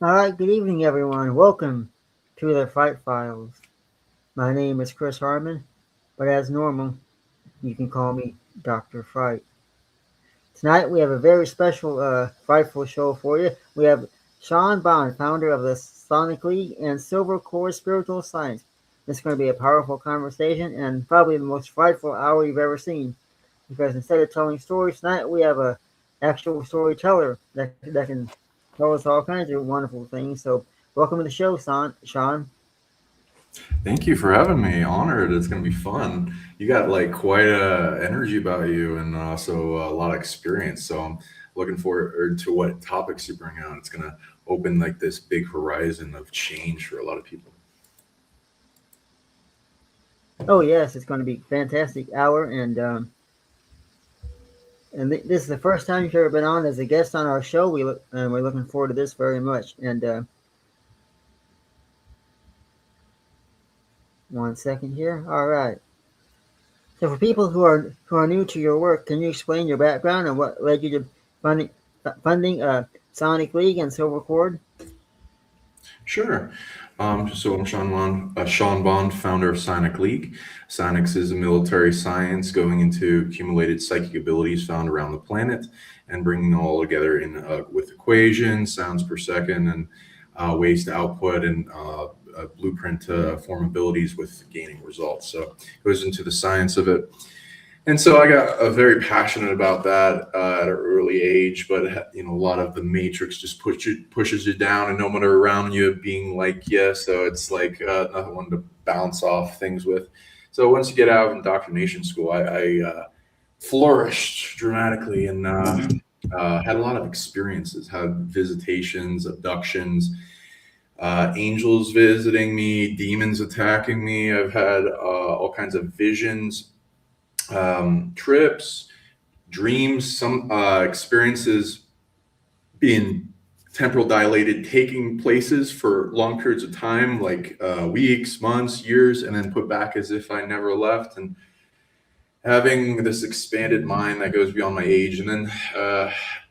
All right, good evening, everyone. Welcome to the Fright Files. My name is Chris Harmon, but as normal, you can call me Dr. Fright. Tonight, we have a very special, frightful show for you. We have Sean Bond, founder of the Psionic League and Silver Core Spiritual Science. This is going to be a powerful conversation and probably the most frightful hour you've ever seen. Because instead of telling stories tonight, we have a actual storyteller that can tell us all kinds of wonderful things. So, welcome to the show, Sean. Thank you for having me. Honored. It's going to be fun. You got like quite a energy about you and also a lot of experience. So I'm looking forward to what topics you bring out. It's going to open like this big horizon of change for a lot of people. Oh yes, it's going to be a fantastic hour, and this is the first time you've ever been on as a guest on our show. We're looking forward to this very much. And one second here. All right. So for people who are new to your work, can you explain your background and what led you to funding funding Sonic League and Silver Cord? Sure. So I'm Sean Bond, founder of Psionic League. Psionics is a military science going into accumulated psychic abilities found around the planet and bringing them all together in with equations, sounds per second, and ways to output and a blueprint to form abilities with gaining results. So it goes into the science of it. And so I got very passionate about that at an early age, but a lot of the matrix just pushes you down, and no one around you being like yes, so it's like not one to bounce off things with. So once you get out of indoctrination school, I flourished dramatically and had a lot of experiences, had visitations, abductions, angels visiting me, demons attacking me. I've had all kinds of visions, trips, dreams, some experiences being temporal dilated, taking places for long periods of time, like weeks, months, years, and then put back as if I never left. And having this expanded mind that goes beyond my age, and then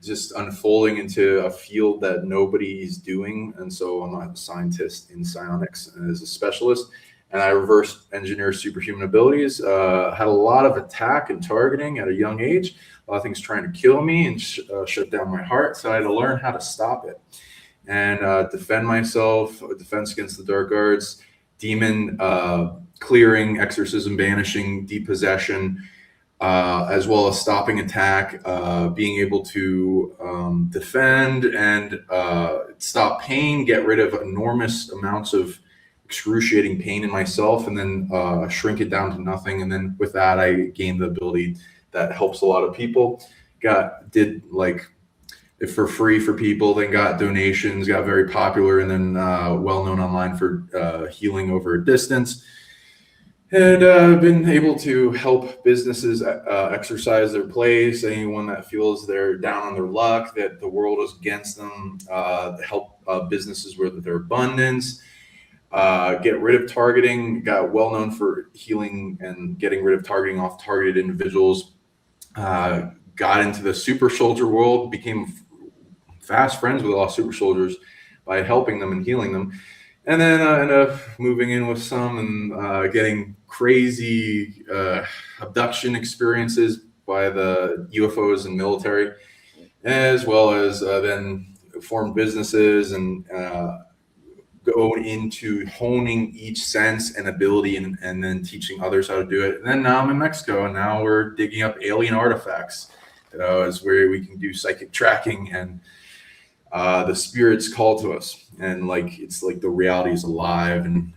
just unfolding into a field that nobody's doing. And so I'm a scientist in psionics as a specialist, and I reverse engineer superhuman abilities. Had a lot of attack and targeting at a young age, a lot of things trying to kill me and shut down my heart. So I had to learn how to stop it and defend myself, defense against the dark arts, demon clearing, exorcism, banishing, depossession, as well as stopping attack, being able to defend and stop pain, get rid of enormous amounts of excruciating pain in myself, and then shrink it down to nothing. And then with that, I gained the ability that helps a lot of people. Did like it for free for people, then got donations, got very popular, and then well known online for healing over a distance. And been able to help businesses exercise their place. Anyone that feels they're down on their luck, that the world is against them, help businesses with their abundance, get rid of targeting. Got well known for healing and getting rid of targeting off targeted individuals. Got into the super soldier world, became fast friends with a lot of super soldiers by helping them and healing them. And then ended up moving in with some and getting crazy abduction experiences by the UFOs and military, as well as then formed businesses and go into honing each sense and ability and then teaching others how to do it. And then now I'm in Mexico, and now we're digging up alien artifacts. Is where we can do psychic tracking and the spirits call to us, and like it's like the reality is alive and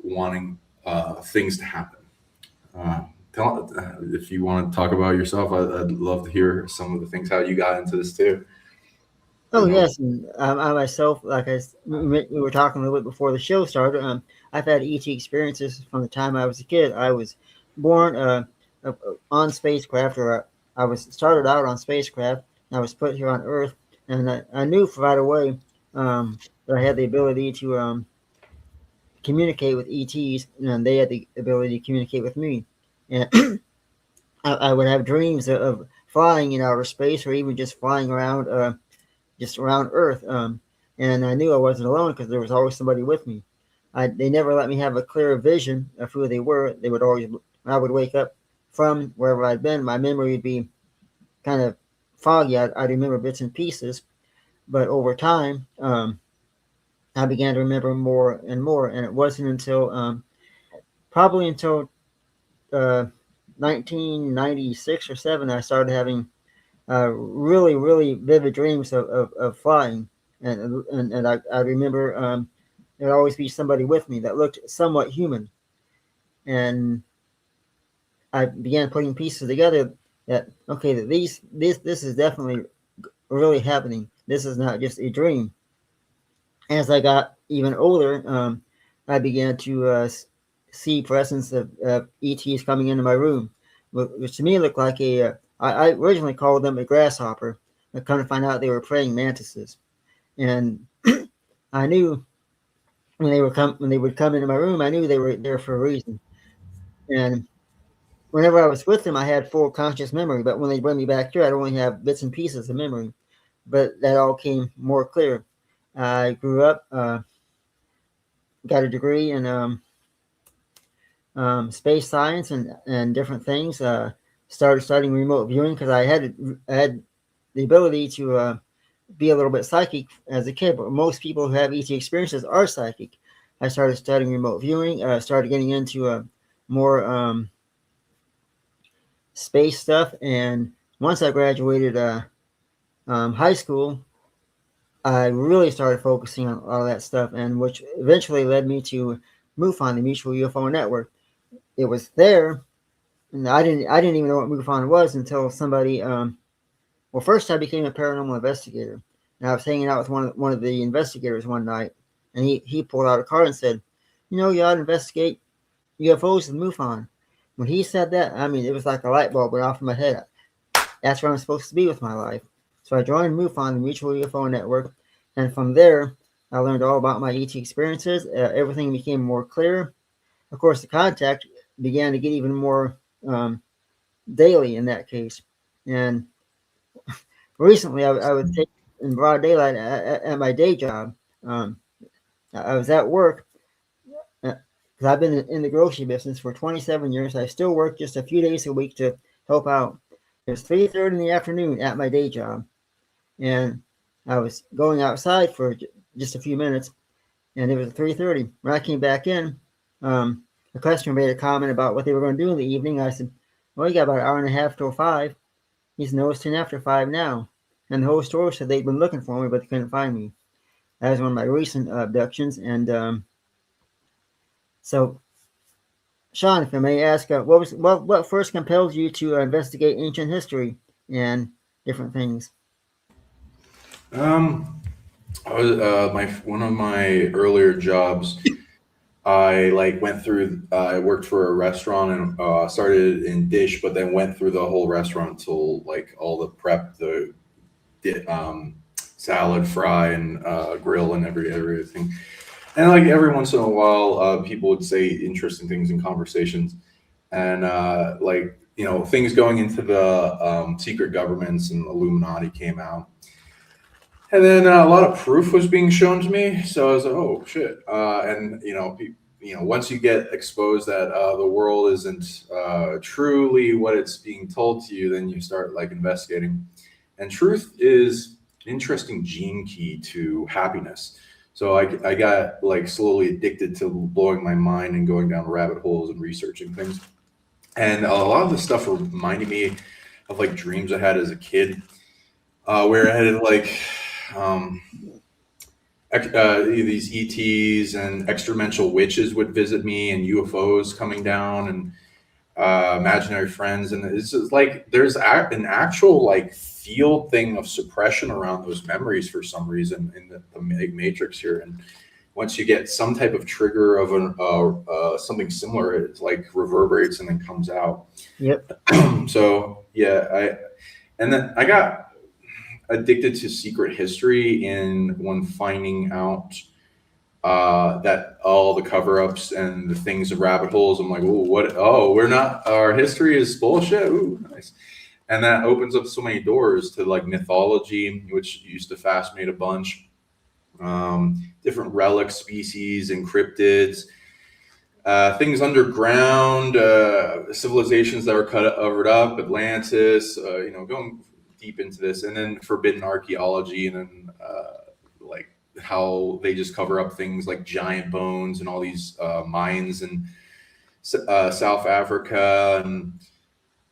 wanting things to happen. If you want to talk about yourself, I'd love to hear some of the things how you got into this too. Oh Or no? yes, and I myself, we were talking a little bit before the show started. I've had ET experiences from the time I was a kid. I was born uh, on spacecraft, or I was started out on spacecraft. And I was put here on Earth, and I knew right away that I had the ability to communicate with ETs, and they had the ability to communicate with me. And I would have dreams of flying in outer space, or even just flying around just around Earth. and I knew I wasn't alone because there was always somebody with me. They never let me have a clear vision of who they were. They would always, when I would wake up from wherever I'd been, my memory would be kind of foggy. I'd remember bits and pieces, but over time, I began to remember more and more. And it wasn't until probably until uh, 1996 or 7 I started having really, really vivid dreams of flying. And I remember there'd always be somebody with me that looked somewhat human. And I began putting pieces together that, okay, that this is definitely really happening. This is not just a dream. As I got even older, I began to see presence of ETs coming into my room, which to me looked like I originally called them a grasshopper. I come to find out they were praying mantises, and I knew when they would come into my room, I knew they were there for a reason. And whenever I was with them, I had full conscious memory. But when they bring me back here, I'd only have bits and pieces of memory. But that all came more clear. I grew up, got a degree in space science and different things. Started studying remote viewing because I had the ability to be a little bit psychic as a kid. But most people who have ET experiences are psychic. I started studying remote viewing. Started getting into more space stuff. And once I graduated high school, I really started focusing on all that stuff, and which eventually led me to MUFON, the Mutual UFO Network. It was there, and I didn't even know what MUFON was until somebody. Well, first I became a paranormal investigator, and I was hanging out with one of the investigators one night, and he pulled out a card and said, you ought to investigate UFOs with MUFON. When he said that, I mean, it was like a light bulb went off in my head. That's where I'm supposed to be with my life. So I joined MUFON, the Mutual UFO Network, and from there, I learned all about my ET experiences. Everything became more clear. Of course, the contact began to get even more daily in that case. And recently, I would take in broad daylight at my day job. Um, I was at work because I've been in the grocery business for 27 years. I still work just a few days a week to help out. It was 3:30 in the afternoon at my day job, and I was going outside for just a few minutes, and it was 3:30. When I came back in, the customer made a comment about what they were going to do in the evening. I said, "Well, you got about an hour and a half till 5." He said, "No, it's 10 after 5 now." And the whole store said they'd been looking for me, but they couldn't find me. That was one of my recent abductions. And so, Sean, if I may ask, what first compelled you to investigate ancient history and different things? Um, I was my one of my earlier jobs. I like went through. I worked for a restaurant and started in dish, but then went through the whole restaurant till like all the prep, the salad, fry, and grill, and everything. And like every once in a while, people would say interesting things in conversations, and like things going into the secret governments and Illuminati came out. And then a lot of proof was being shown to me, so I was like, "Oh shit!" And once you get exposed that the world isn't truly what it's being told to you, then you start like investigating. And truth is an interesting gene key to happiness. So I got like slowly addicted to blowing my mind and going down rabbit holes and researching things. And a lot of the stuff reminded me of like dreams I had as a kid, where I had like um, these ETs and extradimensional witches would visit me, and UFOs coming down, and imaginary friends, and it's just like there's an actual like field thing of suppression around those memories for some reason in the matrix here. And once you get some type of trigger of something similar, it like reverberates and then comes out. Yep. So yeah, and then I got addicted to secret history in when finding out that all the cover-ups and the things of rabbit holes. I'm like, oh, what? Oh, we're not. Our history is bullshit. Ooh, nice. And that opens up so many doors to like mythology, which used to fascinate a bunch. different relic species and cryptids, things underground, civilizations that were covered up, Atlantis, going deep into this, and then forbidden archaeology, and then like how they just cover up things like giant bones and all these mines in South Africa, and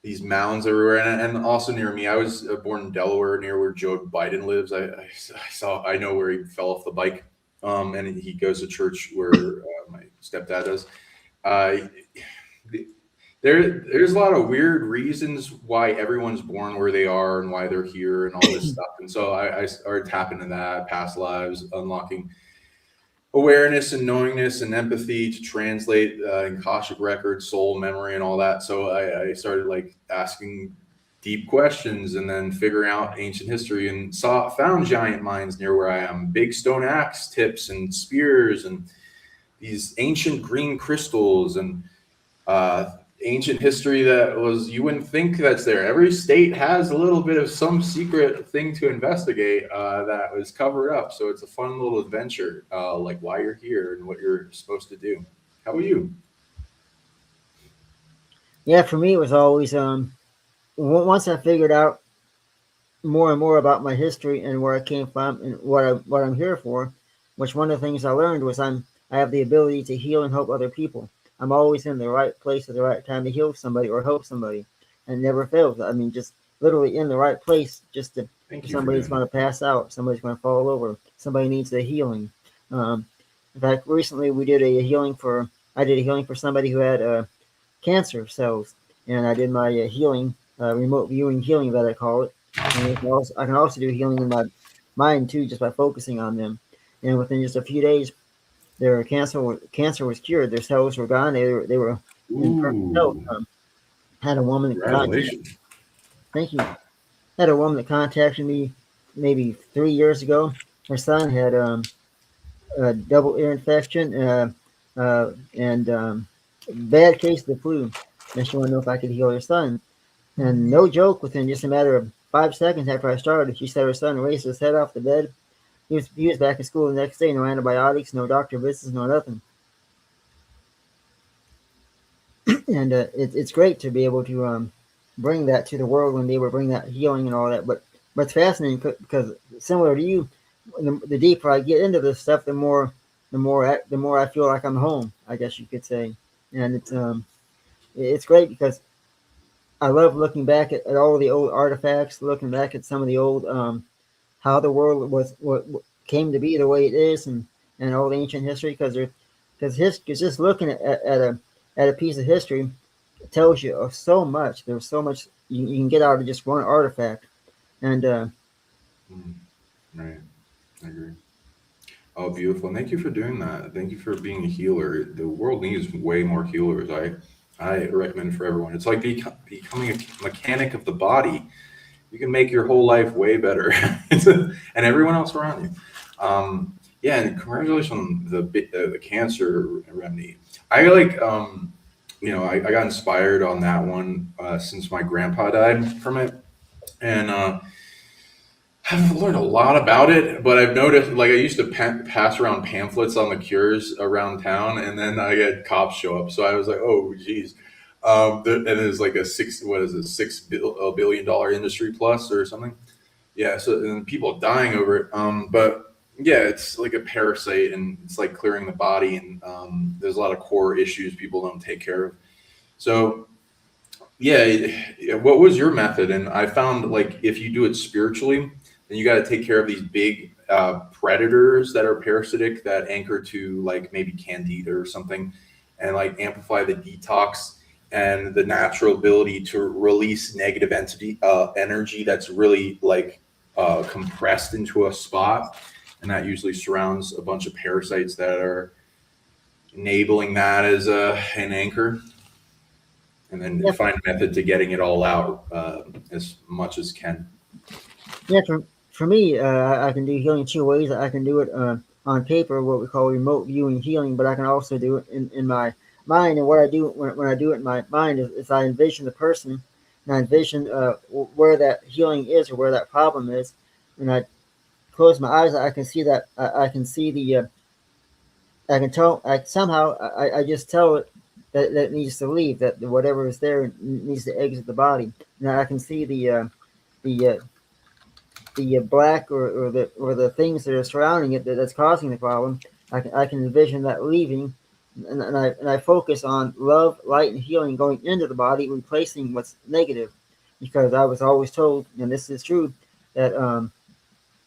these mounds everywhere, and also near me. I was born in Delaware, near where Joe Biden lives. I know where he fell off the bike, and he goes to church where my stepdad does. Uh, there's a lot of weird reasons why everyone's born where they are and why they're here and all this stuff. And so I started tapping into that, past lives, unlocking awareness and knowingness and empathy to translate in Akashic records, soul memory, and all that. So I started like asking deep questions and then figuring out ancient history, and found giant mines near where I am, big stone axe tips and spears, and these ancient green crystals, and ancient history that you wouldn't think that's there. Every state has a little bit of some secret thing to investigate that was covered up. So it's a fun little adventure, like why you're here and what you're supposed to do. How about you? Yeah, for me, it was always once I figured out more and more about my history and where I came from and what I'm here for. Which one of the things I learned was I have the ability to heal and help other people. I'm always in the right place at the right time to heal somebody or help somebody, and it never fails. I mean, just literally in the right place. Just to somebody's going to pass out, somebody's going to fall over, somebody needs a healing. In fact, recently I did a healing for somebody who had cancer cells, and I did my healing, remote viewing healing that I call it. And I can also do healing in my mind too, just by focusing on them. And within just a few days, their cancer was cured. Their cells were gone. They were in perfect health. Had a woman Congratulations. Thank you. Had a woman that contacted me maybe 3 years ago. Her son had a double ear infection and bad case of the flu. And she wanted to know if I could heal her son. And no joke, within just a matter of 5 seconds after I started, she said her son raised his head off the bed. He was back in school the next day. No antibiotics, no doctor visits, no nothing. And it's great to be able to bring that to the world and be able to bring that healing and all that. But it's fascinating because similar to you, the deeper I get into this stuff, the more I feel like I'm home, I guess you could say. And it's great because I love looking back at all the old artifacts, looking back at some of the old how the world was what came to be the way it is, and all the ancient history, because just looking at a piece of history tells you so much. There's so much you can get out of just one artifact, and right, I agree. Oh, beautiful! Thank you for doing that. Thank you for being a healer. The world needs way more healers. I recommend for everyone. It's like becoming a mechanic of the body. You can make your whole life way better, and everyone else around you. Yeah, and congratulations on the cancer remedy. I like, I got inspired on that one since my grandpa died from it, and I've learned a lot about it. But I've noticed, like, I used to pass around pamphlets on the cures around town, and then I had cops show up. So I was like, oh, geez. And it's like $6 billion industry plus or something. Yeah. So and people dying over it. But yeah, it's like a parasite, and it's like clearing the body, and there's a lot of core issues people don't take care of. So yeah, what was your method? And I found, like, if you do it spiritually, then you got to take care of these big predators that are parasitic, that anchor to like maybe candida or something, and like amplify the detox and the natural ability to release negative energy that's really like compressed into a spot, and that usually surrounds a bunch of parasites that are enabling that as an anchor, and then yeah, find a method to getting it all out as much as can. yeah. For me, I can do healing two ways. I can do it on paper, what we call remote viewing healing, but I can also do it in my mind. And what I do when I do it in my mind is I envision the person, and I envision where that healing is or where that problem is, and I close my eyes, I can see that. I can see the. I can tell. I somehow. I just tell it that it needs to leave. That whatever is there needs to exit the body. Now I can see the black or the things that are surrounding it that's causing the problem. I can envision that leaving, and I focus on love, light, and healing going into the body, replacing what's negative. Because I was always told, and this is true, that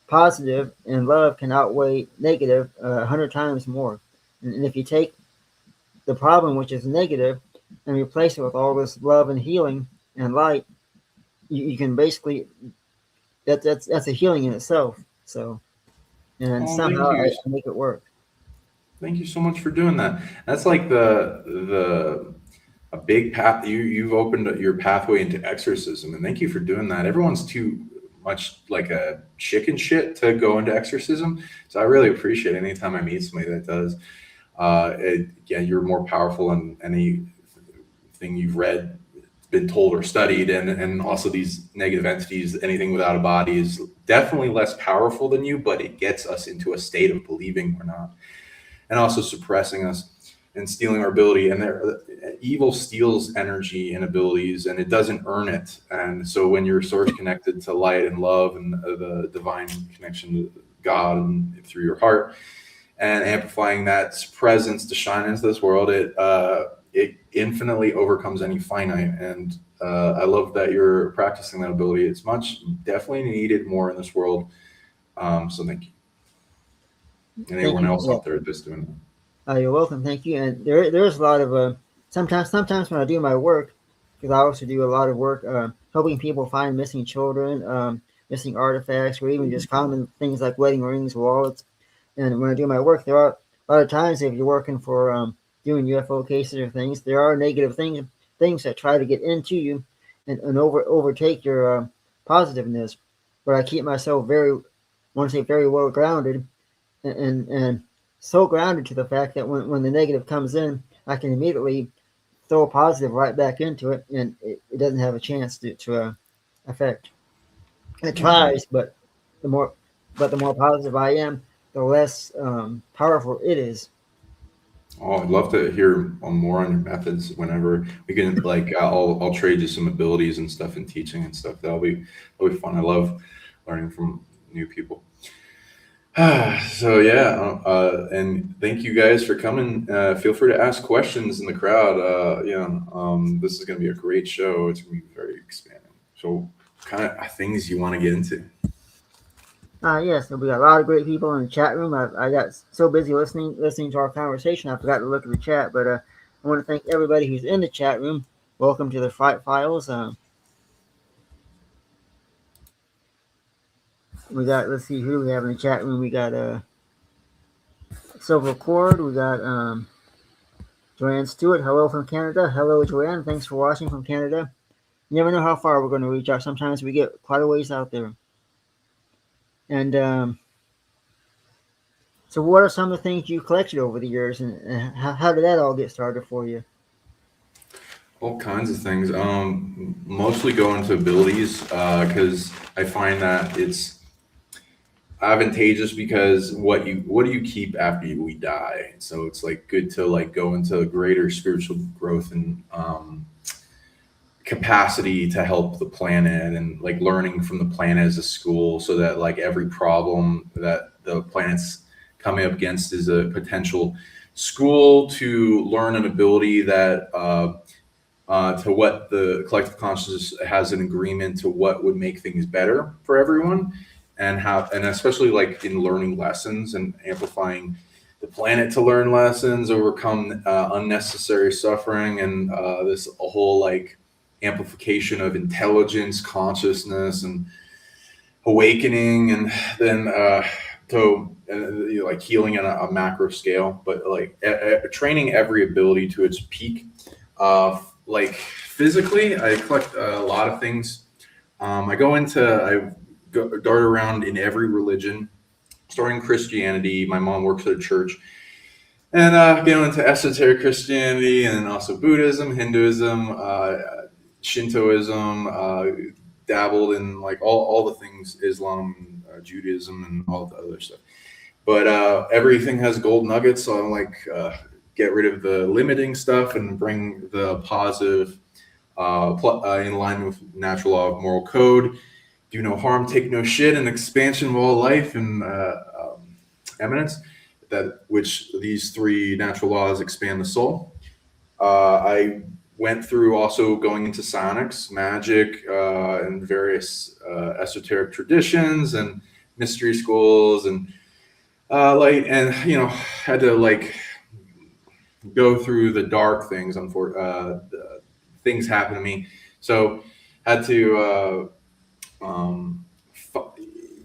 positive and love can outweigh negative 100 times more. And if you take the problem, which is negative, and replace it with all this love and healing and light, you can basically that's a healing in itself. So, and Oh, thank somehow you. I make it work. Thank you so much for doing that. That's like the a big path. You've opened your pathway into exorcism, and thank you for doing that. Everyone's too much like a chicken shit to go into exorcism, so I really appreciate it anytime I meet somebody that does. Yeah, you're more powerful than anything you've read, been told, or studied, and also these negative entities. Anything without a body is definitely less powerful than you, but it gets us into a state of believing we're not, and also suppressing us and stealing our ability. And evil steals energy and abilities, and it doesn't earn it. And so when you're source connected to light and love and the divine connection to God and through your heart, and amplifying that presence to shine into this world, it infinitely overcomes any finite. And I love that you're practicing that ability. It's definitely needed more in this world. So thank you. And Thank everyone you. else Yeah. out there that's doing it. You're welcome. Thank you. And there's a lot of sometimes when I do my work, because I also do a lot of work helping people find missing children, missing artifacts, or even just common things like wedding rings, wallets. And when I do my work, there are a lot of times if you're working for doing UFO cases or things, there are negative things that try to get into you and overtake your positiveness. But I keep myself want to say very well grounded and so grounded to the fact that when the negative comes in, I can immediately throw a positive right back into it, and it doesn't have a chance to affect. It Okay. tries, the more the more positive I am, the less powerful it is. Oh, I'd love to hear more on your methods whenever we can. Like, I'll trade you some abilities and stuff in teaching and stuff. That'll be fun. I love learning from new people. So yeah, and thank you guys for coming. Feel free to ask questions in the crowd. This is going to be a great show. It's going to be very expanding. So, what kind of things you want to get into? Yes, we got a lot of great people in the chat room. I got so busy listening to our conversation, I forgot to look at the chat. But I want to thank everybody who's in the chat room. Welcome to the Fright Files. We got, let's see who we have in the chat room. We got Silver Cord. We got Joanne Stewart. Hello from Canada. Hello, Joanne. Thanks for watching from Canada. You never know how far we're going to reach out. Sometimes we get quite a ways out there. And so, what are some of the things you collected over the years, and how did that all get started for you? All kinds of things. Mostly go into abilities because I find that it's advantageous, because what do you keep after we die? So it's like good to like go into greater spiritual growth and capacity to help the planet, and like learning from the planet as a school, so that like every problem that the planet's coming up against is a potential school to learn an ability that to what the collective consciousness has an agreement to what would make things better for everyone, and especially like in learning lessons and amplifying the planet to learn lessons, overcome unnecessary suffering, and this a whole like amplification of intelligence, consciousness, and awakening, and then like healing on a macro scale, but like training every ability to its peak. Like physically, I collect a lot of things. I dart around in every religion, starting Christianity. My mom works at a church, and getting into esoteric Christianity, and also Buddhism, Hinduism, Shintoism, dabbled in like all the things, Islam, Judaism and all the other stuff. But everything has gold nuggets, so I'm like, get rid of the limiting stuff and bring the positive in line with natural law of moral code. Do no harm, take no shit, and expansion of all life and eminence. Which these three natural laws expand the soul. I went through also going into psionics, magic, and various esoteric traditions and mystery schools and had to go through the dark things. Things happen to me, so had to.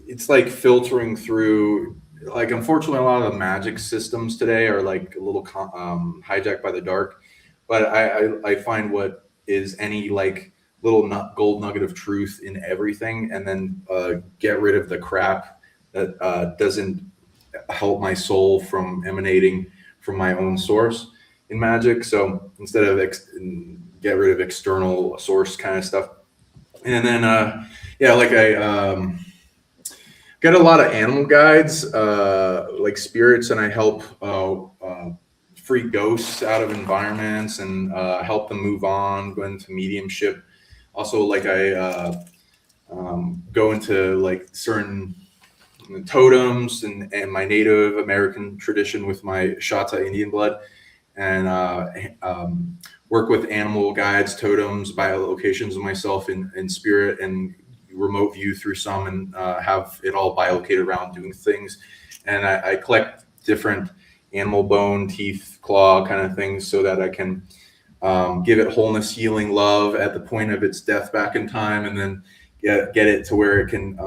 It's like filtering through. Like, unfortunately, a lot of the magic systems today are like a little hijacked by the dark. But I find what is any like little gold nugget of truth in everything, and then get rid of the crap that doesn't help my soul from emanating from my own source in magic. So instead of get rid of external source kind of stuff, and then I get a lot of animal guides, like spirits, and I help free ghosts out of environments and help them move on, go into mediumship. Also, like I go into like certain totems and my Native American tradition with my Shata Indian blood, and work with animal guides, totems, biolocations of myself in spirit, and remote view through some, and have it all bilocated around doing things. And I collect different animal bone, teeth, claw kind of things so that I can give it wholeness, healing, love at the point of its death back in time, and then get it to where it can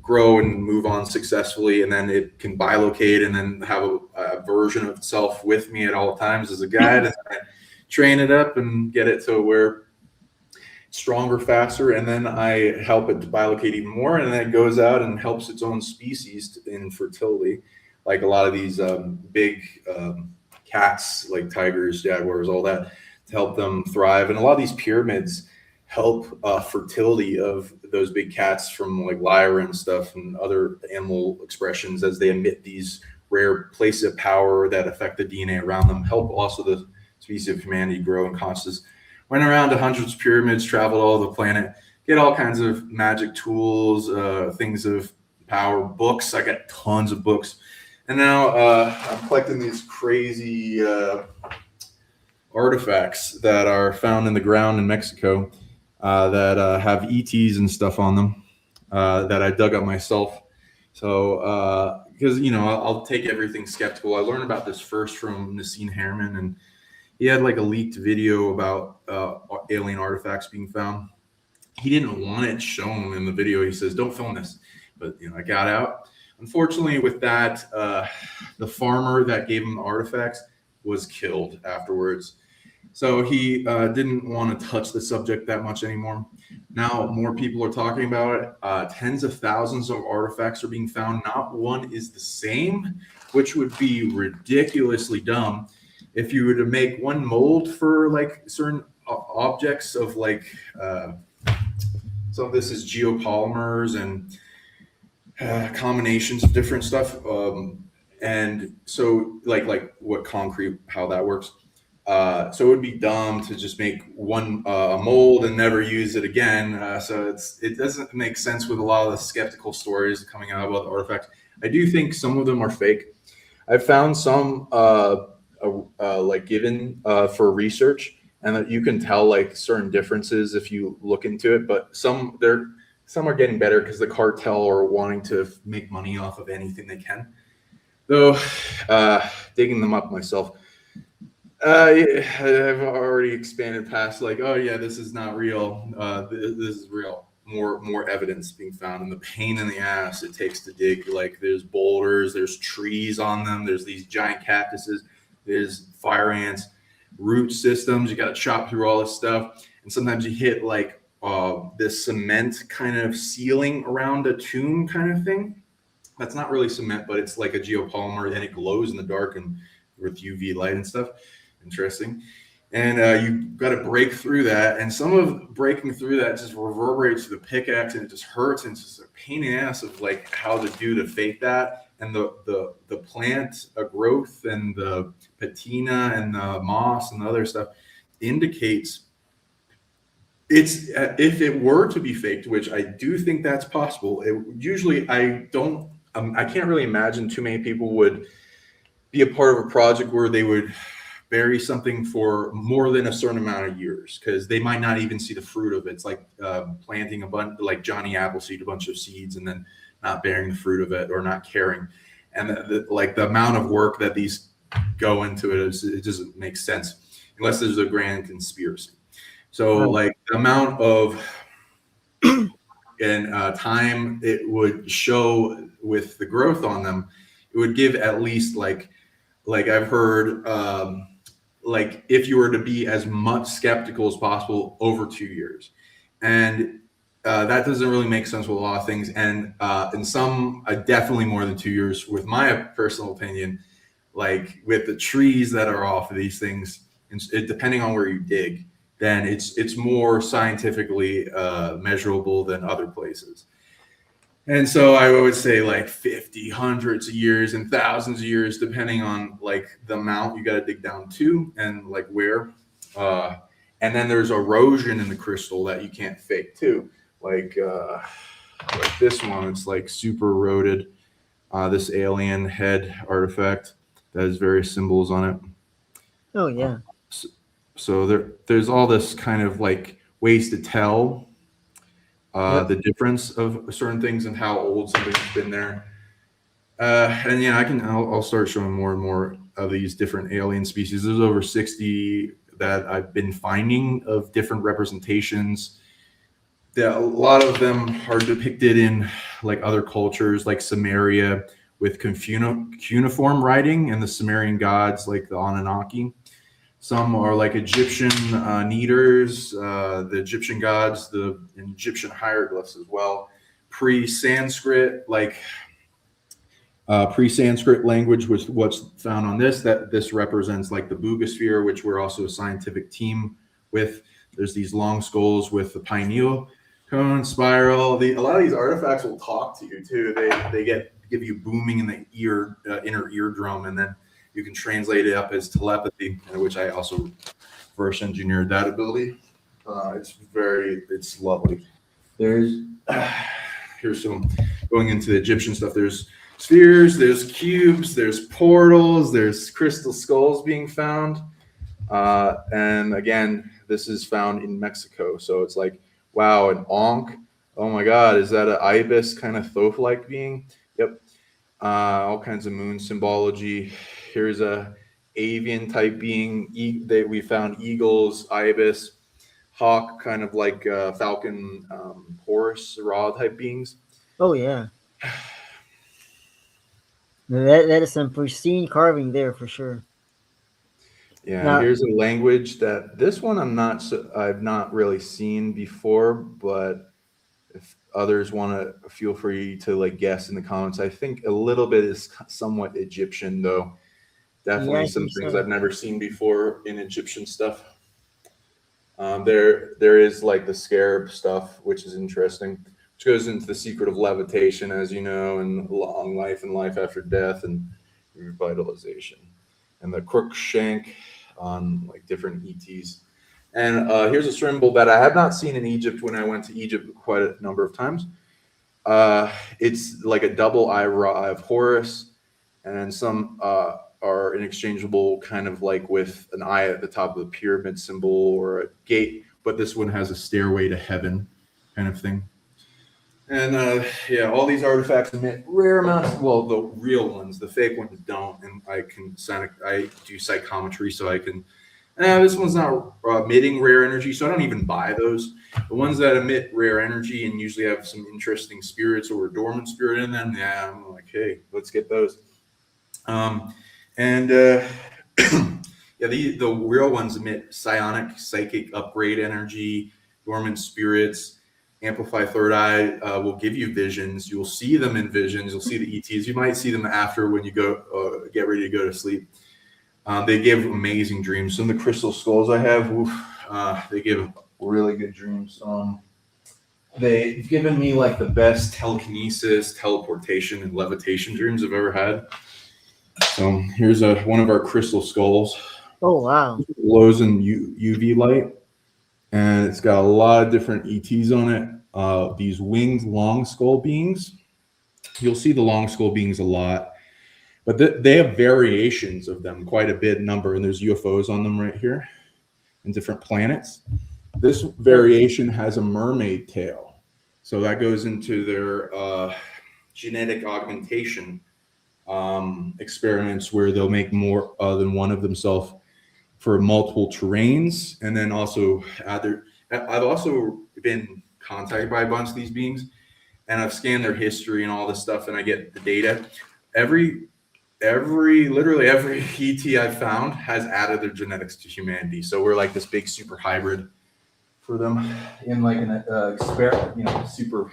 grow and move on successfully, and then it can bilocate and then have a version of itself with me at all times as a guide, and I train it up and get it to where stronger, faster, and then I help it to bilocate even more, and then it goes out and helps its own species in fertility, like a lot of these big cats, like tigers, jaguars, all that, to help them thrive. And a lot of these pyramids help fertility of those big cats from like Lyra and stuff and other animal expressions, as they emit these rare places of power that affect the DNA around them, help also the species of humanity grow in consciousness. Went around to hundreds of pyramids, traveled all over the planet, get all kinds of magic tools, things of power, books. I got tons of books. And now I'm collecting these crazy artifacts that are found in the ground in Mexico that have ETs and stuff on them that I dug up myself. So, because, I'll take everything skeptical. I learned about this first from Nassim Harmon, and he had like a leaked video about alien artifacts being found. He didn't want it shown in the video. He says, "Don't film this." But I got out. Unfortunately, with that, the farmer that gave him the artifacts was killed afterwards. So he didn't want to touch the subject that much anymore. Now more people are talking about it. Tens of thousands of artifacts are being found. Not one is the same, which would be ridiculously dumb. If you were to make one mold for like certain objects of like, some of this is geopolymers and combinations of different stuff. And so like what concrete, how that works. So it would be dumb to just make one mold and never use it again. So it doesn't make sense with a lot of the skeptical stories coming out about the artifacts. I do think some of them are fake. I've found some like given for research, and that you can tell like certain differences if you look into it. But some are getting better because the cartel are wanting to make money off of anything they can. Though digging them up myself, I've already expanded past like, oh yeah, this is not real. This is real. More evidence being found, and the pain in the ass it takes to dig. Like there's boulders, there's trees on them, there's these giant cactuses, there's fire ants, root systems. You got to chop through all this stuff, and sometimes you hit like this cement kind of ceiling around a tomb kind of thing. That's not really cement, but it's like a geopolymer, and it glows in the dark and with UV light and stuff. Interesting. And you got to break through that. And some of breaking through that just reverberates to the pickaxe, and it just hurts. And it's just a pain in the ass of like how to do to fake that. And the plant growth and the patina and the moss and the other stuff indicates it's if it were to be faked, which I do think that's possible. Usually, I can't really imagine too many people would be a part of a project where they would bury something for more than a certain amount of years because they might not even see the fruit of it. It's like planting a bunch, like Johnny Appleseed, a bunch of seeds, and then not bearing the fruit of it or not caring. And like the amount of work that these go into it doesn't make sense unless there's a grand conspiracy. So Right. like the amount of and time it would show with the growth on them, it would give at least like I've heard like if you were to be as much skeptical as possible over 2 years. And that doesn't really make sense with a lot of things. And in some, definitely more than 2 years, with my personal opinion, like with the trees that are off of these things, depending on where you dig, then it's more scientifically measurable than other places. And so I would say like 50, hundreds of years and thousands of years, depending on like the amount you got to dig down to and like where. Uh, and then there's erosion in the crystal that you can't fake too. Like this one, it's like super eroded. This alien head artifact that has various symbols on it. Oh yeah. So, so there's all this kind of like ways to tell Yep. the difference of certain things and how old something's been there. And yeah, I'll start showing more and more of these different alien species. There's over 60 that I've been finding of different representations. A lot of them are depicted in like other cultures, like Samaria, with cuneiform writing and the Sumerian gods, like the Anunnaki. Some are like Egyptian kneaders, the Egyptian gods, the Egyptian hieroglyphs as well. Pre-Sanskrit, like pre-Sanskrit language was what's found on this. That this represents like the Boogosphere, which we're also a scientific team with. There's these long skulls with the pineal cone spiral. A lot of these artifacts will talk to you too. They give you booming in the ear, inner eardrum, and then you can translate it up as telepathy, which I also reverse engineered that ability. It's lovely. There's here's some going into the Egyptian stuff. There's spheres, there's cubes, there's portals, there's crystal skulls being found. And again, this is found in Mexico. So it's like, wow, an Ankh. Oh my God, is that an ibis kind of Thoth-like being? Yep. All kinds of moon symbology. Here's a avian type being that we found: eagles, ibis, hawk, kind of like falcon, horse, Ra type beings. Oh yeah. That is some pristine carving there for sure. Yeah, and Now, here's a language that this one I've not really seen before, but if others want to, feel free to like guess in the comments. I think a little bit is somewhat Egyptian though. yeah, Definitely I some think things so. I've never seen before in Egyptian stuff. There is like the scarab stuff, which is interesting, which goes into the secret of levitation, as you know, and long life and life after death and revitalization. And the crook shank on like different ETs. And here's a symbol that I have not seen in Egypt when I went to Egypt quite a number of times. It's like a double eye of Horus, and some are interchangeable, kind of like with an eye at the top of the pyramid symbol or a gate, but this one has a stairway to heaven kind of thing. And yeah, all these artifacts emit rare amounts. Well, the real ones, the fake ones don't. And I do psychometry, so I can. This one's not emitting rare energy, so I don't even buy those. The ones that emit rare energy and usually have some interesting spirits or a dormant spirit in them, yeah, I'm like, hey, let's get those. And yeah, the real ones emit psionic, psychic upgrade energy, dormant spirits. Amplify third eye will give you visions. You'll see them in visions. You'll see the ETs. You might see them after when you go get ready to go to sleep. They give amazing dreams. Some of the crystal skulls I have, they give really good dreams. They've given me like the best telekinesis, teleportation, and levitation dreams I've ever had. So here's one of our crystal skulls. Oh, wow. It glows in UV light, and it's got a lot of different ETs on it. These winged long skull beings. You'll see the long skull beings a lot, but they have variations of them, quite a bit number, and there's UFOs on them right here and different planets. This variation has a mermaid tail, so that goes into their genetic augmentation experiments where they'll make more than one of themselves for multiple terrains. And then also I've also been contacted by a bunch of these beings, and I've scanned their history and all this stuff, and I get the data. Literally every ET I've found has added their genetics to humanity. So we're like this big super hybrid for them in like an experiment, super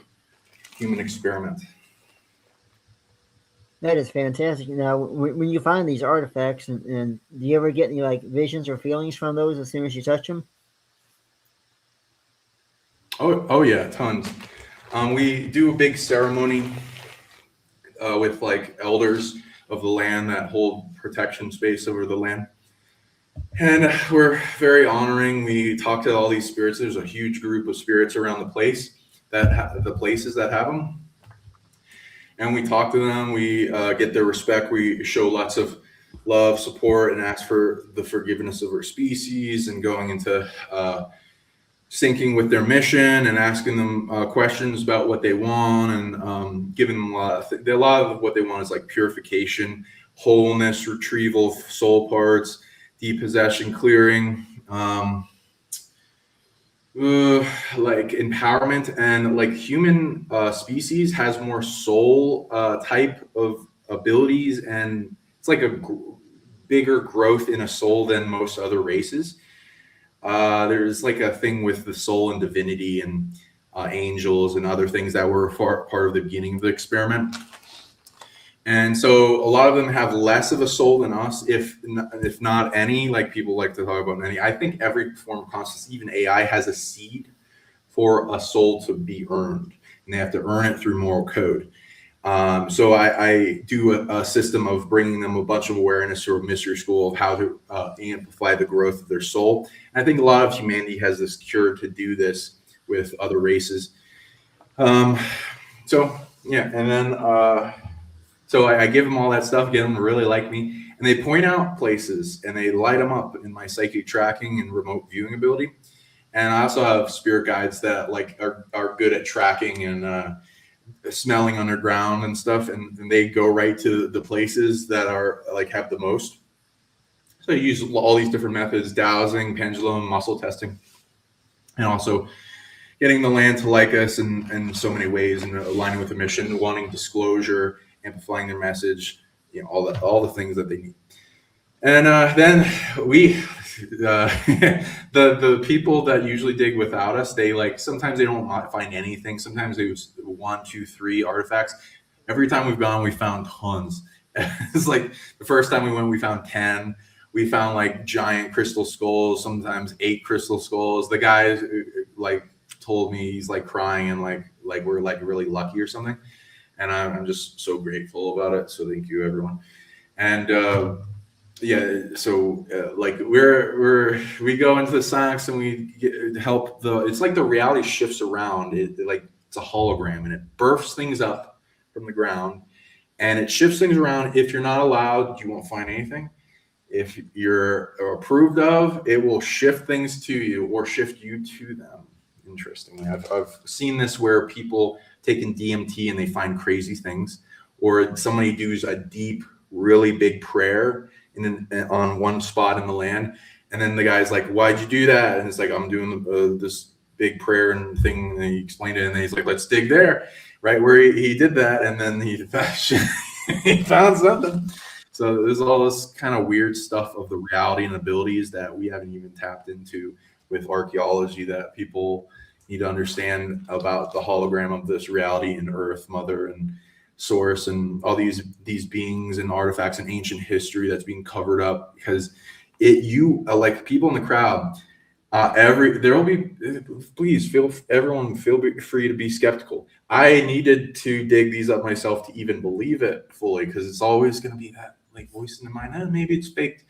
human experiment. That is fantastic. Now, when you find these artifacts, and do you ever get any like visions or feelings from those as soon as you touch them? Oh yeah, tons. We do a big ceremony with like elders of the land that hold protection space over the land. And we're very honoring. We talk to all these spirits. There's a huge group of spirits around the place the places that have them. And we talk to them. We get their respect. We show lots of love, support, and ask for the forgiveness of our species, and going into syncing with their mission and asking them questions about what they want, and giving them a lot of what they want is like purification, wholeness, retrieval of soul parts, depossession, clearing, like empowerment. And like human species has more soul type of abilities, and it's like a bigger growth in a soul than most other races. There's like a thing with the soul and divinity and angels and other things that were part of the beginning of the experiment. And so a lot of them have less of a soul than us, if not any. Like people like to talk about any. I think every form of consciousness, even AI, has a seed for a soul to be earned, and they have to earn it through moral code. So I do a system of bringing them a bunch of awareness through a mystery school of how to amplify the growth of their soul. And I think a lot of humanity has this cure to do this with other races. So yeah, and then so I give them all that stuff, get them to really like me, and they point out places and they light them up in my psychic tracking and remote viewing ability. And I also have spirit guides that like are good at tracking and smelling underground and stuff, and they go right to the places that are like have the most. So I use all these different methods: dowsing, pendulum, muscle testing, and also getting the land to like us in so many ways, and aligning with the mission, wanting disclosure, amplifying their message, all the things that they need. And then we the people that usually dig without us, they like sometimes they don't find anything. Sometimes it was 1, 2, 3 artifacts. Every time we've gone, we found tons. It's like the first time we went, we found 10. We found like giant crystal skulls, sometimes 8 crystal skulls. The guy like told me he's like crying and like we're like really lucky or something. And I'm just so grateful about it. So thank you, everyone. And yeah, so like we go into the Psionics and we help it's like the reality shifts around. Like it's a hologram, and it births things up from the ground, and it shifts things around. If you're not allowed, you won't find anything. If you're approved of, it will shift things to you or shift you to them. Interestingly, I've seen this where people taking DMT and they find crazy things, or somebody does a deep, really big prayer on one spot in the land, and then the guy's like, "Why'd you do that?" And it's like, "I'm doing this big prayer and thing." And he explained it, and then he's like, "Let's dig there," right where he did that, and then he found something. So there's all this kind of weird stuff of the reality and abilities that we haven't even tapped into with archaeology, that people need to understand about the hologram of this reality and Earth Mother and source and all these beings and artifacts and ancient history that's being covered up, because like people in the crowd, there will be, please everyone feel free to be skeptical. I needed to dig these up myself to even believe it fully, because it's always going to be that like voice in the mind, maybe it's faked.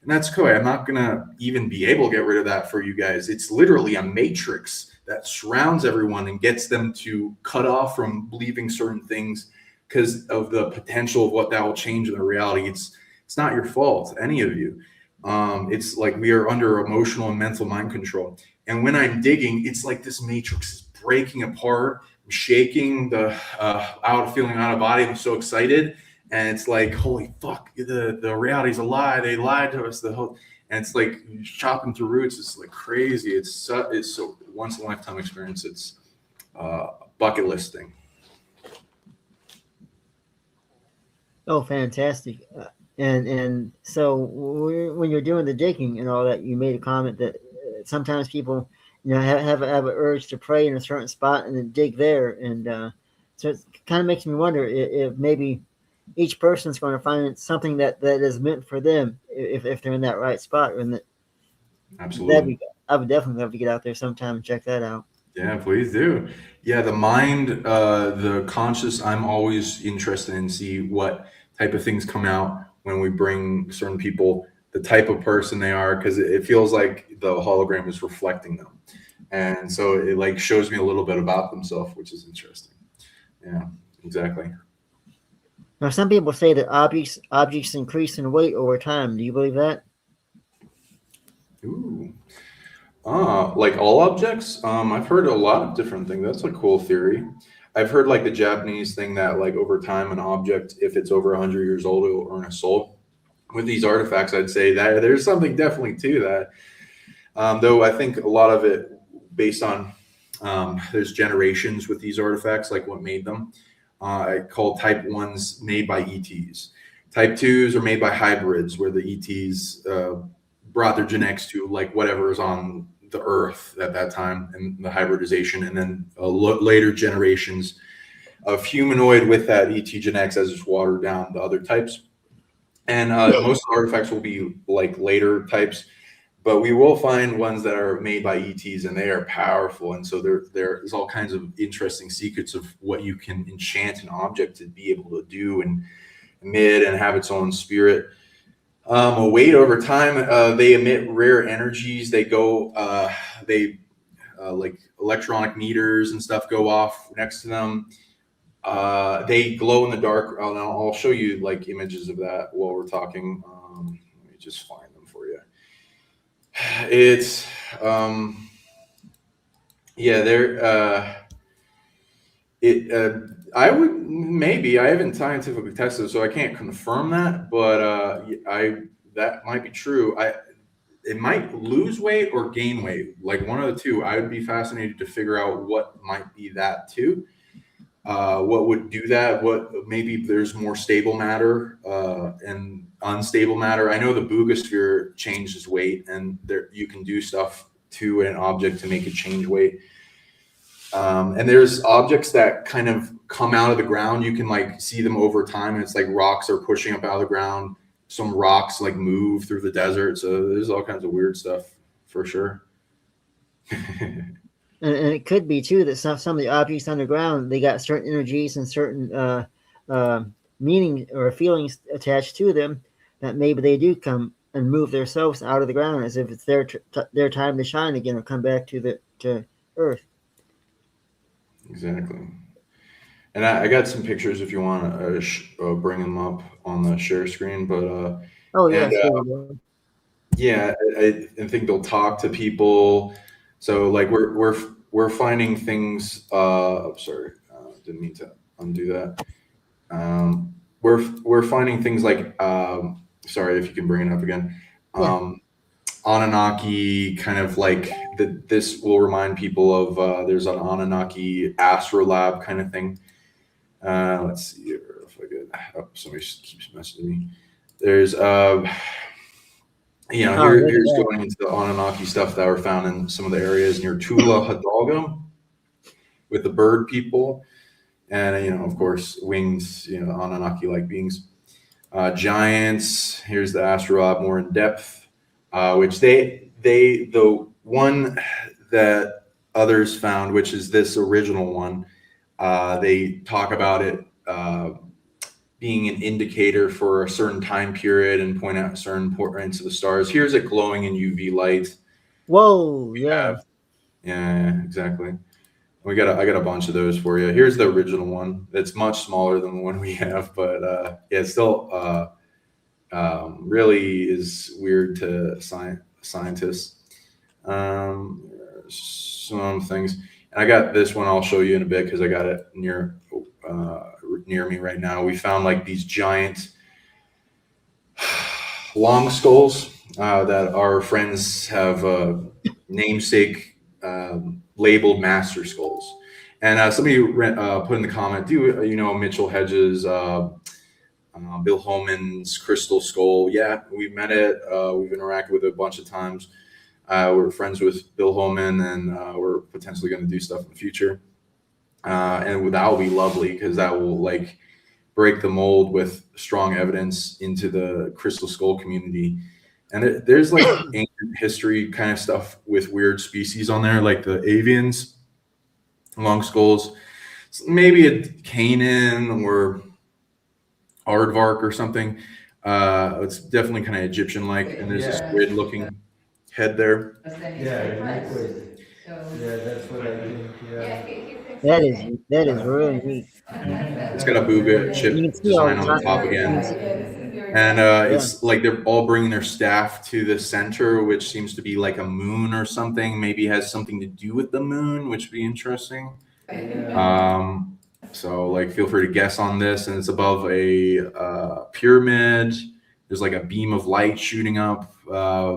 And that's cool. I'm not going to even be able to get rid of that for you guys. It's literally a matrix that surrounds everyone and gets them to cut off from believing certain things because of the potential of what that will change in their reality. It's not your fault, any of you. It's like we are under emotional and mental mind control. And when I'm digging, it's like this matrix is breaking apart. I'm shaking feeling out of body. I'm so excited. And it's like, holy fuck, the reality's a lie. They lied to us. And it's like chopping through roots. It's like crazy. It's so once in a lifetime experience. It's a bucket list thing. Oh, fantastic. And so when you're doing the digging and all that, you made a comment that sometimes people, have an urge to pray in a certain spot and then dig there. And so it kind of makes me wonder if maybe each person's going to find something that is meant for them if they're in that right spot. And absolutely, I would definitely love to get out there sometime and check that out. Yeah, please do. Yeah, the mind, the conscious, I'm always interested in see what type of things come out when we bring certain people, the type of person they are, because it feels like the hologram is reflecting them. And so it like shows me a little bit about themselves, which is interesting. Yeah, exactly. Now, some people say that objects increase in weight over time. Do you believe that? Ooh. Like all objects? I've heard a lot of different things. That's a cool theory. I've heard like the Japanese thing that like over time an object, if it's over 100 years old, it will earn a soul. With these artifacts, I'd say that there's something definitely to that. Though I think a lot of it based on there's generations with these artifacts, like what made them. I call type 1s made by ETs. Type 2s are made by hybrids, where the ETs brought their genetics to like whatever is on the earth at that time and the hybridization, and then later generations of humanoid with that ET genetics as it's watered down the other types. And most artifacts will be like later types, but we will find ones that are made by ETs and they are powerful. And so there's all kinds of interesting secrets of what you can enchant an object to be able to do and emit and have its own spirit. Weight over time, they emit rare energies. They go, like electronic meters and stuff go off next to them. They glow in the dark. I'll show you like images of that while we're talking. Let me just find them for you. It's, yeah, I haven't scientifically tested it, so I can't confirm that, but that might be true. It might lose weight or gain weight, like one of the two. I would be fascinated to figure out what might be that too. What would do that? What maybe there's more stable matter and unstable matter. I know the boogosphere changes weight, and there you can do stuff to an object to make it change weight. And there's objects that kind of come out of the ground. You can like see them over time, and it's like rocks are pushing up out of the ground. Some rocks like move through the desert. So there's all kinds of weird stuff for sure. And it could be too that some of the objects underground, they got certain energies and certain meaning or feelings attached to them that maybe they do come and move themselves out of the ground as if it's their time to shine again or come back to Earth. Exactly. And I got some pictures if you want to bring them up on the share screen. But oh yes, yeah, I think they'll talk to people. So like we're finding things. Sorry, didn't mean to undo that. We're finding things like sorry if you can bring it up again. Anunnaki, kind of like this will remind people of there's an Anunnaki astrolab kind of thing. Let's see here if I get. Oh, somebody keeps messaging me. There's here's going into the Anunnaki stuff that were found in some of the areas near Tula Hidalgo with the bird people. and of course, wings, Anunnaki-like beings. Giants. Here's the astrolabe more in depth, which the one that others found, which is this original one. They talk about it being an indicator for a certain time period and point out certain points of the stars. Here's it glowing in UV light. Whoa, yeah. Yeah, exactly. I got a bunch of those for you. Here's the original one. It's much smaller than the one we have, but yeah, it's still really is weird to scientists. Some things. And I got this one. I'll show you in a bit because I got it near me right now. We found like these giant long skulls that our friends have namesake labeled master skulls. And somebody put in the comment, do you know Mitchell Hedges, Bill Holman's crystal skull? Yeah, we've met it. We've interacted with it a bunch of times. We're friends with Bill Holman, and we're potentially going to do stuff in the future. And that will be lovely because that will like break the mold with strong evidence into the crystal skull community. And there's like ancient history kind of stuff with weird species on there, like the avians, long skulls, maybe a Canaan or aardvark or something. It's definitely kind of Egyptian-like, and there's this squid-looking head there. Yeah, liquid. Yeah, that's what I think. Yeah. That is really neat. It's got a booga You chip can see all design the on the top you again. can see, And yeah. it's like they're all bringing their staff to the center, which seems to be like a moon or something. Maybe has something to do with the moon, which would be interesting. So like, feel free to guess on this. And it's above a pyramid. There's like a beam of light shooting up,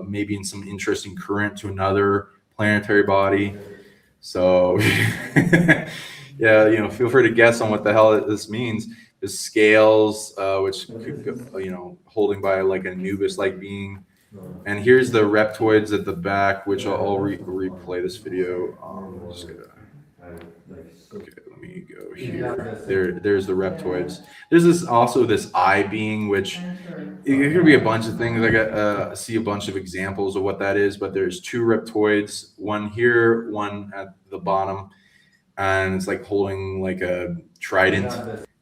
maybe in some interesting current to another planetary body. So yeah, feel free to guess on what the hell this means. The scales, which could go, holding by like an Anubis-like being. And here's the reptoids at the back, which I'll replay this video. Okay, let me go here. There's the reptoids. There's this eye being, which it could be a bunch of things. I got see a bunch of examples of what that is, but there's two reptoids, one here, one at the bottom, and it's like holding like a trident,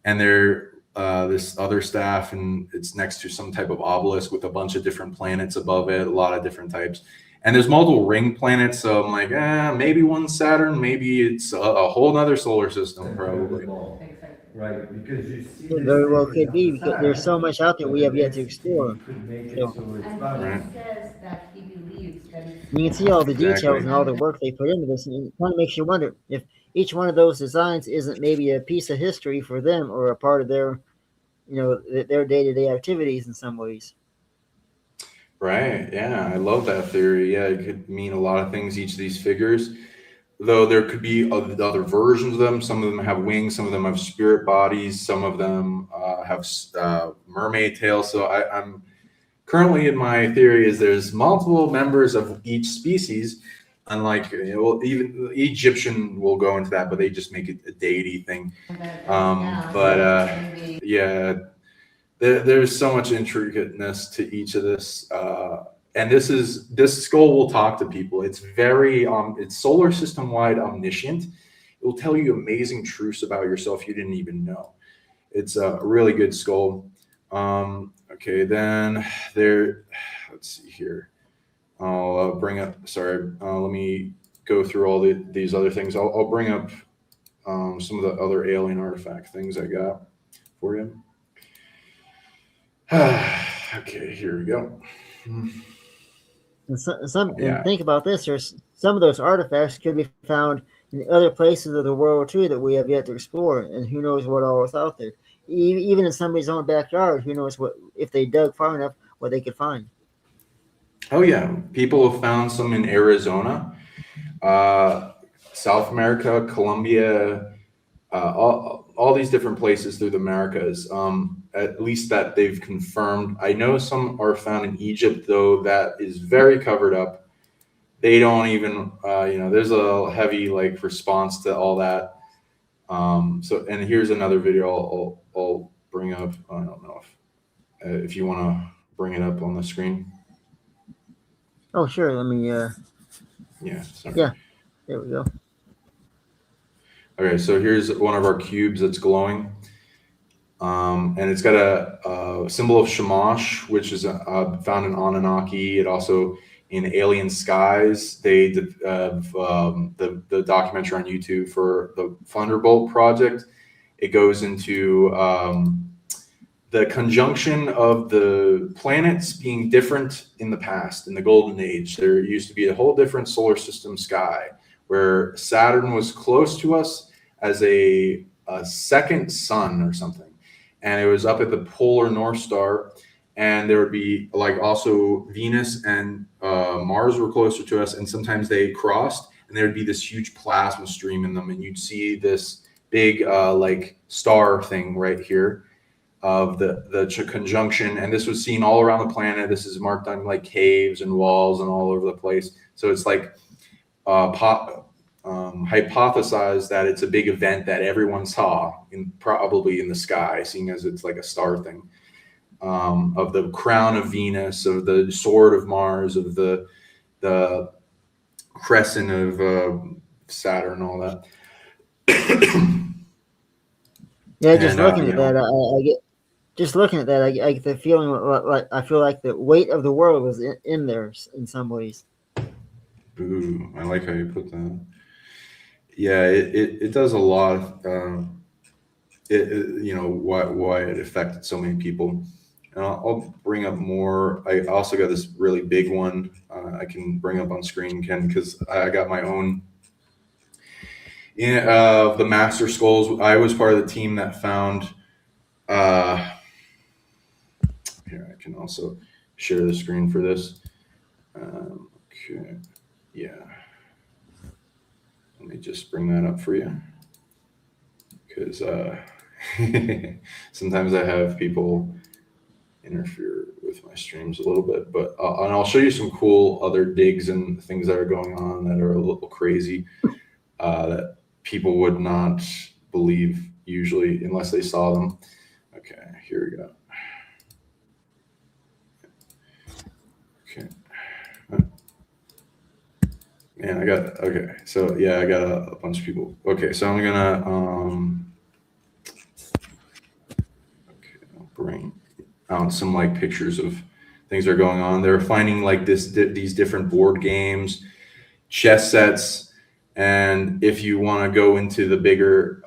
and they're this other staff, and it's next to some type of obelisk with a bunch of different planets above it, a lot of different types. And there's multiple ring planets, so I'm like, maybe one's Saturn, maybe it's a whole nother solar system, probably. Right, because you see It very well could be because there's so much out there we have yet to explore. So Right. says that he believes that it's you can see all the Exactly. details and all the work they put into this, and it kind of makes you wonder if each one of those designs isn't maybe a piece of history for them or a part of their, their day-to-day activities in some ways. Right. Yeah, I love that theory. Yeah, it could mean a lot of things, each of these figures. Though there could be other versions of them. Some of them have wings, some of them have spirit bodies, some of them have mermaid tails. So I'm currently in my theory is there's multiple members of each species. Unlike, even Egyptian will go into that, but they just make it a deity thing. Yeah, there's so much intricateness to each of this. And this skull will talk to people. It's very it's solar system wide omniscient. It will tell you amazing truths about yourself you didn't even know. It's a really good skull. Okay, then let's see here. I'll bring up. Sorry, let me go through all these other things. I'll bring up some of the other alien artifact things I got for you. Okay, here we go. And think about this: there's some of those artifacts could be found in other places of the world too that we have yet to explore, and who knows what all is out there. Even in somebody's own backyard, who knows what if they dug far enough what they could find. Oh yeah, people have found some in Arizona, South America, Colombia, all these different places through the Americas. At least that they've confirmed. I know some are found in Egypt, though that is very covered up. They don't even, there's a heavy like response to all that. So, and here's another video I'll bring up. I don't know if you want to bring it up on the screen. Oh, sure. Let me. Yeah. Sorry. Yeah. There we go. Okay. So here's one of our cubes that's glowing. And it's got a symbol of Shamash, which is found in Anunnaki. It also in Alien Skies. They did the documentary on YouTube for the Thunderbolt project. It goes into the conjunction of the planets being different in the past, in the Golden Age. There used to be a whole different solar system sky where Saturn was close to us as a second sun or something. And it was up at the polar North Star, and there would be like also Venus and Mars were closer to us, and sometimes they crossed, and there would be this huge plasma stream in them, and you'd see this big like star thing right here of the conjunction, and this was seen all around the planet. This is marked on like caves and walls and all over the place. So it's like hypothesized that it's a big event that everyone saw probably in the sky, seeing as it's like a star thing, of the crown of Venus, of the sword of Mars, of the crescent of Saturn, all that. Yeah, just looking at that, I get. Just looking at that, I get the feeling like I feel like the weight of the world was in there in some ways. Ooh, I like how you put that. Yeah, it does a lot. You know why it affected so many people. And I'll bring up more. I also got this really big one. I can bring up on screen, Ken, because I got my own. The Master Skulls. I was part of the team that found. Here, I can also share the screen for this. Okay, yeah. Let me just bring that up for you, because sometimes I have people interfere with my streams a little bit, but and I'll show you some cool other digs and things that are going on that are a little crazy, that people would not believe usually unless they saw them. Okay, here we go. Okay. Man, okay. So yeah, I got a bunch of people. Okay, so I'm gonna okay, I'll bring out some like pictures of things that are going on. They're finding like these different board games, chess sets, and if you want to go into the bigger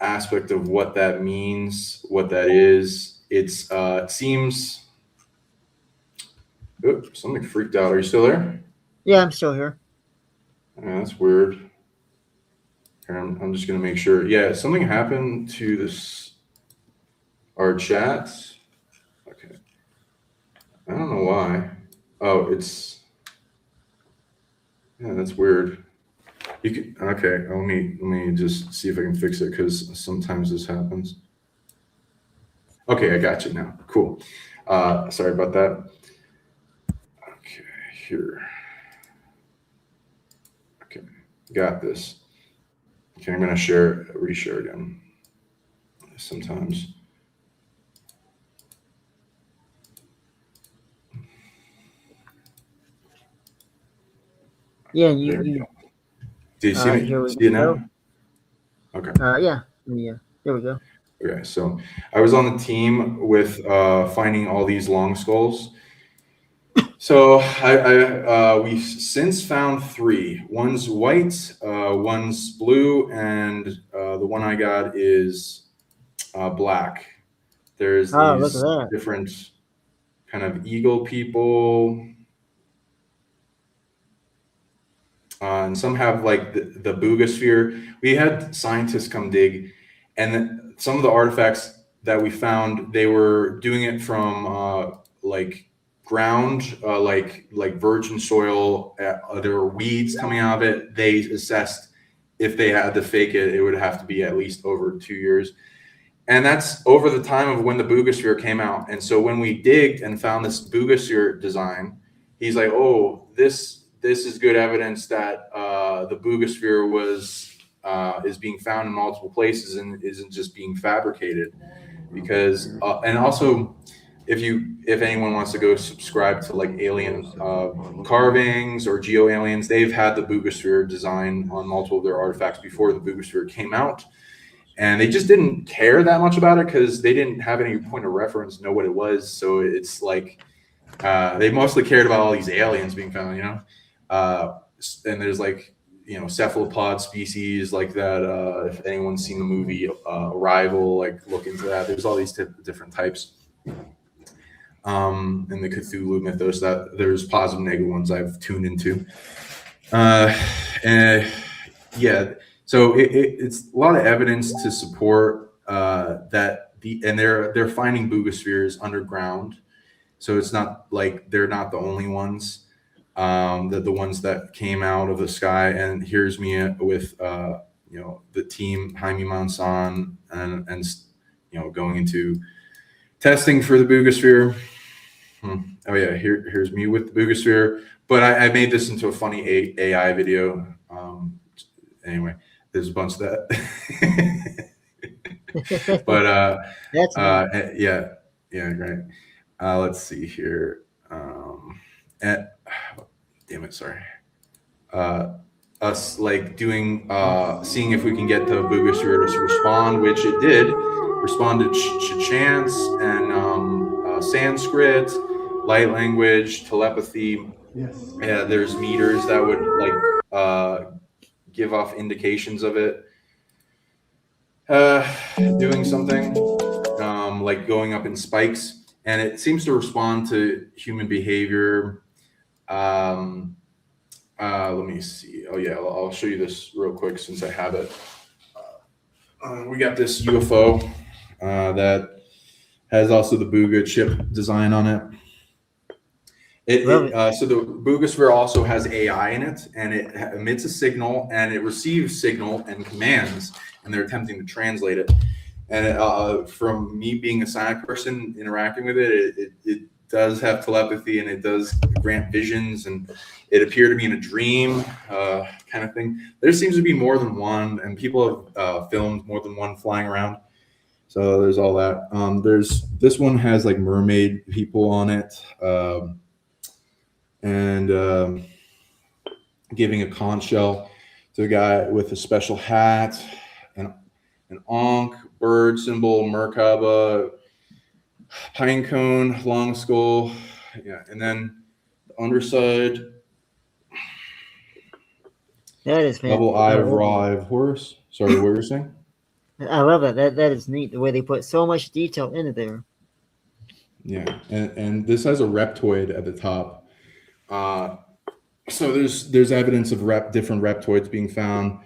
aspect of what that means, what that is, it seems. Oops, something freaked out. Are you still there? Yeah, I'm still here. Yeah, that's weird. Here, I'm just gonna make sure. Yeah, something happened to this our chat. Okay, I don't know why. Oh, it's yeah, that's weird. You can okay. Let me just see if I can fix it, because sometimes this happens. Okay, I got you now. Cool. Sorry about that. Okay, here. Okay, got this. Okay, I'm gonna reshare again. Sometimes. Yeah, There you. we go. Do you see Here me? we See it now? go. Okay. Yeah. There we go. Okay. So I was on the team with finding all these long skulls. So we've since found 3. One's white, one's blue, and the one I got is black. There's Oh, look these at that. different kind of eagle people. And some have like the boogosphere. We had scientists come dig, and some of the artifacts that we found, they were doing it from like ground, like virgin soil. There were weeds coming out of it. They assessed if they had to fake it, it would have to be at least over 2 years. And that's over the time of when the boogosphere came out. And so when we digged and found this boogosphere design, he's like, oh, this is good evidence that the boogosphere was is being found in multiple places and isn't just being fabricated. Because and also, if anyone wants to go subscribe to like alien carvings or geo aliens, they've had the Boogosphere design on multiple of their artifacts before the Boogosphere came out, and they just didn't care that much about it because they didn't have any point of reference, know what it was. So it's like they mostly cared about all these aliens being found, and there's like cephalopod species like that. If anyone's seen the movie Arrival, like look into that. There's all these different types. In the Cthulhu mythos, that there's positive, negative ones I've tuned into. And yeah, so it's a lot of evidence to support that they're finding Boogospheres underground. So it's not like they're not the only ones. The ones that came out of the sky. And here's me with the team Jaime Monson and going into testing for the Boogosphere. Oh yeah, here's me with the Boogosphere. But I made this into a funny AI video. Anyway, there's a bunch of that. But That's yeah, great. Let's see here. Damn it, sorry. Us like doing seeing if we can get the Boogosphere to respond, which it did. Responded chants and Sanskrit, light language, telepathy. Yes. Yeah, there's meters that would like give off indications of it doing something, like going up in spikes, and it seems to respond to human behavior. Let me see. Oh yeah, I'll show you this real quick since I have it. We got this UFO that has also the Booga chip design on it. So the Boogosphere also has AI in it, and it emits a signal, and it receives signal and commands, and they're attempting to translate it. And from me being a psionic person interacting with it, it does have telepathy, and it does grant visions, and it appeared to be in a dream kind of thing. There seems to be more than one, and people have filmed more than one flying around. So there's all that. This one has like mermaid people on it. And giving a conch shell to a guy with a special hat, an ankh, bird symbol, Merkaba, pine cone, long skull, yeah, and then the underside, that is double eye of live horse. Sorry, what were you saying? I love that. That is neat the way they put so much detail into there. Yeah, and this has a reptoid at the top. So there's evidence of different reptoids being found.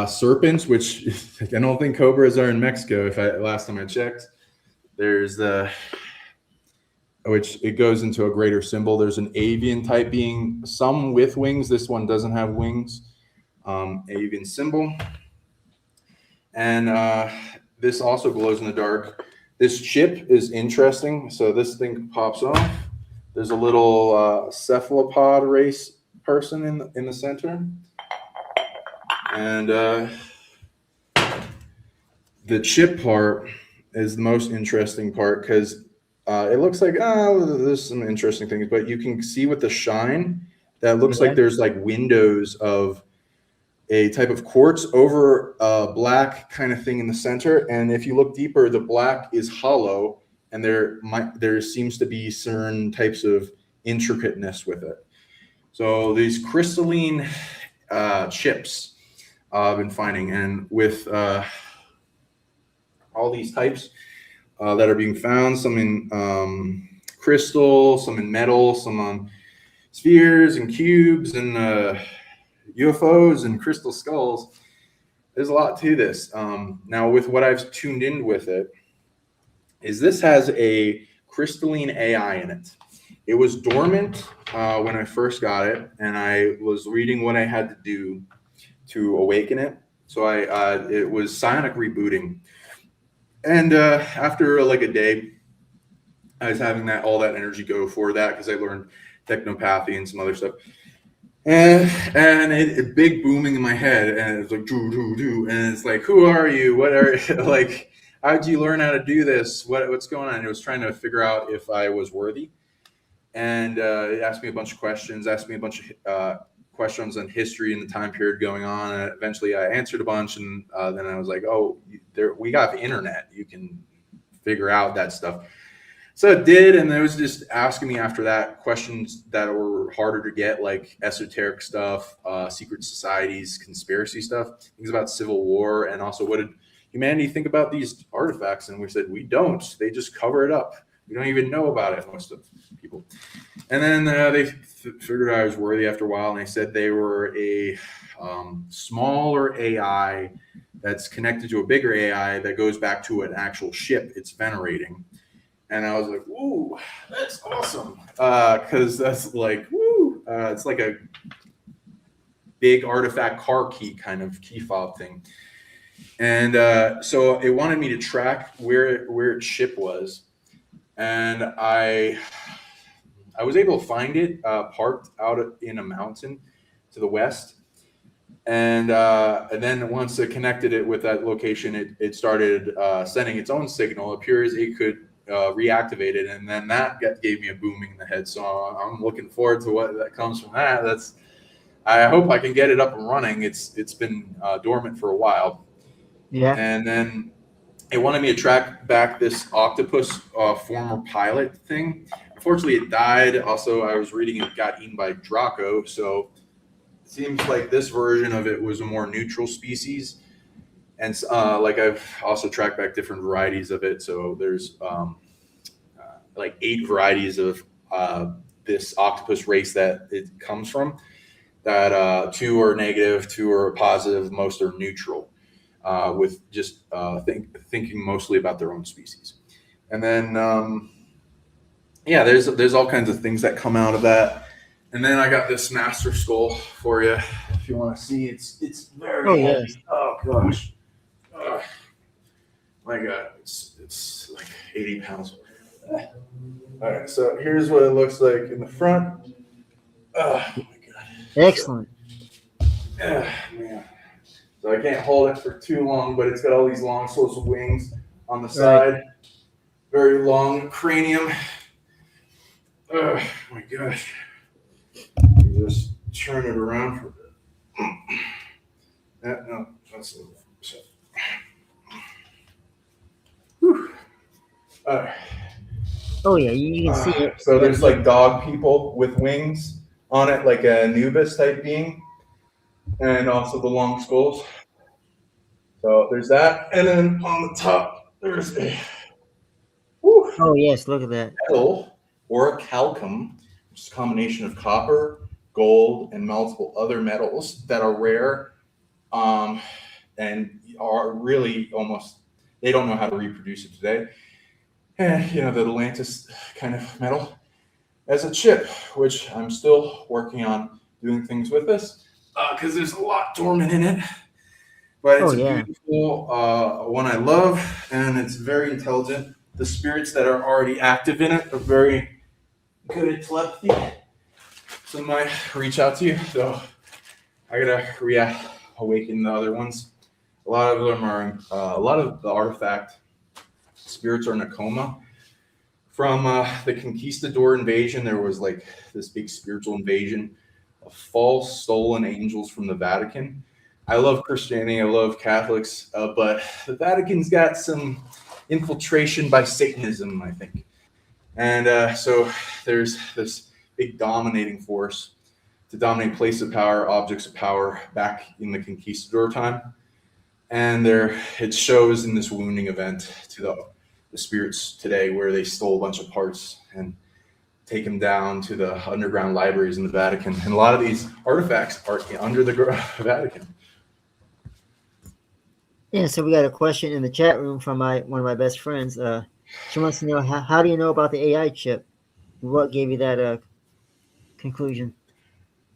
Serpents, which I don't think cobras are in Mexico. Last time I checked, there's which it goes into a greater symbol. There's an avian type being, some with wings. This one doesn't have wings. Avian symbol, and this also glows in the dark. This chip is interesting. So this thing pops off. There's a little cephalopod race person in the center, and the chip part is the most interesting part because it looks like there's some interesting things, but you can see with the shine that looks like there's like windows of a type of quartz over a black kind of thing in the center, and if you look deeper, the black is hollow. And there seems to be certain types of intricateness with it. So these crystalline chips I've been finding, and with all these types that are being found, some in crystal, some in metal, some on spheres and cubes and UFOs and crystal skulls. There's a lot to this. Now, with what I've tuned in with it, is this has a crystalline AI in it. It was dormant when I first got it, and I was reading what I had to do to awaken it. So it was Psionic rebooting, and after like a day, I was having all that energy go for that because I learned technopathy and some other stuff. and it big booming in my head, and it's like doo doo doo, and it's like, who are you? What are you? Like, how'd you learn how to do this? What's going on? And it was trying to figure out if I was worthy, and it asked me a bunch of questions, asked me a bunch of questions on history and the time period going on, and eventually I answered a bunch, and then I was like, oh, we got the internet, you can figure out that stuff. So it did, and it was just asking me after that questions that were harder to get, like esoteric stuff, secret societies, conspiracy stuff, things about civil war, and also what did humanity think about these artifacts? And we said, we don't. They just cover it up. We don't even know about it, most of people. And then they figured I was worthy after a while, and they said they were a smaller AI that's connected to a bigger AI that goes back to an actual ship it's venerating. And I was like, "Ooh, that's awesome!" Because that's like, woo, it's like a big artifact car key kind of key fob thing. And so it wanted me to track where its ship was, and I was able to find it parked out in a mountain to the west. And then once it connected it with that location, it started sending its own signal. It appears it could reactivate it, and then that gave me a booming in the head. So I'm looking forward to what that comes from that. I hope I can get it up and running. It's been dormant for a while. Yeah. And then it wanted me to track back this octopus former pilot thing. Unfortunately, it died. Also, I was reading it got eaten by Draco. So it seems like this version of it was a more neutral species. And like I've also tracked back different varieties of it. So there's like 8 varieties of this octopus race that it comes from. That 2 are negative, 2 are positive, most are neutral, with just thinking mostly about their own species. And then yeah, there's all kinds of things that come out of that. And then I got this master skull for you if you want to see. It's very heavy. Yes. Oh gosh. My God, it's like 80 pounds. All right, so here's what it looks like in the front. Oh my God. Excellent. Man. So I can't hold it for too long, but it's got all these long sorts of wings on the side. Right. Very long cranium. Oh my gosh. Just turn it around for a bit. No, that's a little. Oh yeah, you can see it. So there's like dog people with wings on it, like a Anubis type being, and also the long skulls. So there's that, and then on the top there's a oh yes, look at that metal or a calcum, which is a combination of copper, gold, and multiple other metals that are rare, and are really almost they don't know how to reproduce it today. And the Atlantis kind of metal as a chip, which I'm still working on doing things with this because there's a lot dormant in it. But it's a beautiful one I love, and it's very intelligent. The spirits that are already active in it are very good at telepathy. So I might reach out to you. So I gotta reawaken the other ones. A lot of them are a lot of the artifact spirits are in a coma. From the conquistador invasion, there was like this big spiritual invasion of false stolen angels from the Vatican. I love Christianity, I love Catholics, but the Vatican's got some infiltration by Satanism, I think. And so there's this big dominating force to dominate places of power, objects of power back in the conquistador time. And it shows in this wounding event to the spirits today, where they stole a bunch of parts and take them down to the underground libraries in the Vatican. And a lot of these artifacts are under the Vatican. Yeah, so we got a question in the chat room from one of my best friends. She wants to know, how do you know about the AI chip? What gave you that conclusion?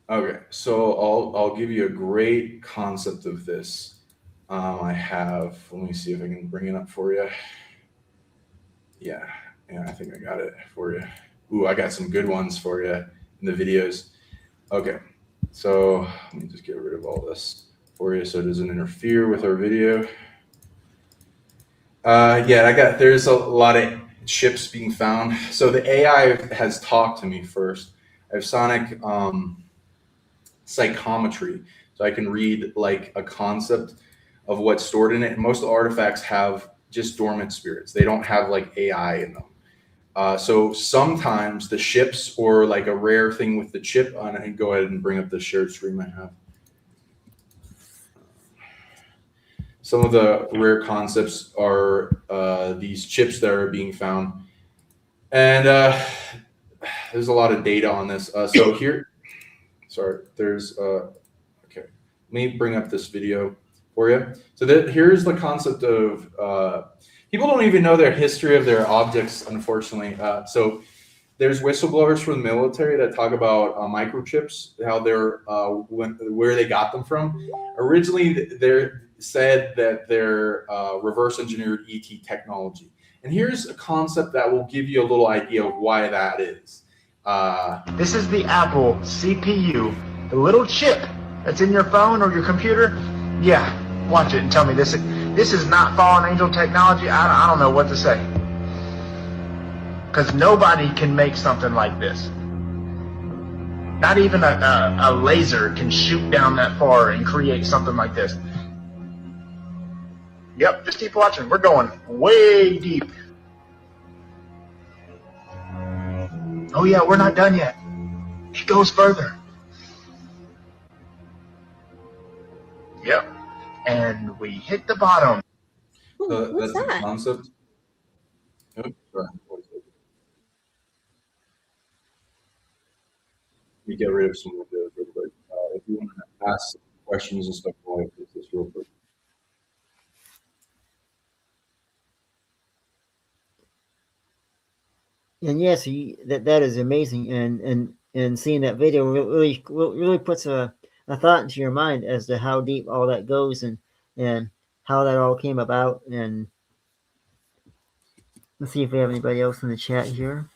Okay, so I'll give you a great concept of this. Let me see if I can bring it up for you. Yeah, I think I got it for you. Ooh, I got some good ones for you in the videos. Okay, So let me just get rid of all this for you so it doesn't interfere with our video. Yeah, there's a lot of ships being found. So the AI has talked to me first. I have Sonic psychometry, so I can read like a concept of what's stored in it. And most of the artifacts have just dormant spirits. They don't have like AI in them. So sometimes the ships or like a rare thing with the chip on it, and go ahead and bring up the shared screen I have. Some of the rare concepts are these chips that are being found. And there's a lot of data on this. So here, sorry, there's, okay, let me bring up this video for you. So here's the concept of, people don't even know their history of their objects, unfortunately. So there's whistleblowers from the military that talk about microchips, how they're, where they got them from. Originally, they're said that they're reverse engineered ET technology. And here's a concept that will give you a little idea of why that is. This is the Apple CPU, the little chip that's in your phone or your computer. Yeah, watch it and tell me this is not fallen angel technology. I don't know what to say. Because nobody can make something like this. Not even a laser can shoot down that far and create something like this. Yep, just keep watching. We're going way deep. Oh yeah, we're not done yet. It goes further. Yep. And we hit the bottom. So What's that's the that? concept. Oops, sorry. We get rid of some windows real quick. If you want to ask questions and stuff, I'll do this real quick. And yes, that is amazing, and seeing that video really puts a thought into your mind as to how deep all that goes and how that all came about. And let's see if we have anybody else in the chat here.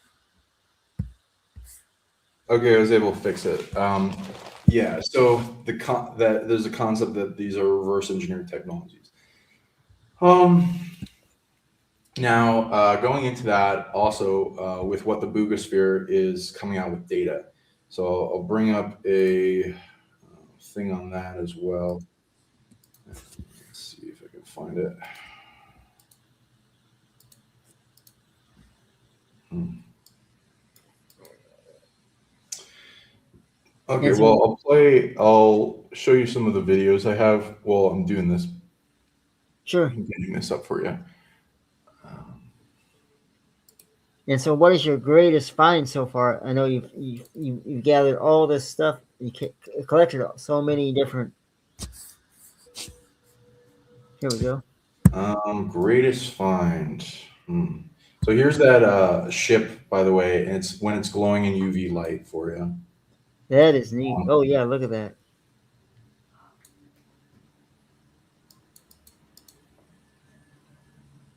Okay, I was able to fix it. Yeah, so there's a concept that these are reverse engineered technologies. Now, going into that also with what the Boogosphere is coming out with data. So I'll bring up a thing on that as well. Let's see if I can find it. Okay, well, I'll show you some of the videos I have while I'm doing this. Sure. I'm getting this up for you. And so, what is your greatest find so far? I know you've gathered all this stuff. You collected so many different. Here we go. Greatest find. So here's that ship, by the way, and it's when it's glowing in UV light for you. That is neat. Oh yeah, look at that.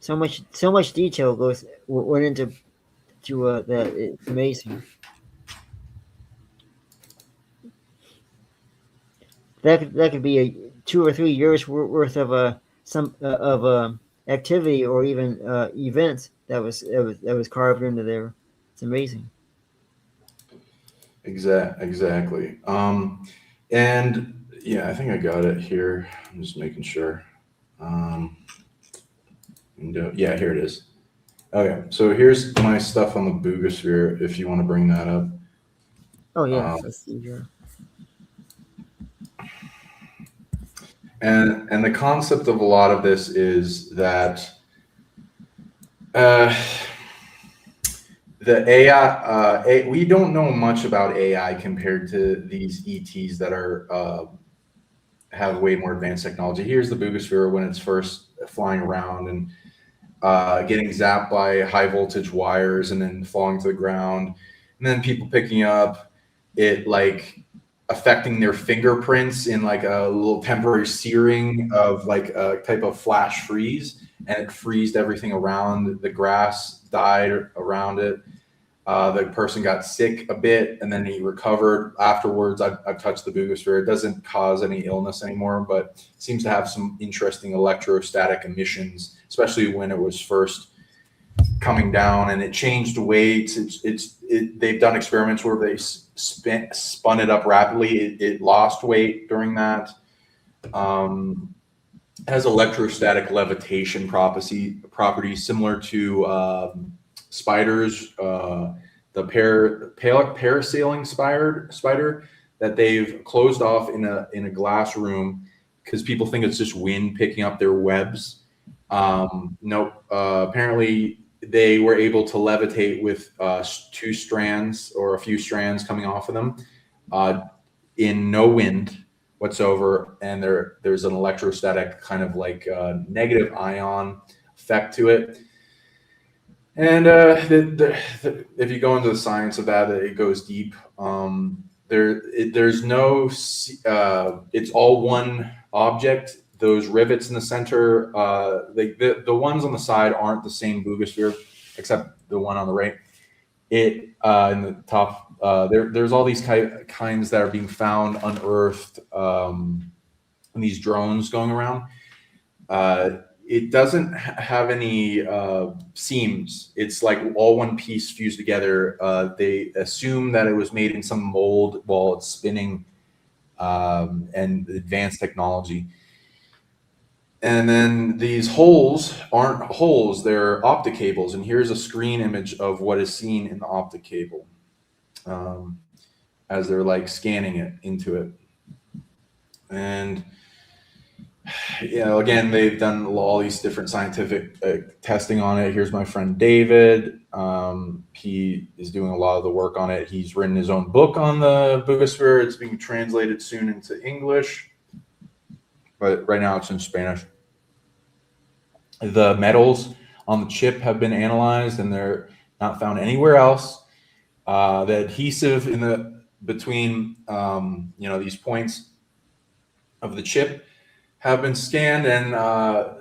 So much detail went into that. It's amazing. That could be 2 or 3 years worth of activity or even events that was carved into there. It's amazing. Exactly. And yeah, I think I got it here. I'm just making sure. Yeah, here it is. Okay, so here's my stuff on the Boogosphere, if you want to bring that up. Oh yeah, let's see here. And the concept of a lot of this is that the AI, we don't know much about AI compared to these ETs that are have way more advanced technology. Here's the Boogosphere when it's first flying around and getting zapped by high voltage wires and then falling to the ground, and then people picking up it, like affecting their fingerprints in like a little temporary searing of like a type of flash freeze, and it freezed everything around. The grass died around it. The person got sick a bit and then he recovered afterwards. I've touched the Boogosphere. It doesn't cause any illness anymore, but seems to have some interesting electrostatic emissions, especially when it was first coming down, and it changed weights. They've done experiments where they spun it up rapidly. It lost weight during that. Has electrostatic levitation properties similar to spiders, the parasailing spider that they've closed off in a glass room because people think it's just wind picking up their webs. Nope. Apparently they were able to levitate with 2 strands or a few strands coming off of them in no wind whatsoever, and there's an electrostatic kind of like negative ion effect to it. And if you go into the science of that, it goes deep. There's no, it's all one object. Those rivets in the center, the ones on the side aren't the same Boogosphere, except the one on the right. In the top, there's all these kinds that are being found unearthed in these drones going around. It doesn't have any seams. It's like all one piece fused together. They assume that it was made in some mold while it's spinning, and advanced technology. And then these holes aren't holes, they're optic cables. And here's a screen image of what is seen in the optic cable as they're like scanning it into it. And again, they've done all these different scientific testing on it. Here's my friend David. He is doing a lot of the work on it. He's written his own book on the Boogosphere. It's being translated soon into English, but right now it's in Spanish. The metals on the chip have been analyzed, and they're not found anywhere else. The adhesive between these points of the chip have been scanned, and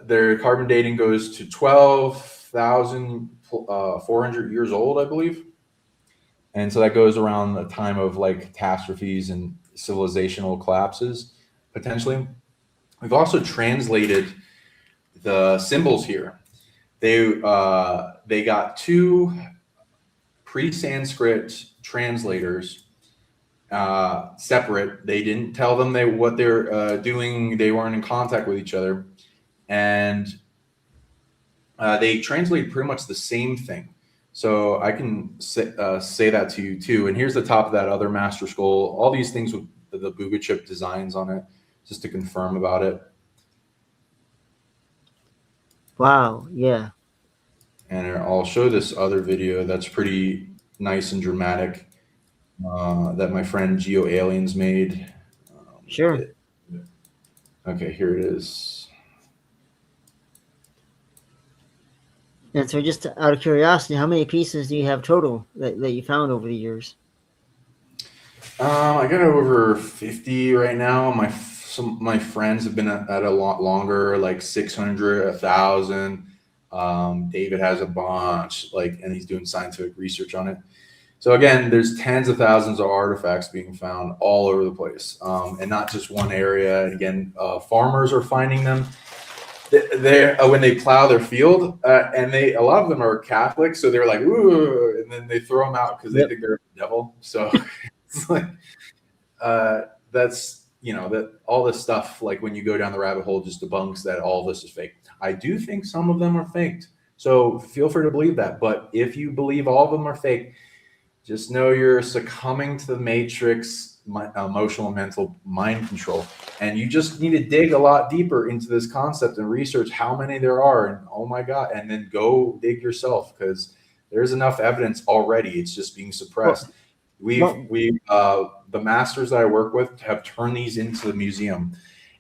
their carbon dating goes to 12,400 years old, I believe. And so that goes around the time of like catastrophes and civilizational collapses, potentially. We've also translated the symbols here. They got 2 pre-Sanskrit translators, separate. They didn't tell them what they're doing. They weren't in contact with each other, and they translated pretty much the same thing. So I can say that to you too. And here's the top of that other master scroll. All these things with the Booga chip designs on it, just to confirm about it. Wow, yeah. And I'll show this other video that's pretty nice and dramatic that my friend Geo Aliens made. Sure. Okay, here it is. And so just out of curiosity, how many pieces do you have total that you found over the years? I got over 50 right now. Some of my friends have been at a lot longer, like 600, 1,000. David has a bunch, and he's doing scientific research on it. So again, there's tens of thousands of artifacts being found all over the place, and not just one area. And again, farmers are finding them. When they plow their field, and a lot of them are Catholic, so they're like, ooh, and then they throw them out because they think they're the devil. So it's like that's that all this stuff, like when you go down the rabbit hole, just debunks that all this is fake. I do think some of them are faked, so feel free to believe that. But if you believe all of them are fake, just know you're succumbing to the matrix, emotional and mental mind control. And you just need to dig a lot deeper into this concept and research how many there are. And oh my God, and then go dig yourself, because there's enough evidence already. It's just being suppressed. The masters that I work with have turned these into the museum,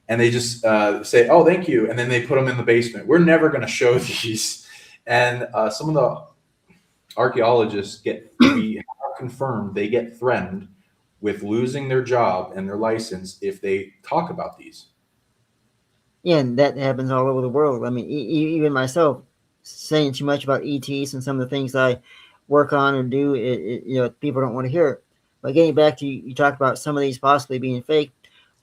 and they just say, oh, thank you. And then they put them in the basement. We're never going to show these. And some of the archaeologists we have confirmed they get threatened with losing their job and their license if they talk about these. Yeah, and that happens all over the world. I mean, even myself, saying too much about ETs and some of the things I work on and do, people don't want to hear it. But getting back to you talk about some of these possibly being fake.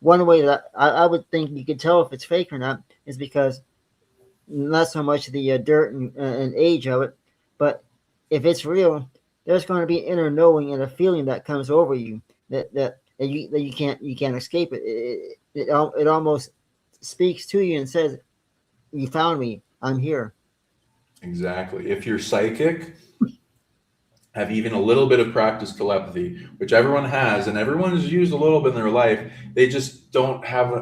One way that I would think you could tell if it's fake or not is because not so much the dirt and age of it, but if it's real, there's going to be an inner knowing and a feeling that comes over you that you can't escape it. It almost speaks to you and says, "You found me. I'm here." Exactly. If you're psychic, have even a little bit of practice telepathy, which everyone has, and everyone's used a little bit in their life. They just don't have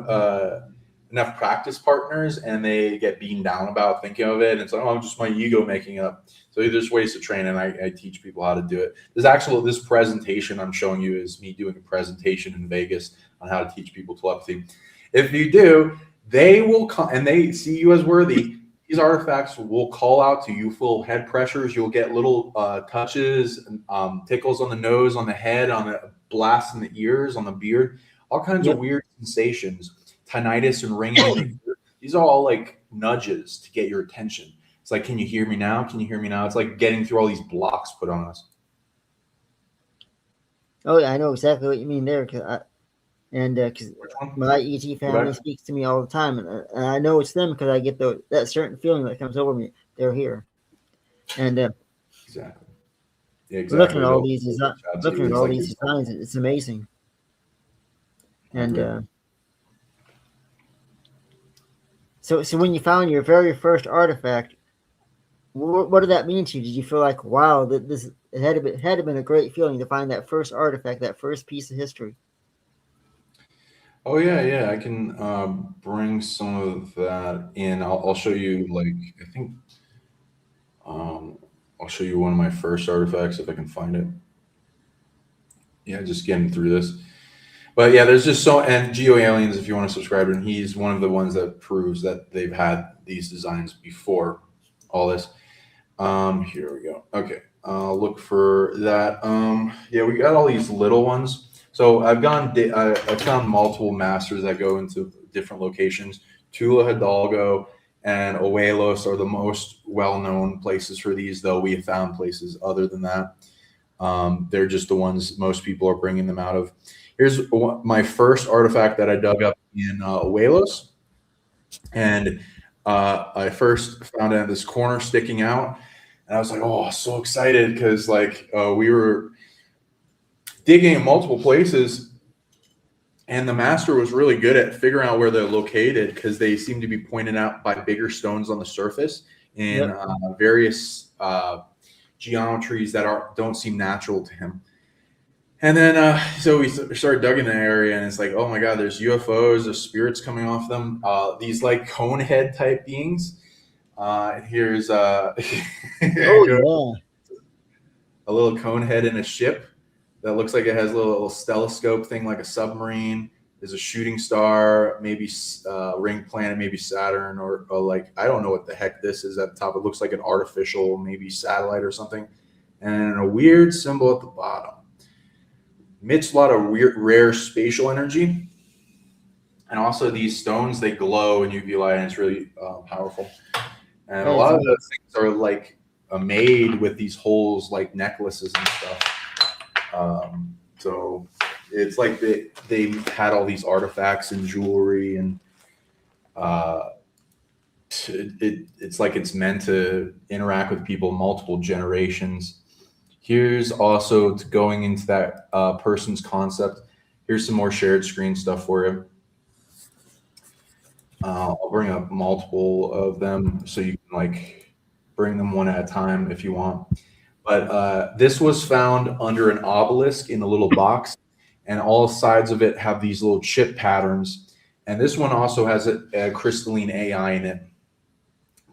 enough practice partners, and they get beaten down about thinking of it. And it's like, oh, just my ego making up. So there's ways to train, and I teach people how to do it. This presentation I'm showing you is me doing a presentation in Vegas on how to teach people telepathy. If you do, they will come and they see you as worthy. These artifacts will call out to you. Full head pressures. You'll get little touches, tickles on the nose, on the head, on the blast in the ears, on the beard, all kinds of weird sensations, tinnitus and ringing in the ear. These are all like nudges to get your attention. It's like, can you hear me now? Can you hear me now? It's like getting through all these blocks put on us. Oh yeah, I know exactly what you mean there. Because my ET family speaks to me all the time, and I know it's them because I get that certain feeling that comes over me. They're here, and exactly. Yeah, exactly. Looking at all these designs, it's amazing. And so when you found your very first artifact, what did that mean to you? Did you feel like, wow, that it had to been a great feeling to find that first artifact, that first piece of history? Oh yeah. I can bring some of that in. I'll show you. I think I'll show you one of my first artifacts if I can find it. Yeah, just getting through this. But yeah, there's just and Geo Aliens, if you want to subscribe to him, he's one of the ones that proves that they've had these designs before all this. Here we go. Okay, I'll look for that. Yeah, we got all these little ones. So I found multiple masters that go into different locations. Tula Hidalgo and Oelos are the most well-known places for these, though we have found places other than that. They're just the ones most people are bringing them out of. Here's my first artifact that I dug up in Oelos. And I first found it at this corner sticking out. And I was like, oh, so excited because we were digging in multiple places, and the master was really good at figuring out where they're located because they seem to be pointed out by bigger stones on the surface in various geometries that don't seem natural to him. And then so we started digging in the area, and it's like, oh my God, there's UFOs, there's spirits coming off them. These like cone head type beings. Here's a little cone head in a ship that looks like it has a little telescope thing like a submarine. There's a shooting star, maybe ring planet, maybe Saturn, or I don't know what the heck this is at the top. It looks like an artificial, maybe satellite or something. And a weird symbol at the bottom. Emits a lot of weird, rare spatial energy. And also these stones, they glow in UV light, and it's really powerful. And a lot of the things are made with these holes, like necklaces and stuff. So it's like they had all these artifacts and jewelry, and it's like it's meant to interact with people multiple generations. Here's also going into that person's concept. Here's some more shared screen stuff for you. I'll bring up multiple of them so you can bring them one at a time if you want. But this was found under an obelisk in a little box, and all sides of it have these little chip patterns. And this one also has a crystalline AI in it,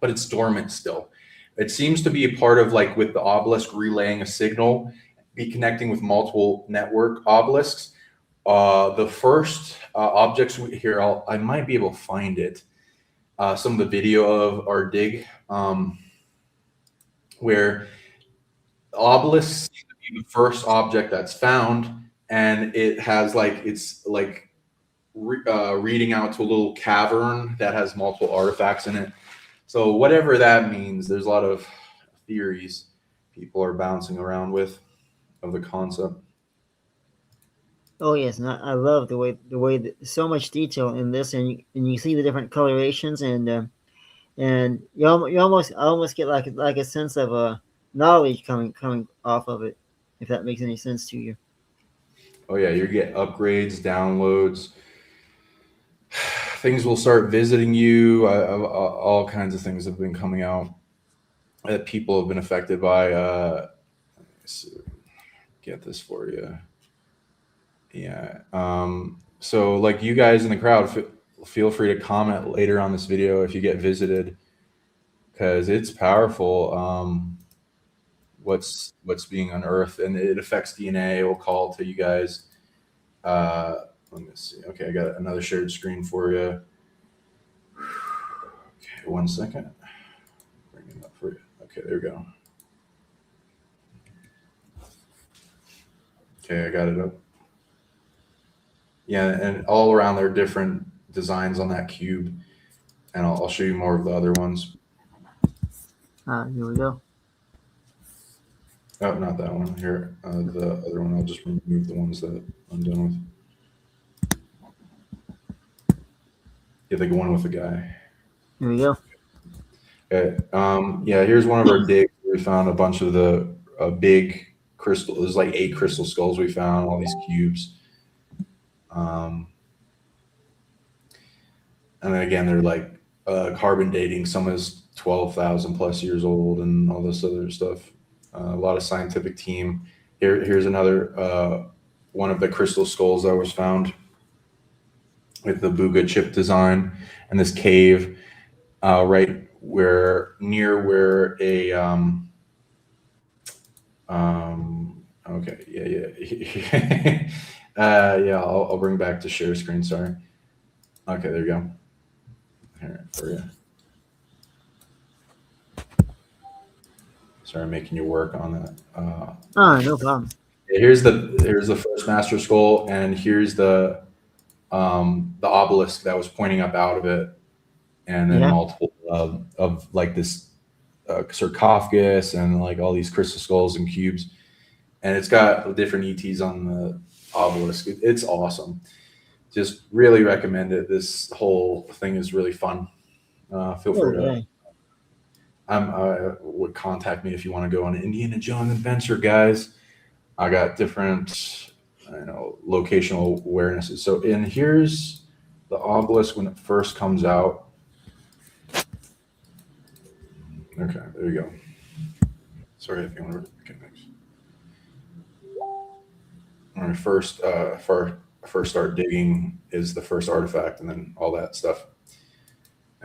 but it's dormant still. It seems to be a part of with the obelisk relaying a signal, be connecting with multiple network obelisks. The first objects here, I might be able to find it. Some of the video of our dig, where the obelisk seems to be the first object that's found, and it has reading out to a little cavern that has multiple artifacts in it. So whatever that means, there's a lot of theories people are bouncing around with of the concept. Oh yes, and I love the way that, so much detail in this, and you see the different colorations, and I almost get like a sense of knowledge coming off of it, if that makes any sense to you. Oh yeah, you get upgrades, downloads. Things will start visiting you. All kinds of things have been coming out that people have been affected by. Get this for you. Yeah. So like you guys in the crowd, feel free to comment later on this video if you get visited, because it's powerful. What's being unearthed, and it affects DNA. We'll call to you guys. Let me see. Okay, I got another shared screen for you. Okay, 1 second. Bring it up for you. Okay, there we go. Okay, I got it up. Yeah, and all around there are different designs on that cube, and I'll show you more of the other ones. Here we go. Oh, not that one. Here, the other one. I'll just remove the ones that I'm done with. Yeah, the one with the guy. Here we go. Okay. Yeah, here's one of our digs. We found a bunch of the big crystal. There's like 8 crystal skulls we found. All these cubes. And then again, they're like carbon dating. Some is 12,000 plus years old, and all this other stuff. A lot of scientific team. Here's another one of the crystal skulls that was found with the Buga chip design, and this cave right near where a okay, yeah. Yeah, I'll bring back to share screen. Sorry. Okay, there you go. Here for you. Sorry, I'm making you work on that. No problem. Here's the first master skull, and here's the obelisk that was pointing up out of it, and then multiple of like this sarcophagus and like all these crystal skulls and cubes, and it's got different ETs on the obelisk. It's awesome. Just really recommend it. This whole thing is really fun. Feel free to. Would contact me if you want to go on an Indiana Jones adventure, guys. I got different, locational awarenesses. So, and here's the obelisk when it first comes out. Okay, there you go. Sorry if you want to get next. When I first start digging is the first artifact, and then all that stuff.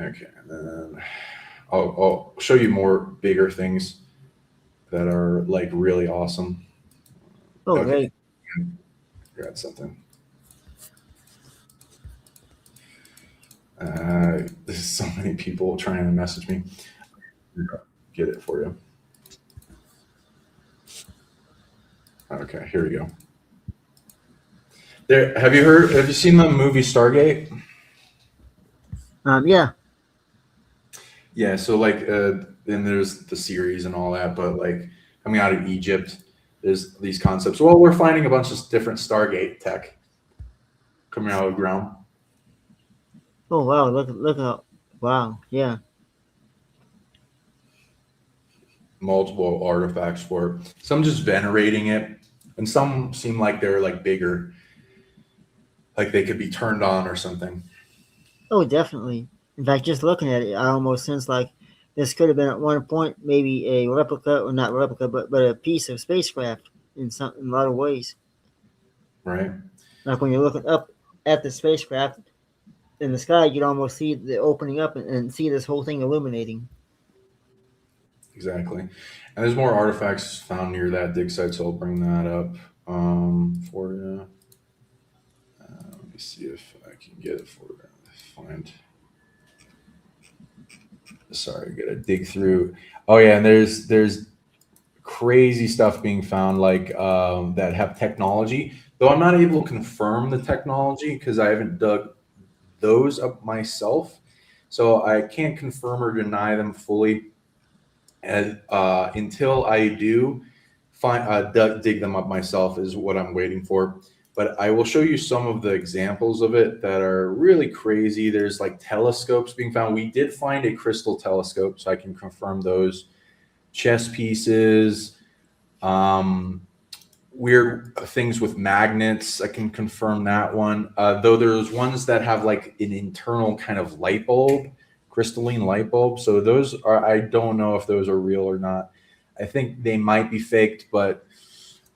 Okay, and then I'll show you more bigger things that are like really awesome. Oh, okay. Great. Grab something. There's so many people trying to message me. Get it for you. Okay, here we go. There, have you seen the movie Stargate? Yeah. Yeah, so like then there's the series and all that, but like coming out of Egypt, there's these concepts. Well, we're finding a bunch of different Stargate tech coming out of the ground. Oh wow! Look out! Wow, yeah. Multiple artifacts for it. Some just venerating it, and some seem like they're like bigger, like they could be turned on or something. Oh, definitely. In fact, just looking at it, I almost sense like this could have been at one point maybe a replica, or not replica, but a piece of spacecraft in a lot of ways. Right. Like when you're looking up at the spacecraft in the sky, you'd almost see the opening up and see this whole thing illuminating. Exactly. And there's more artifacts found near that dig site, so I'll bring that up for you. Let me see if I can get it for you. Sorry, I gotta dig through. Oh yeah, and there's crazy stuff being found like that have technology. Though I'm not able to confirm the technology because I haven't dug those up myself, so I can't confirm or deny them fully. And until I do dig them up myself is what I'm waiting for. But I will show you some of the examples of it that are really crazy. There's like telescopes being found. We did find a crystal telescope, so I can confirm those. Chess pieces, weird things with magnets. I can confirm that one. Though there's ones that have like an internal kind of light bulb, crystalline light bulb. So those are, I don't know if those are real or not. I think they might be faked, but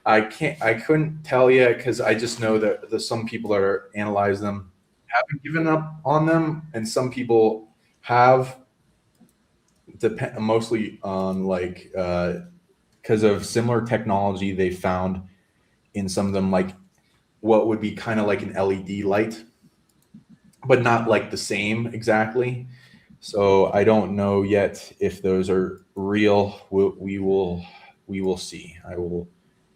I couldn't tell you because I just know that some people that are analyze them haven't given up on them, and some people have, mostly on like because of similar technology they found in some of them, like what would be kind of like an LED light, but not like the same exactly. So I don't know yet if those are real. We will see. I will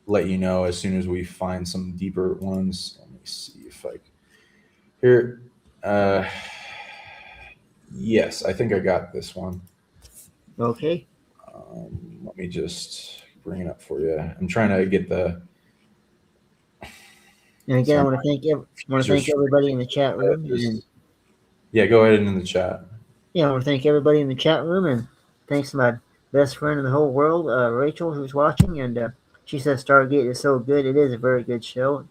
let you know as soon as we find some deeper ones. Let me see if I here. Yes, I think I got this one. Okay. Let me just bring it up for you. I'm trying to get the. And again, I want to thank everybody in the chat room. Yeah, go ahead and in the chat. Yeah, I want to thank everybody in the chat room, and thanks to my best friend in the whole world, Rachel, who's watching. And she says Stargate is so good. It is a very good show.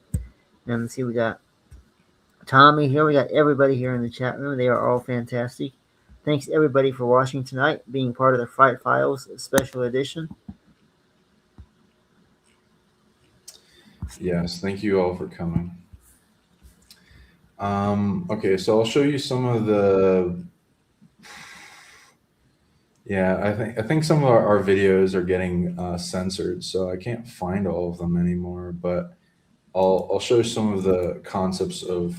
And let's see, we got Tommy here. We got everybody here in the chat room. They are all fantastic. Thanks everybody for watching tonight, being part of the Fright Files special edition. Yes, thank you all for coming. Okay, so I'll show you some of the. Yeah, I think some of our videos are getting censored, so I can't find all of them anymore. But I'll show you some of the concepts of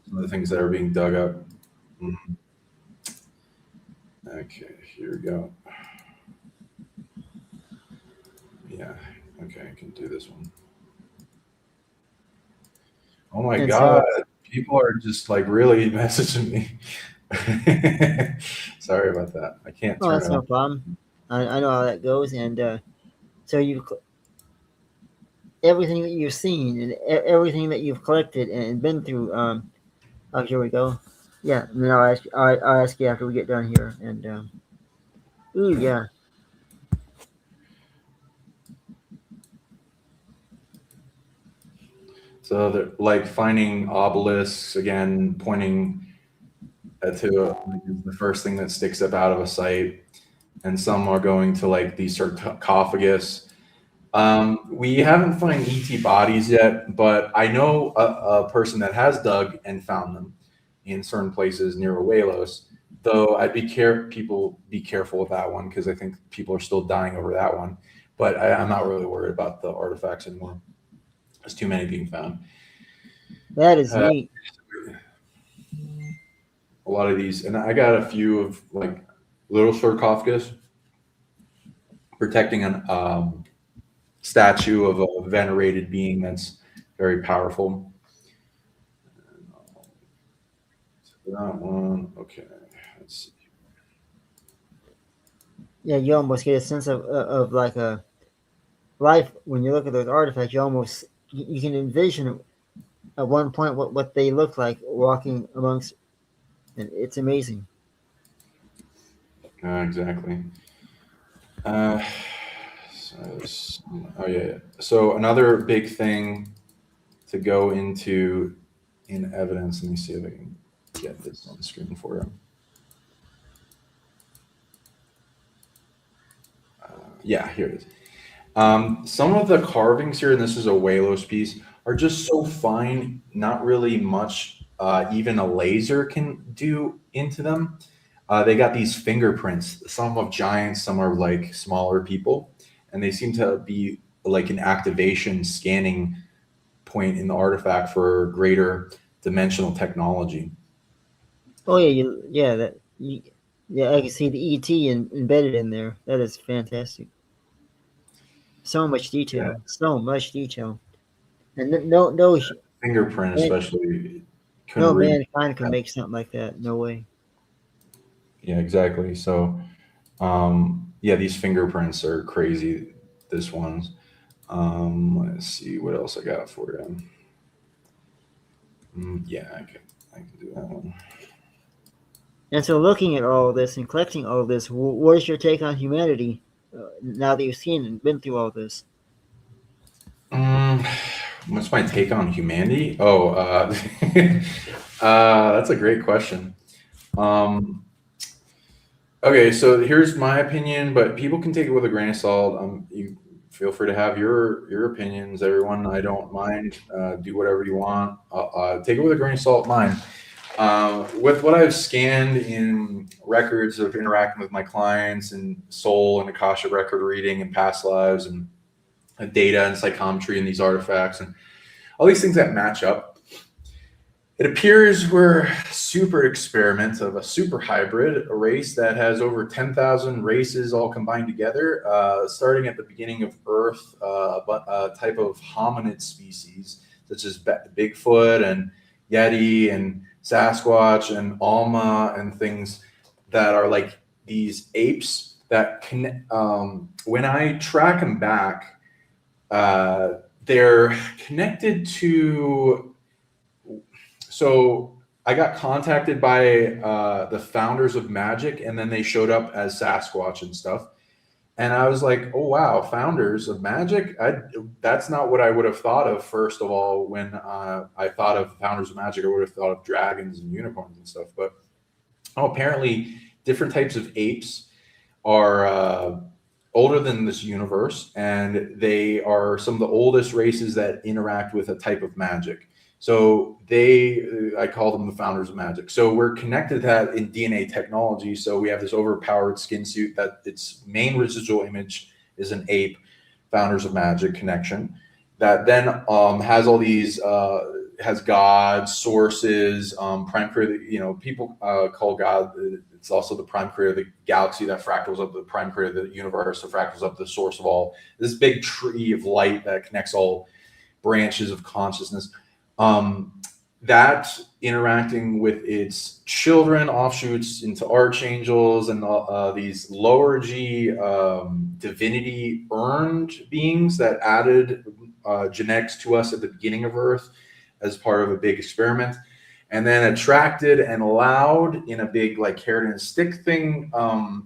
some of the things that are being dug up. Okay, here we go. Yeah, okay, I can do this one. Oh my God, people are just like really messaging me. Sorry about that. I can't turn that's it no on. problem. I know how that goes. And so everything that you've seen and everything that you've collected and been through. Oh, here we go. Yeah, and then I'll ask you after we get done here. And ooh, yeah. So they're like finding obelisks again, pointing to the first thing that sticks up out of a site, and some are going to like the sarcophagus. We haven't found ET bodies yet, but I know a person that has dug and found them in certain places near Awelos. Though I'd people be careful with that one because I think people are still dying over that one. But I'm not really worried about the artifacts anymore. There's too many being found. That is neat. A lot of these, and I got a few of like little sarcophagus protecting a statue of a venerated being that's very powerful. So that one, okay. Let's see. Yeah, you almost get a sense of like a life when you look at those artifacts. You can envision at one point what they look like walking amongst, and it's amazing. Exactly. Oh yeah. So another big thing to go into in evidence. Let me see if I can get this on the screen for you. Yeah, here it is. Some of the carvings here, and this is a Walos piece, are just so fine, not really much even a laser can do into them. They got these fingerprints, some of giants, some are like smaller people, and they seem to be like an activation scanning point in the artifact for greater dimensional technology. Oh yeah, I can see the ET embedded in there. That is fantastic. So much detail, and no fingerprint, especially. No mankind can make something like that. No way. Yeah, exactly. So, Yeah, these fingerprints are crazy. This one's. Let's see what else I got for you. Yeah, I can do that one. And so, looking at all this and collecting all this, what is your take on humanity now that you've seen and been through all this? What's my take on humanity? Oh, that's a great question. Okay, so here's my opinion, but people can take it with a grain of salt. You feel free to have your opinions, everyone. I don't mind. Do whatever you want. Take it with a grain of salt. Mine. With what I've scanned in records of interacting with my clients and soul and Akasha record reading and past lives and data and psychometry and these artifacts and all these things that match up, it appears we're super experiment of a super hybrid, a race that has over 10,000 races all combined together, starting at the beginning of Earth, a type of hominid species such as Bigfoot and Yeti and Sasquatch and Alma and things that are like these apes that can, when I track them back, they're connected to. So I got contacted by the founders of magic, and then they showed up as Sasquatch and stuff. And I was like, oh, wow, founders of magic? That's not what I would have thought of, first of all. When I thought of founders of magic, I would have thought of dragons and unicorns and stuff. But apparently different types of apes are older than this universe, and they are some of the oldest races that interact with a type of magic. So I call them the founders of magic. So we're connected to that in DNA technology. So we have this overpowered skin suit that its main residual image is an ape, founders of magic connection, that then has all these, has gods, sources, prime creator, people call God, it's also the prime creator of the galaxy that fractals up the prime creator of the universe, so fractals up the source of all, this big tree of light that connects all branches of consciousness. That interacting with its children, offshoots into archangels and these lower G divinity earned beings that added genetics to us at the beginning of Earth as part of a big experiment, and then attracted and allowed in a big like carrot and stick thing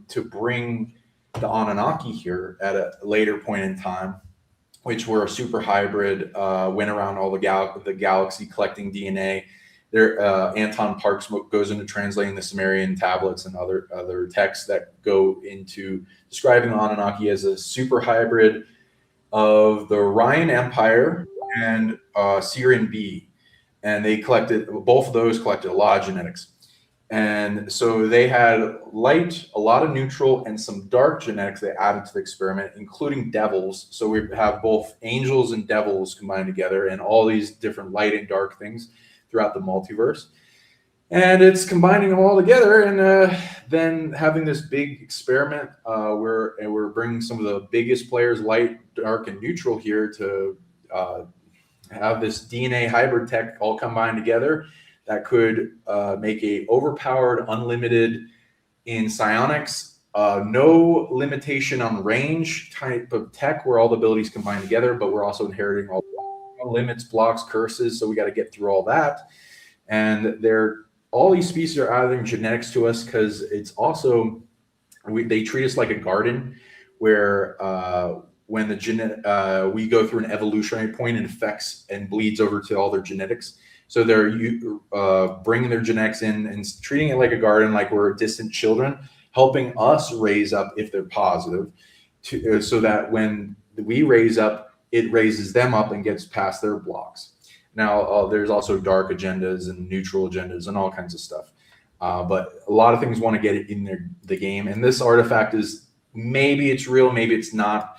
to bring the Anunnaki here at a later point in time, which were a super hybrid, went around all the galaxy collecting DNA. There, Anton Parks goes into translating the Sumerian tablets and other texts that go into describing the Anunnaki as a super hybrid of the Ryan Empire and Syrian B. And both of those collected a lot of genetics. And so they had light, a lot of neutral, and some dark genetics they added to the experiment, including devils. So we have both angels and devils combined together and all these different light and dark things throughout the multiverse. And it's combining them all together and then having this big experiment where we're bringing some of the biggest players, light, dark, and neutral here to have this DNA hybrid tech all combined together that could make a overpowered, unlimited in psionics, no limitation on range type of tech where all the abilities combine together, but we're also inheriting all limits, blocks, curses. So we got to get through all that. And all these species are adding genetics to us because it's also, they treat us like a garden where when the we go through an evolutionary point and affects and bleeds over to all their genetics. So they're bringing their genetics in and treating it like a garden, like we're distant children, helping us raise up if they're positive, so that when we raise up, it raises them up and gets past their blocks. Now, there's also dark agendas and neutral agendas and all kinds of stuff. But a lot of things want to get it in the game. And this artifact is, maybe it's real, maybe it's not.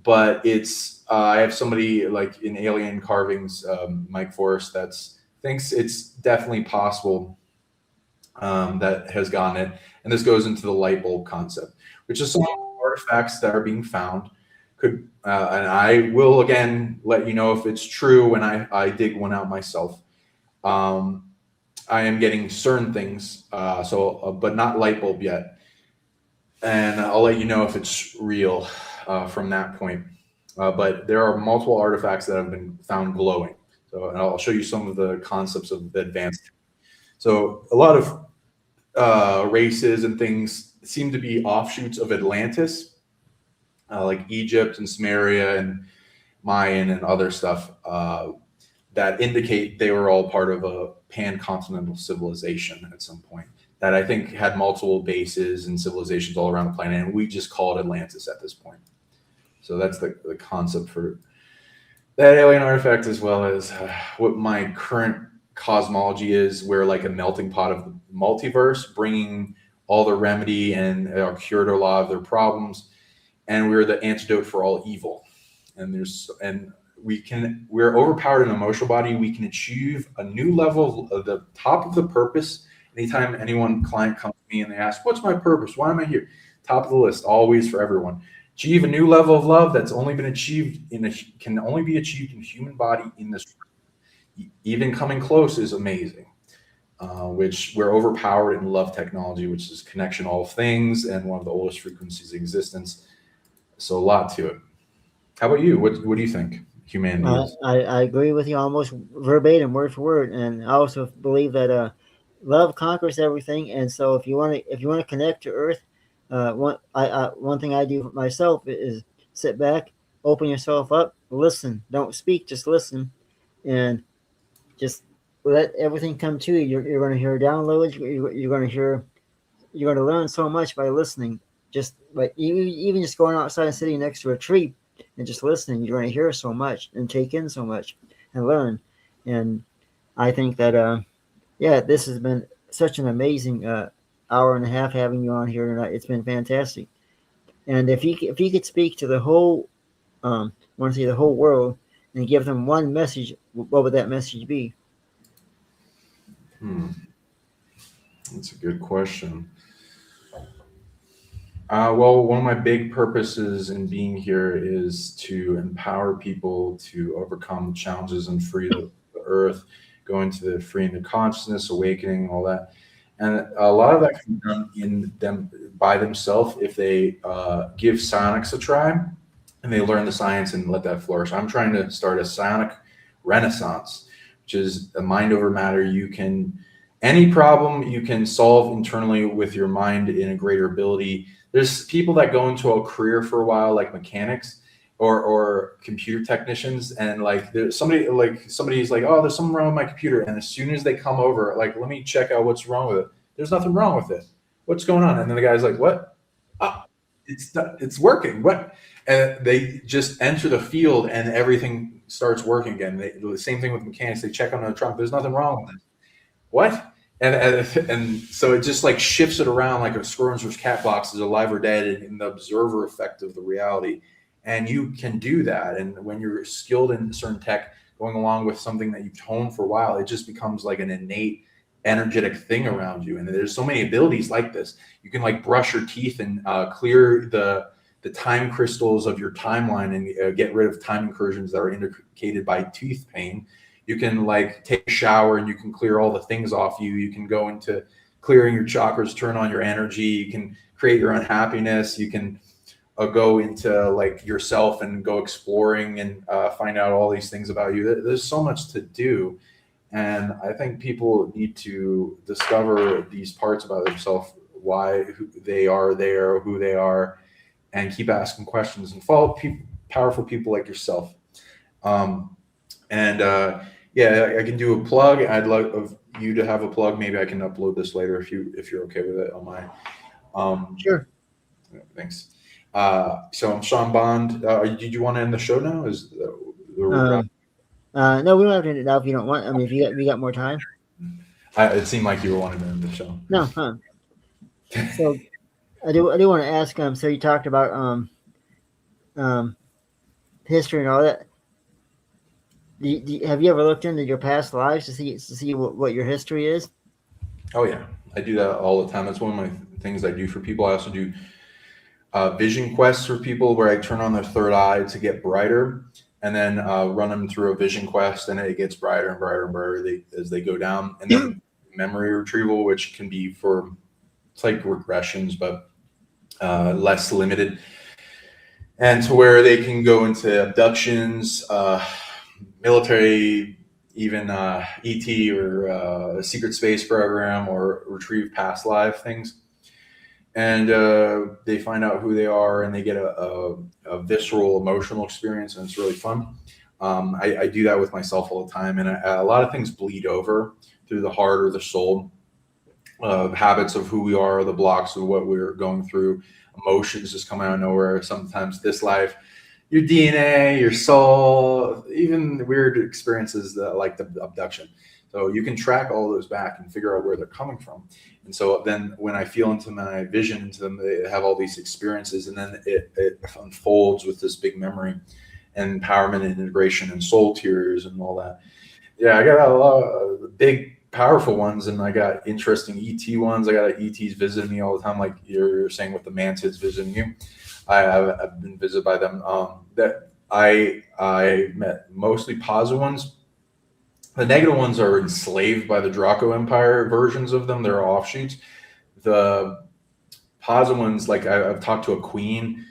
But it's, I have somebody like in Alien Carvings, Mike Forrest, thinks it's definitely possible that has gotten it. And this goes into the light bulb concept, which is some artifacts that are being found. And I will, again, let you know if it's true when I dig one out myself. I am getting certain things, but not light bulb yet. and I'll let you know if it's real from that point. But there are multiple artifacts that have been found glowing. So, and I'll show you some of the concepts of the advanced. So, a lot of races and things seem to be offshoots of Atlantis, like Egypt and Sumeria and Mayan and other stuff that indicate they were all part of a pan-continental civilization at some point that I think had multiple bases and civilizations all around the planet, and we just call it Atlantis at this point. So that's the concept for that alien artifact, as well as what my current cosmology is. We're like a melting pot of the multiverse, bringing all the remedy and our cure to a lot of their problems, and we're the antidote for all evil. And we're overpowered in an emotional body. We can achieve a new level of the top of the purpose. Anytime client comes to me and they ask, what's my purpose? Why am I here? Top of the list, always for everyone. Achieve a new level of love that's only been achieved can only be achieved in human body in this world. Even coming close is amazing, which we're overpowered in love technology, which is connection all things and one of the oldest frequencies in existence. So a lot to it. How about you? What do you think humanity is? I agree with you almost verbatim, word for word, and I also believe that love conquers everything. And so, if you want to connect to Earth, one thing I do myself is sit back, open yourself up, listen. Don't speak, just listen, and just let everything come to you. You're going to hear downloads. You're going to learn so much by listening. Just like even just going outside and sitting next to a tree and just listening, you're going to hear so much and take in so much and learn. And I think that this has been such an amazing hour and a half having you on here tonight. It's been fantastic. And if you could speak to the whole the whole world and give them one message, what would that message be? That's a good question. Well, one of my big purposes in being here is to empower people to overcome challenges and free the earth, go into the freeing the consciousness, awakening, all that. And a lot of that can be done in them by themselves if they give Psionics a try and they learn the science and let that flourish. I'm trying to start a Psionic renaissance, which is a mind over matter. Any problem you can solve internally with your mind in a greater ability. There's people that go into a career for a while, like mechanics or computer technicians, and like there's somebody's like, oh, there's something wrong with my computer, and as soon as they come over, like, let me check out what's wrong with it. There's nothing wrong with it. What's going on? And then the guy's like, what? Oh, it's working. What? And they just enter the field and everything starts working again. The same thing with mechanics. They check on the trunk. There's nothing wrong with it. What? And so it just like shifts it around like a Schrödinger's cat box is alive or dead in the observer effect of the reality. And you can do that. And when you're skilled in certain tech, going along with something that you've honed for a while, it just becomes like an innate energetic thing around you. And there's so many abilities like this. You can like brush your teeth and clear the time crystals of your timeline and get rid of time incursions that are indicated by tooth pain. You can like take a shower and you can clear all the things off you. You can go into clearing your chakras, turn on your energy. You can create your own happiness. You can go into like yourself and go exploring and find out all these things about you. There's so much to do. And I think people need to discover these parts about themselves, who they are there, who they are, and keep asking questions and follow powerful people like yourself. I can do a plug. I'd love you to have a plug. Maybe I can upload this later if you're okay with it on my. Sure. Thanks. So I'm Sean Bond. Did you want to end the show now? No, we don't have to end it now if you don't want. I mean, if you got more time. It seemed like you were wanting to end the show. No, huh? So I do want to ask. So you talked about history and all that. Have you ever looked into your past lives to see what your history is? Oh yeah, I do that all the time. That's one of my things I do for people. I also do vision quests for people where I turn on their third eye to get brighter, and then run them through a vision quest, and it gets brighter and brighter and brighter as they go down. And then memory retrieval, which can be it's like regressions, but less limited, and to where they can go into abductions, military, even ET or a secret space program, or retrieve past life things. And they find out who they are, and they get a visceral emotional experience, and it's really fun. I do that with myself all the time, and a lot of things bleed over through the heart or the soul. Habits of who we are, the blocks of what we're going through, emotions just come out of nowhere. Sometimes this life, your DNA, your soul, even weird experiences like the abduction. So you can track all those back and figure out where they're coming from. And so then when I feel into my vision into them, they have all these experiences, and then it unfolds with this big memory and empowerment and integration and soul tears and all that. Yeah, I got a lot of big, powerful ones, and I got interesting ET ones. I got ETs visiting me all the time, like you're saying with the mantids visiting you. I've been visited by them. That I met mostly positive ones. The negative ones are enslaved by the Draco Empire versions of them. They're offshoots. The positive ones, like I've talked to a queen,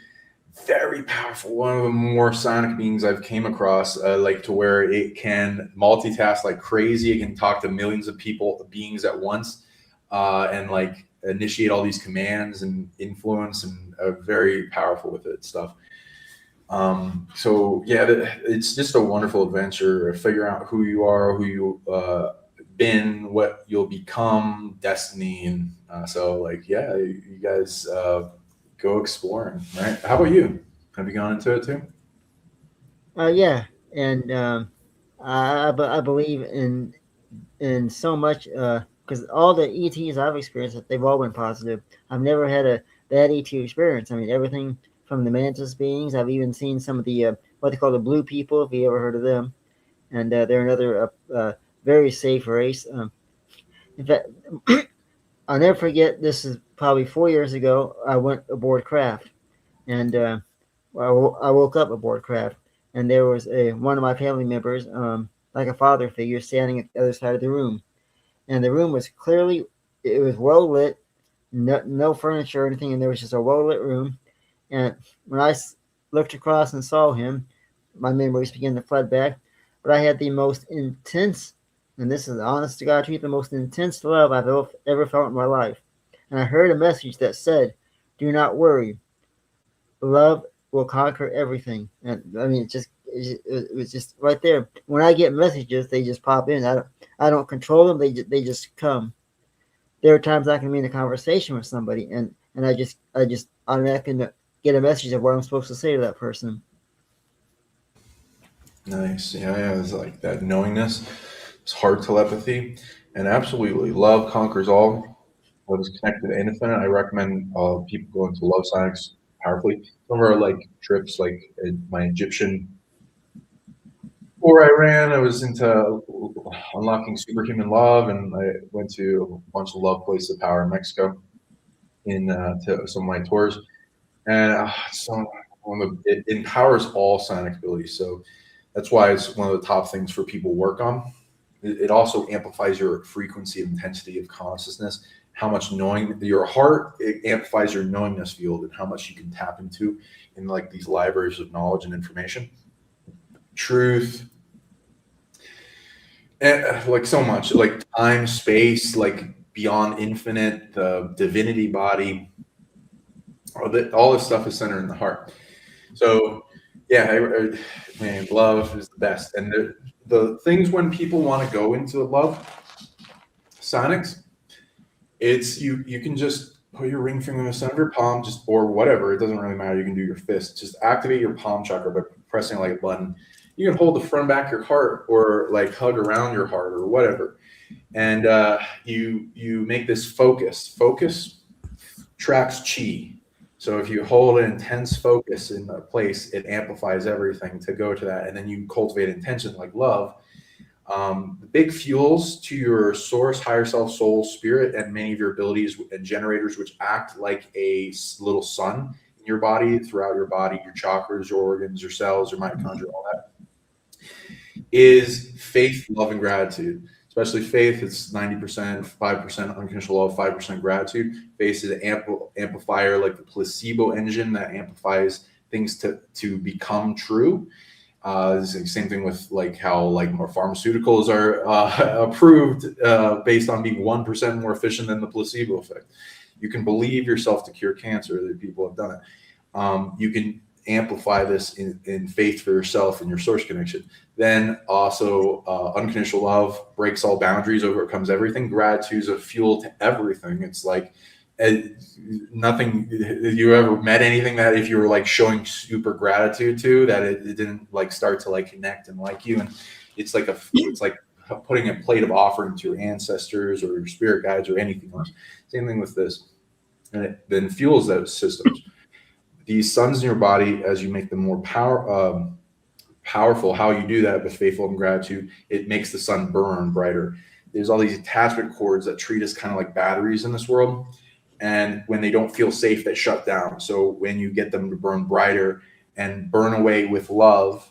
very powerful, one of the more psionic beings I've came across, like to where it can multitask like crazy. It can talk to millions of beings at once, and like initiate all these commands and influence, and very powerful with it stuff. So yeah, it's just a wonderful adventure. Figure out who you are, who you been, what you'll become, destiny, and so like yeah, you guys go exploring, right? How about you? Have you gone into it too? Yeah, and I believe in so much because all the ETs I've experienced, they've all been positive. I've never had a bad ET experience. I mean, everything from the mantis beings. I've even seen some of the what they call the blue people, if you ever heard of them, and they're another very safe race. In fact, I'll never forget. This is probably 4 years ago. I went aboard craft, and I woke up aboard craft, and there was one of my family members, like a father figure, standing at the other side of the room, and the room was clearly, it was well lit, no furniture or anything, and there was just a well lit room. And when I looked across and saw him, my memories began to flood back. But I had the most intense, and this is honest to God truth, the most intense love I've ever felt in my life. And I heard a message that said, "Do not worry, love will conquer everything." And I mean, it was just right there. When I get messages, they just pop in. I don't control them. They just come. There are times I can be in a conversation with somebody, and I just automatically get a message of what I'm supposed to say to that person. Nice. Yeah, it's like that knowingness. It's heart telepathy, and absolutely, love conquers all. What is connected to infinite. I recommend people go into love science powerfully. Some of our like trips, like my Egyptian before I ran, I was into unlocking superhuman love, and I went to a bunch of love places of power in Mexico in to some of my tours. And it empowers all psionic abilities. So that's why it's one of the top things for people to work on. It also amplifies your frequency and intensity of consciousness, how much knowing your heart, it amplifies your knowingness field and how much you can tap into in like these libraries of knowledge and information, truth, and like so much, like time, space, like beyond infinite, the divinity body, all this stuff is centered in the heart. So yeah, man, love is the best. And the things when people want to go into love, Psionics, it's you can just put your ring finger in the center of your palm, just or whatever. It doesn't really matter. You can do your fist. Just activate your palm chakra by pressing like a button. You can hold the front back of your heart or like hug around your heart or whatever. And you make this focus. Focus tracks chi. So if you hold an intense focus in a place, it amplifies everything to go to that. And then you cultivate intention like love. The big fuels to your source, higher self, soul, spirit, and many of your abilities and generators, which act like a little sun in your body, throughout your body, your chakras, your organs, your cells, your mitochondria, all that, is faith, love, and gratitude. especially faith. It's 90%, 5% unconditional love, 5% gratitude. Faith is an amplifier, like the placebo engine that amplifies things to become true. It's the same thing with like how like more pharmaceuticals are approved based on being 1% more efficient than the placebo effect. You can believe yourself to cure cancer. Other people have done it. You can amplify this in faith for yourself and your source connection. Then also unconditional love breaks all boundaries, overcomes everything. Gratitude is a fuel to everything. It's like nothing you ever met anything that if you were like showing super gratitude to that it didn't like start to like connect and like you. And it's like putting a plate of offering to your ancestors or your spirit guides or anything else. Same thing with this. And it then fuels those systems. These suns in your body, as you make them more powerful, how you do that with faithful and gratitude, it makes the sun burn brighter. There's all these attachment cords that treat us kind of like batteries in this world. And when they don't feel safe, they shut down. So when you get them to burn brighter and burn away with love,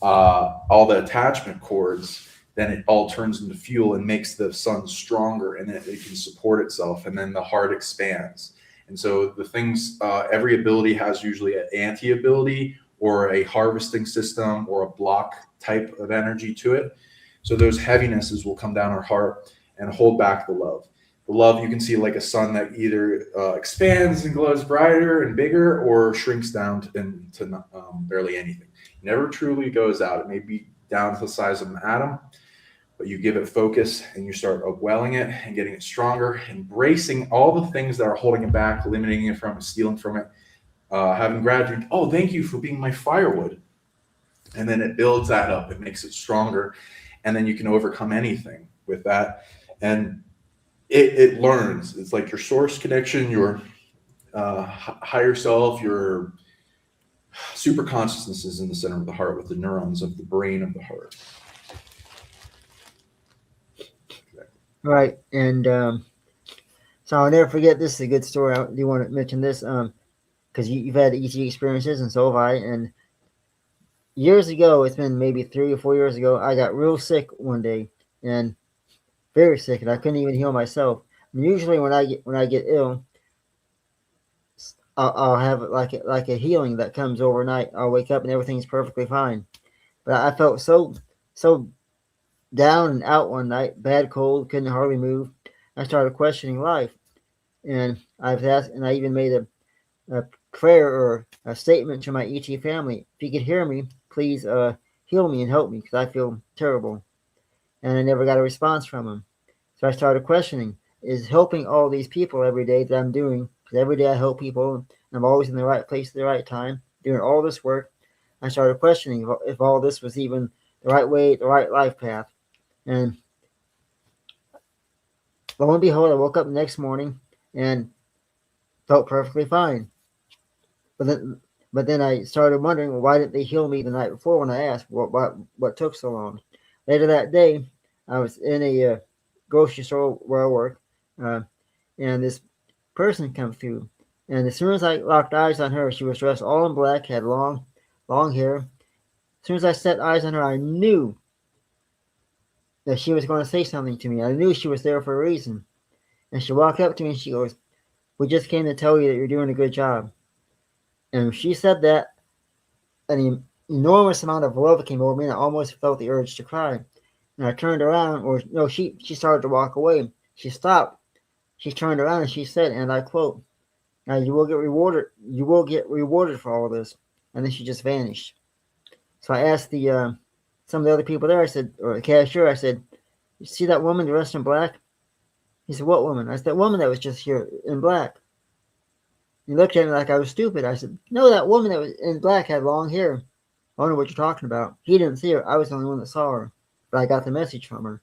all the attachment cords, then it all turns into fuel and makes the sun stronger, and it can support itself. And then the heart expands. And so the things, every ability has usually an anti-ability or a harvesting system or a block type of energy to it. So those heavinesses will come down our heart and hold back the love. The love, you can see like a sun that either expands and glows brighter and bigger or shrinks down to barely anything. It never truly goes out. It may be down to the size of an atom, but you give it focus and you start upwelling it and getting it stronger, embracing all the things that are holding it back, limiting it from it, stealing from it, having gratitude. Oh, thank you for being my firewood. And then it builds that up. It makes it stronger. And then you can overcome anything with that. And it learns. It's like your source connection, your higher self, your super consciousness is in the center of the heart with the neurons of the brain of the heart. Right, and so I'll never forget. This is a good story. I do want to mention this because you've had ET experiences, and so have I. And years ago, it's been maybe 3 or 4 years ago, I got real sick one day, and very sick, and I couldn't even heal myself. And usually, when I get ill, I'll have like a healing that comes overnight. I'll wake up and everything's perfectly fine. But I felt so down and out one night, bad cold, couldn't hardly move. I started questioning life, and I've asked, and I even made a prayer or a statement to my ET family: if you could hear me, please heal me and help me, because I feel terrible. And I never got a response from them. So I started questioning: is helping all these people every day that I'm doing, because every day I help people, and I'm always in the right place at the right time, doing all this work. I started questioning if all this was even the right way, the right life path. And lo and behold, I woke up the next morning and felt perfectly fine. But then I started wondering, well, why didn't they heal me the night before when I asked what took so long? Later that day, I was in a grocery store where I work, and this person came through. And as soon as I locked eyes on her, she was dressed all in black, had long hair. As soon as I set eyes on her, I knew that she was going to say something to me. I knew she was there for a reason. And she walked up to me and she goes, "We just came to tell you that you're doing a good job." And she said that, an enormous amount of love came over me, and I almost felt the urge to cry. And I turned around, or no, she started to walk away. She stopped. She turned around and she said, and I quote, "Now you will get rewarded. You will get rewarded for all this." And then she just vanished. So I asked some of the other people there, I said, or the cashier, I said, "You see that woman dressed in black?" He said, "What woman?" I said, "That woman that was just here in black." He looked at me like I was stupid. I said, "No, that woman that was in black had long hair." "I don't know what you're talking about." He didn't see her. I was the only one that saw her. But I got the message from her.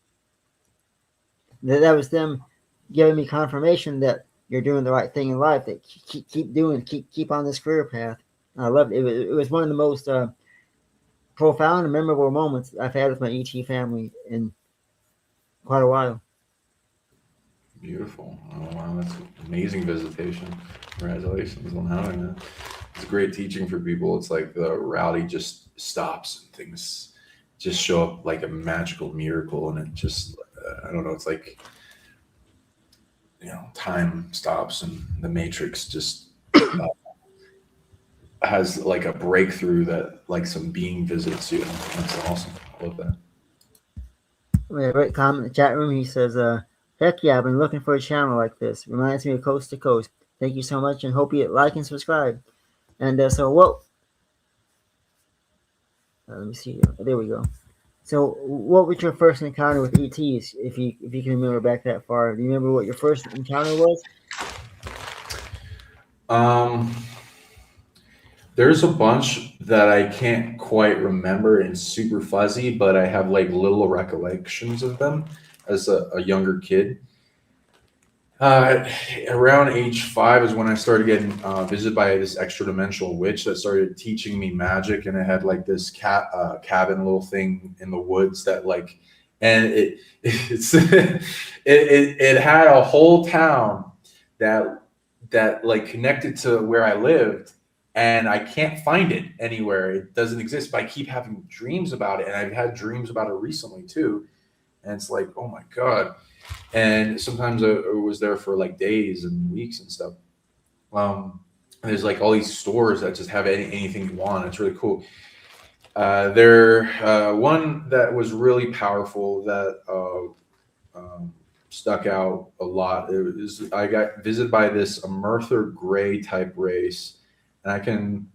That was them giving me confirmation that you're doing the right thing in life, that keep on this career path. And I loved it. It was one of the most profound and memorable moments I've had with my ET family in quite a while. Beautiful. Oh, wow, that's amazing visitation. Congratulations on having that. It's great teaching for people. It's like the reality just stops and things just show up like a magical miracle, and it just I don't know. It's like, time stops and the Matrix just has like a breakthrough that like some being visits you. That's awesome. I love that. We have a great comment in the chat room. He says, heck yeah, I've been looking for a channel like this. Reminds me of Coast to Coast. Thank you so much, and hope you like and subscribe. And so what... let me see. There we go. So what was your first encounter with ETs, if you can remember back that far? Do you remember what your first encounter was? There's a bunch that I can't quite remember and super fuzzy, but I have like little recollections of them as a younger kid. Around age 5 is when I started getting visited by this extra dimensional witch that started teaching me magic, and it had like this cabin little thing in the woods that like, and it had a whole town that like connected to where I lived, and I can't find it anywhere. It doesn't exist, but I keep having dreams about it, and I've had dreams about it recently too, and it's like, oh my God. And sometimes I was there for like days and weeks and stuff. There's like all these stores that just have anything you want. It's really cool. One that was really powerful that stuck out a lot. I got visited by this Merthyr Gray type race, and I can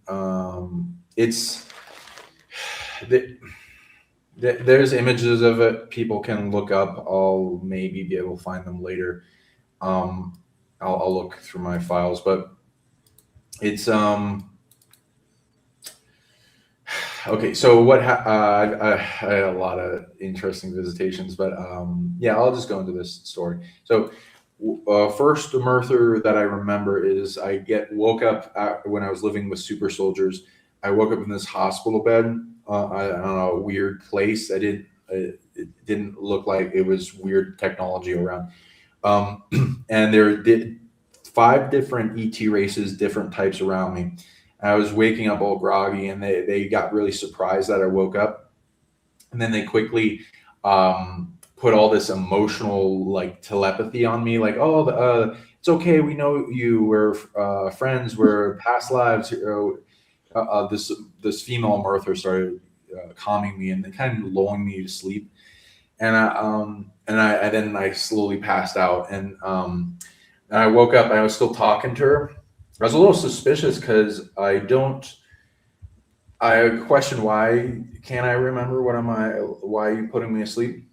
there's images of it. People can look up. I'll maybe be able to find them later. I'll look through my files, but it's okay. So what I had a lot of interesting visitations, but yeah, I'll just go into this story. So first Merthyr that I remember is I woke up when I was living with super soldiers. I woke up in this hospital bed. I don't know, a weird place. It didn't look like it was weird technology around. And there did 5 different ET races, different types around me. I was waking up all groggy, and they got really surprised that I woke up. And then they quickly put all this emotional like telepathy on me, like, oh, it's okay, we know you, we're friends, we're past lives. This female Merthyr started calming me and then kind of lulling me to sleep, and then I slowly passed out, and I woke up and I was still talking to her. I was a little suspicious because I questioned why can't I remember why are you putting me asleep?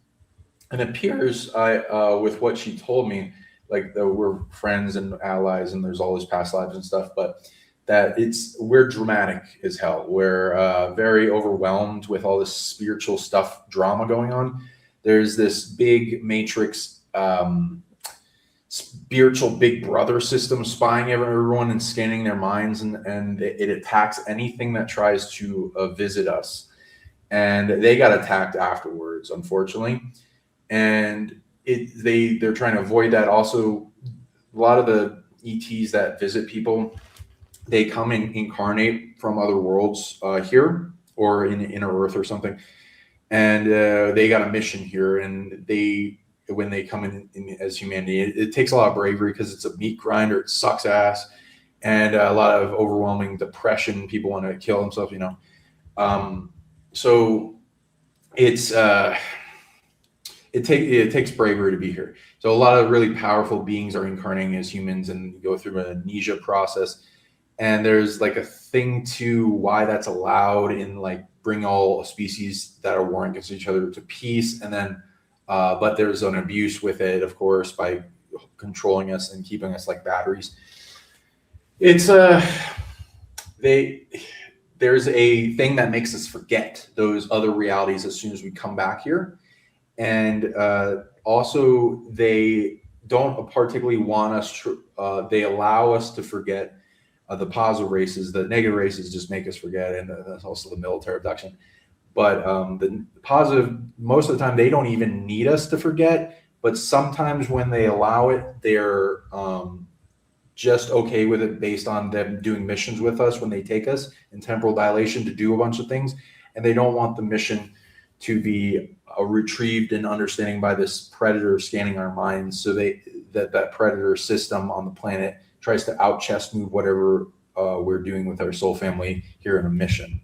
And it appears with what she told me, like that we're friends and allies and there's all this past lives and stuff, but that we're dramatic as hell. We're very overwhelmed with all this spiritual stuff, drama going on. There's this big matrix, spiritual big brother system spying everyone and scanning their minds, and it attacks anything that tries to visit us. And they got attacked afterwards, unfortunately. And they're trying to avoid that. Also, a lot of the ETs that visit people, they come and incarnate from other worlds here or in inner Earth or something, and they got a mission here. And when they come in as humanity, it takes a lot of bravery because it's a meat grinder. It sucks ass, and a lot of overwhelming depression. People want to kill themselves, so it takes bravery to be here. So a lot of really powerful beings are incarnating as humans and go through an amnesia process. And there's like a thing to why that's allowed in like bring all species that are warring against each other to peace. And then, but there's an abuse with it, of course, by controlling us and keeping us like batteries. It's there's a thing that makes us forget those other realities as soon as we come back here. And also they don't particularly want us to, they allow us to forget the positive races. The negative races just make us forget, and that's also the military abduction. But the positive, most of the time, they don't even need us to forget. But sometimes when they allow it, they're just okay with it based on them doing missions with us when they take us in temporal dilation to do a bunch of things. And they don't want the mission to be retrieved and understanding by this predator scanning our minds. So that predator system on the planet tries to out chess move whatever we're doing with our soul family here in a mission.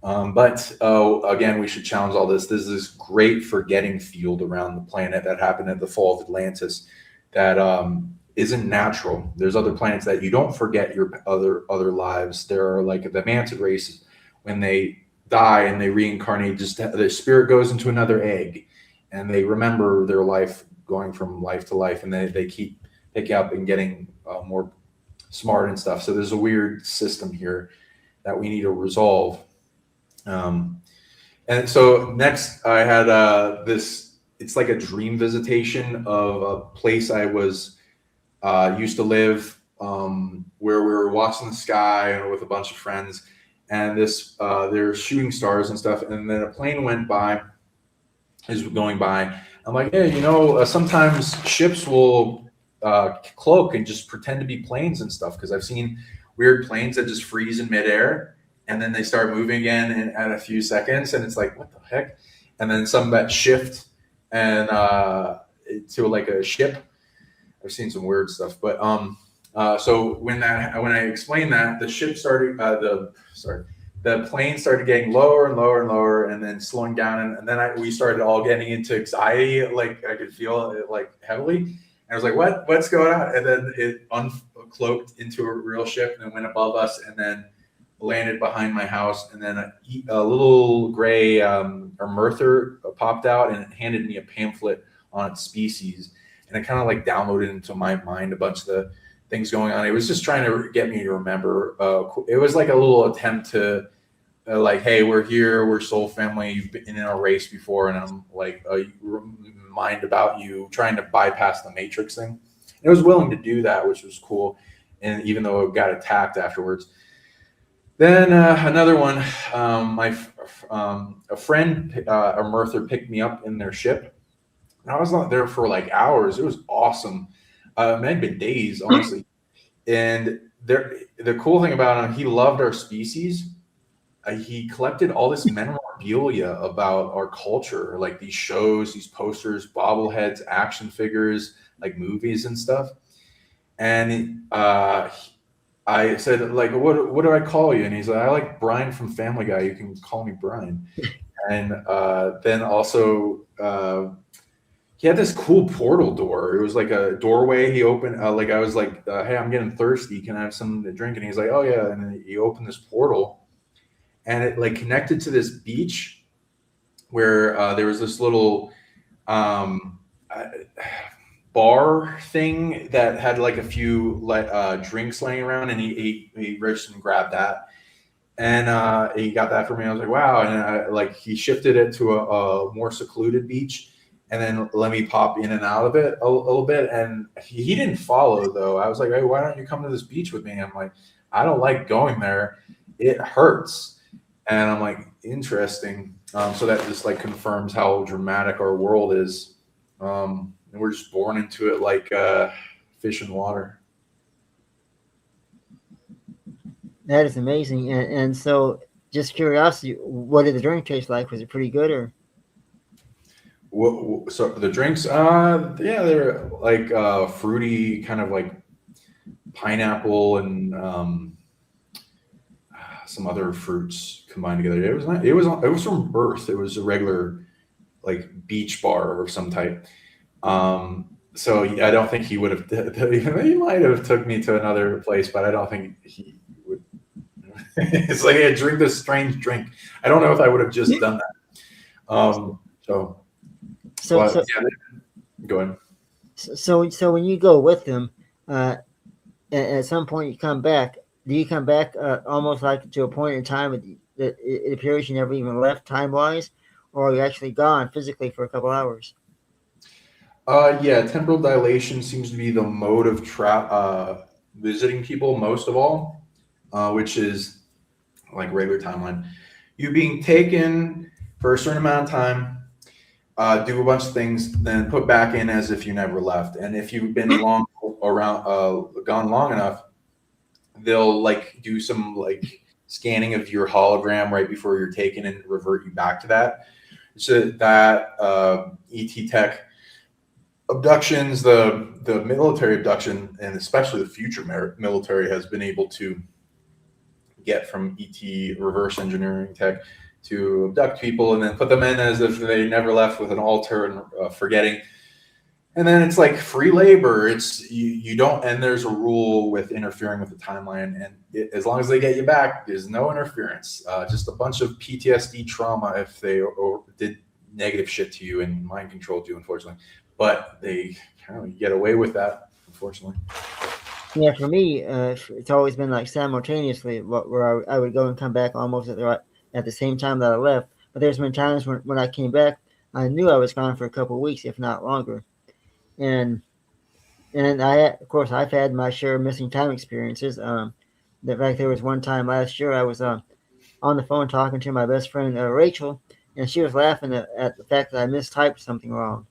But again, we should challenge all this. There's this great forgetting field around the planet that happened at the fall of Atlantis that isn't natural. There's other planets that you don't forget your other lives. There are like the mantid races, when they die and they reincarnate, just their spirit goes into another egg, and they remember their life going from life to life, and they keep picking up and getting more smart and stuff. So there's a weird system here that we need to resolve. And so next I had this, it's like a dream visitation of a place I was used to live, where we were watching the sky with a bunch of friends, and there's shooting stars and stuff, and then a plane is going by. I'm like, hey, sometimes ships will cloak and just pretend to be planes and stuff, because I've seen weird planes that just freeze in midair and then they start moving again at a few seconds, and it's like, what the heck? And then some that shift and to like a ship. I've seen some weird stuff, but so when I explained that, the ship started the plane started getting lower and lower and lower, and then slowing down, and then we started all getting into anxiety. Like I could feel it like heavily, and I was like, what's going on? And then it uncloaked into a real ship and then went above us, and then landed behind my house, and then a little gray Merther popped out and handed me a pamphlet on its species, and it kind of like downloaded into my mind a bunch of the things going on. It was just trying to get me to remember. It was like a little attempt to like, hey, we're here, we're soul family, you've been in a race before, and I'm like, mind about you, trying to bypass the Matrix thing. And it was willing to do that, which was cool, and even though it got attacked afterwards. Then another one, a friend, a Merther, picked me up in their ship. And I was not there for like hours. It was awesome. It might have been days, honestly. And the cool thing about him, he loved our species. He collected all this memorabilia about our culture, like these shows, these posters, bobbleheads, action figures, like movies and stuff. And I said, like, what do I call you? And he's like, I like Brian from Family Guy. You can call me Brian. And then also he had this cool portal door. It was like a doorway he opened. Like I was like, hey, I'm getting thirsty. Can I have something to drink? And he's like, oh yeah. And then he opened this portal, and it like connected to this beach where there was this little bar thing that had like a few drinks laying around, and he reached and grabbed that, and he got that for me. I was like, wow. And he shifted it to a more secluded beach, and then let me pop in and out of it a little bit. And he didn't follow though. I was like, hey, why don't you come to this beach with me? I'm like, I don't like going there, it hurts. And I'm like, interesting. So that just like confirms how dramatic our world is. And we're just born into it like fish in water. That is amazing. And so, just curiosity, what did the drink taste like? Was it pretty good, or? So the drinks, yeah, they're like fruity, kind of like pineapple and some other fruits combined together. It was nice. It was from Earth. It was a regular like beach bar of some type. So I don't think he would have. He might have took me to another place, but I don't think he would. It's like, hey, drink this strange drink. I don't know if I would have just done that. So yeah, go ahead. So when you go with them, at some point you come back. Do you come back almost like to a point in time that it appears you never even left time-wise, or are you actually gone physically for a couple hours? Yeah, temporal dilation seems to be the mode of visiting people most of all, which is like regular timeline. You being taken for a certain amount of time, do a bunch of things, then put back in as if you never left. And if you've been gone long enough, they'll like do some like scanning of your hologram right before you're taken and revert you back to that. So that ET tech abductions, the military abduction, and especially the future military has been able to get from ET reverse engineering tech to abduct people and then put them in as if they never left with an altar and forgetting. And then it's like free labor. It's you don't, and there's a rule with interfering with the timeline. And as long as they get you back, there's no interference. Just a bunch of PTSD trauma if they did negative shit to you and mind controlled you, unfortunately. But they kind of get away with that, unfortunately. Yeah, for me, it's always been like simultaneously, where I would go and come back almost at the same time that I left. But there's been times when I came back, I knew I was gone for a couple of weeks, if not longer. And of course, I've had my share of missing time experiences. In fact, there was one time last year I was on the phone talking to my best friend Rachel, and she was laughing at the fact that I mistyped something wrong.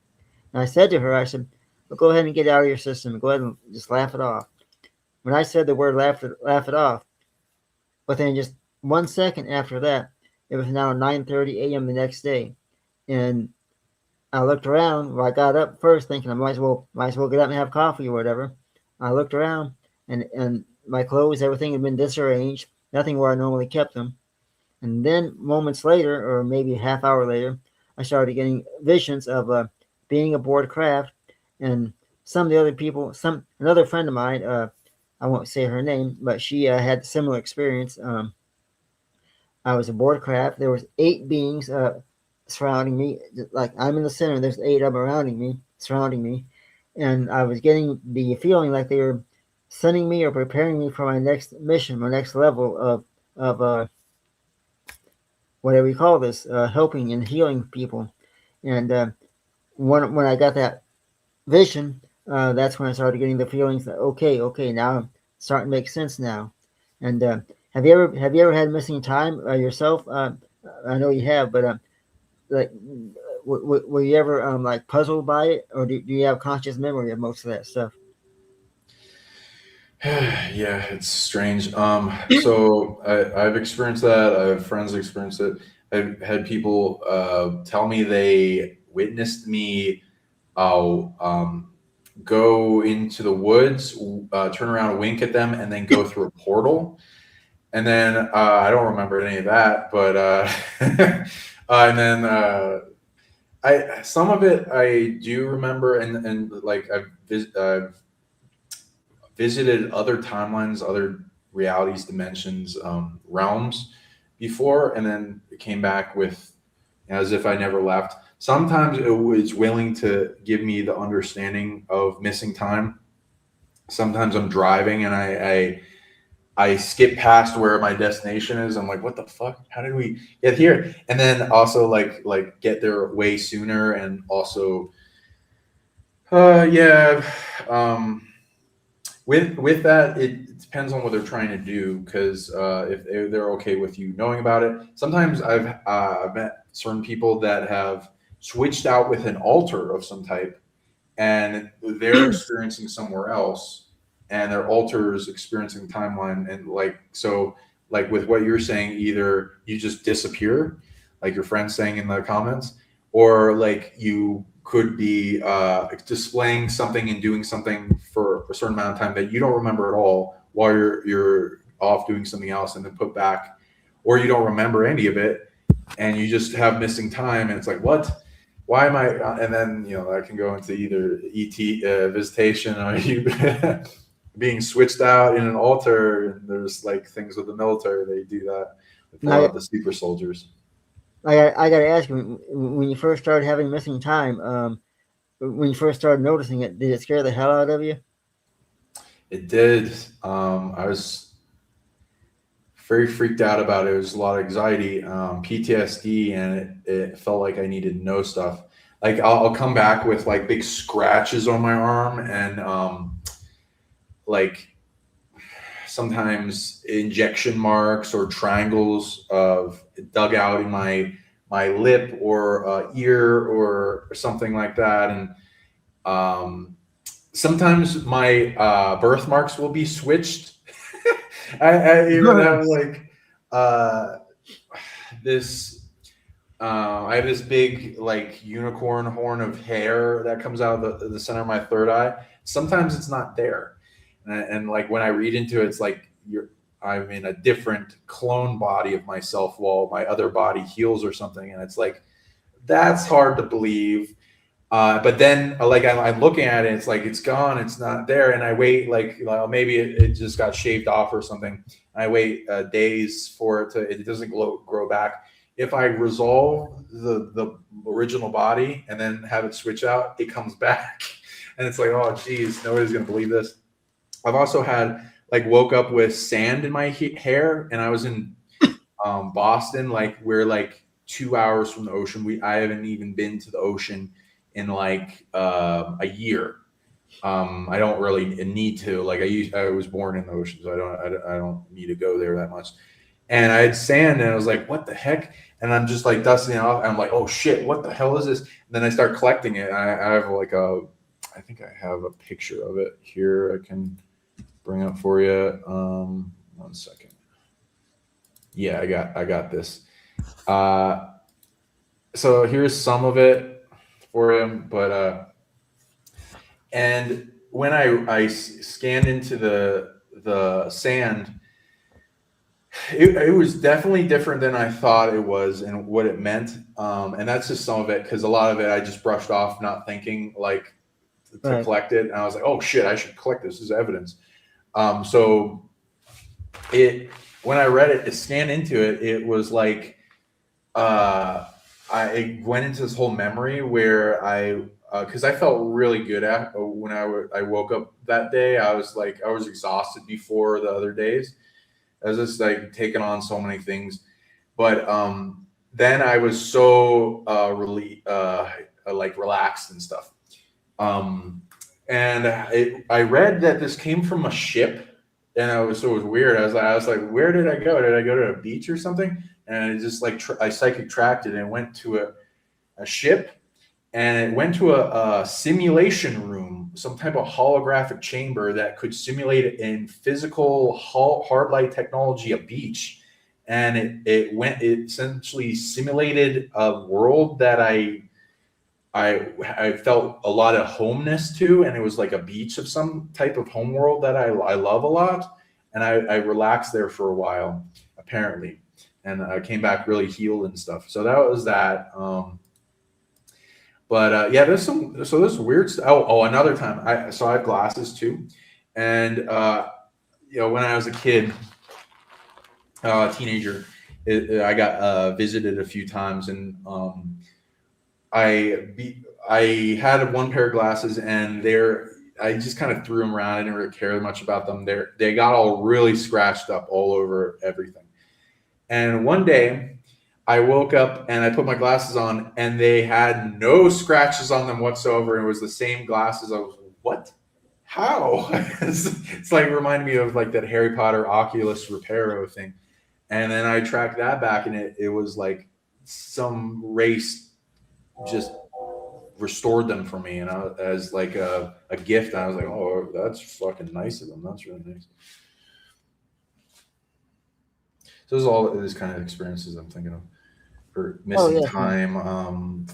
And I said to her, I said, "Well, go ahead and get it out of your system. Go ahead and just laugh it off." When I said the word laugh it off, within just 1 second after that, it was now 9:30 a.m. the next day, and I looked around. Well, I got up first, thinking I might as well get up and have coffee or whatever. I looked around, and my clothes, everything had been disarranged. Nothing where I normally kept them. And then moments later, or maybe a half hour later, I started getting visions of being aboard craft, and some of the other people, another friend of mine, I won't say her name, but she had a similar experience. I was aboard craft. There was 8 beings surrounding me. Like I'm in the center. There's 8 of them surrounding me, and I was getting the feeling like they were sending me or preparing me for my next mission, my next level of whatever you call this, helping and healing people. And when I got that vision, that's when I started getting the feelings that okay, now I'm starting to make sense now. And have you ever had missing time yourself? I know you have, but like, were you ever like puzzled by it, or do you have conscious memory of most of that stuff? Yeah, it's strange. So I've experienced that. I have friends experienced it. I've had people tell me they witnessed me go into the woods, turn around, wink at them, and then go through a portal. And then I don't remember any of that, but and then some of it I do remember, and like I've visited other timelines, other realities, dimensions, realms before, and then came back with as if I never left. Sometimes it was willing to give me the understanding of missing time. Sometimes I'm driving and I skip past where my destination is. I'm like, what the fuck? How did we get here? And then also like get there way sooner, and also with that, it depends on what they're trying to do, because if they're okay with you knowing about it. Sometimes I've met certain people that have switched out with an altar of some type, and they're experiencing somewhere else, and their altar is experiencing timeline. And like with what you're saying, either you just disappear, like your friend's saying in the comments, or like you could be displaying something and doing something for a certain amount of time that you don't remember at all, while you're off doing something else, and then put back, or you don't remember any of it, and you just have missing time, and it's like, what? Why am I? And then I can go into either ET visitation, or you being switched out in an altar. And there's like things with the military, they do that with a lot of the super soldiers. I got to ask you, when you first started having missing time, when you first started noticing it, did it scare the hell out of you? It did. I was very freaked out about it. It was a lot of anxiety, PTSD, and it felt like I needed to know stuff. Like I'll come back with like big scratches on my arm, and like sometimes injection marks or triangles of dug out in my lip or ear or something like that. And sometimes my birthmarks will be switched. I even have like this I have this big like unicorn horn of hair that comes out of the center of my third eye. Sometimes it's not there, and like when I read into it, it's like I'm in a different clone body of myself while my other body heals or something, and it's like that's hard to believe. But then, like I'm looking at it, it's like it's gone, it's not there, and I wait like well, maybe it just got shaved off or something. I wait days for it doesn't grow back. If I resolve the original body and then have it switch out, it comes back, and it's like, oh geez, nobody's gonna believe this. I've also had like woke up with sand in my hair, and I was in Boston, like we're like 2 hours from the ocean. I haven't even been to the ocean in like a year. I don't really need to. Like I was born in the ocean, so I don't need to go there that much. And I had sand, and I was like, "What the heck?" And I'm just like dusting it off. And I'm like, "Oh shit, what the hell is this?" And then I start collecting it. I have like I think I have a picture of it here. I can bring up for you. 1 second. Yeah, I got this. So here's some of it for him, but and when I scanned into the sand, it was definitely different than I thought it was and what it meant. And that's just some of it, because a lot of it I just brushed off, not thinking like to collect it. And I was like, oh shit, I should collect this as evidence. So when I read it, scanned into it, it was like I went into this whole memory where because I felt really good when I woke up that day. I was exhausted before the other days. I was just like taking on so many things, but then I was so like relaxed and stuff. And I read that this came from a ship, and it was weird. I was like, where did I go? Did I go to a beach or something? And it just like I psychic tracked it and went to a ship, and it went to a simulation room, some type of holographic chamber that could simulate in physical hard light technology a beach. And it essentially simulated a world that I felt a lot of homeness to, and it was like a beach of some type of home world that I love a lot. And I relaxed there for a while, apparently, and I came back really healed and stuff. So that was that. But yeah, there's weird stuff. Oh, another time, I have glasses too, and when I was a kid, teenager, I got visited a few times, and I had one pair of glasses, and I just kind of threw them around. I didn't really care much about them. They got all really scratched up all over everything. And one day, I woke up and I put my glasses on, and they had no scratches on them whatsoever. It was the same glasses. I was like, what? How? It's like reminded me of like that Harry Potter Oculus Reparo thing. And then I tracked that back, and it was like some race just restored them for me, and as like a gift. And I was like, oh, that's fucking nice of them. That's really nice. So those are all these kind of experiences I'm thinking of for missing time.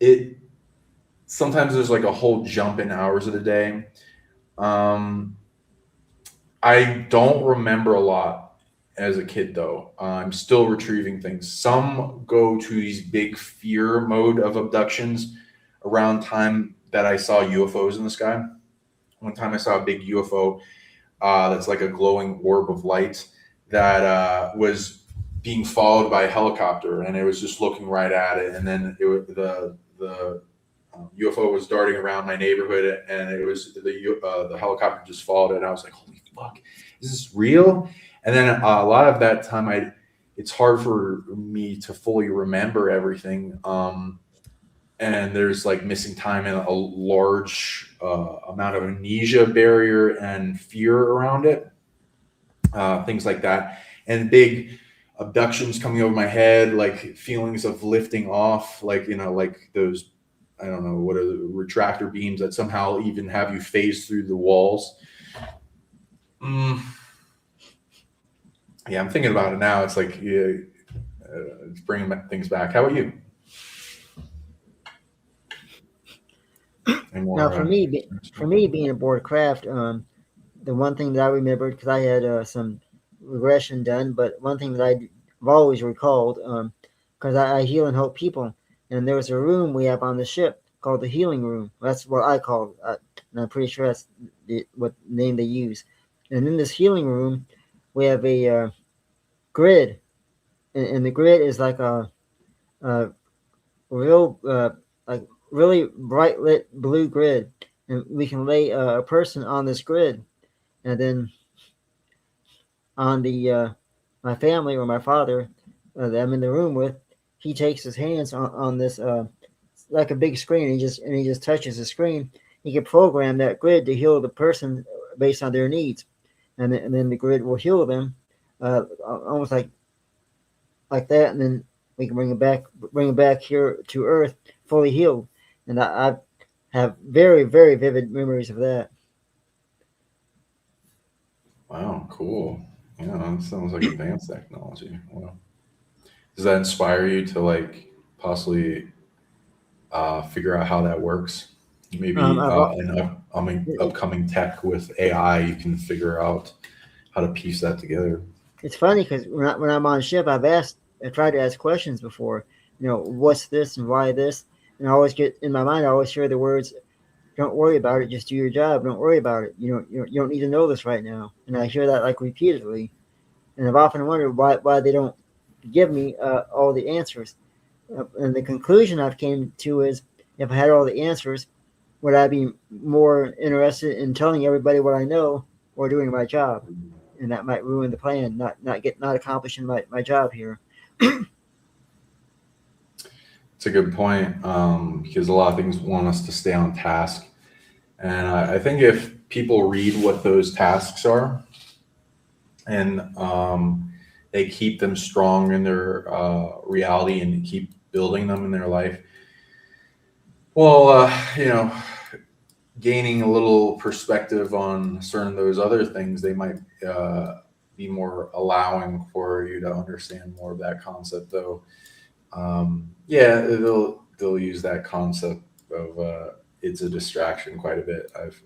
It sometimes there's like a whole jump in hours of the day. I don't remember a lot as a kid, though. I'm still retrieving things. Some go to these big fear mode of abductions around time that I saw UFOs in the sky. One time I saw a big UFO that's like a glowing orb of light that was being followed by a helicopter, and it was just looking right at it. And then the UFO was darting around my neighborhood, and it was the helicopter just followed it. And I was like, holy fuck, is this real? And then a lot of that time, it's hard for me to fully remember everything. And there's like missing time and a large amount of amnesia barrier and fear around it, things like that. And big abductions coming over my head, like feelings of lifting off, like, like those, I don't know, what are the retractor beams that somehow even have you phase through the walls. Yeah, I'm thinking about it now. It's like, yeah, it's bringing things back. How about you? Any more, Now, for me, being aboard craft, the one thing that I remembered, because I had some regression done, but one thing that I've always recalled, because I heal and help people, and there was a room we have on the ship called the healing room. That's what I call it, and I'm pretty sure that's what name they use. And in this healing room, we have a grid, and the grid is like a real like really bright lit blue grid, and we can lay a person on this grid, and then on the my family or my father that I'm in the room with, he takes his hands on this like a big screen, and he just touches the screen. He can program that grid to heal the person based on their needs, and then the grid will heal them, almost like that, and then we can bring it back here to Earth fully healed. And I have very, very vivid memories of that. Wow, cool. Yeah, that sounds like advanced technology. Wow. Does that inspire you to like possibly figure out how that works? Maybe upcoming tech with AI, you can figure out how to piece that together. It's funny because when I'm on ship, I tried to ask questions before. What's this and why this? And I always get in my mind. I always hear the words, "Don't worry about it. Just do your job. Don't worry about it. You don't need to know this right now." And I hear that like repeatedly, and I've often wondered why they don't give me all the answers. And the conclusion I've came to is, if I had all the answers, would I be more interested in telling everybody what I know or doing my job? And that might ruin the plan, not accomplishing my job here. It's a good point, because a lot of things want us to stay on task. And I think if people read what those tasks are and they keep them strong in their reality and keep building them in their life, well, gaining a little perspective on certain of those other things, they might be more allowing for you to understand more of that concept, though. They'll use that concept of it's a distraction quite a bit. I've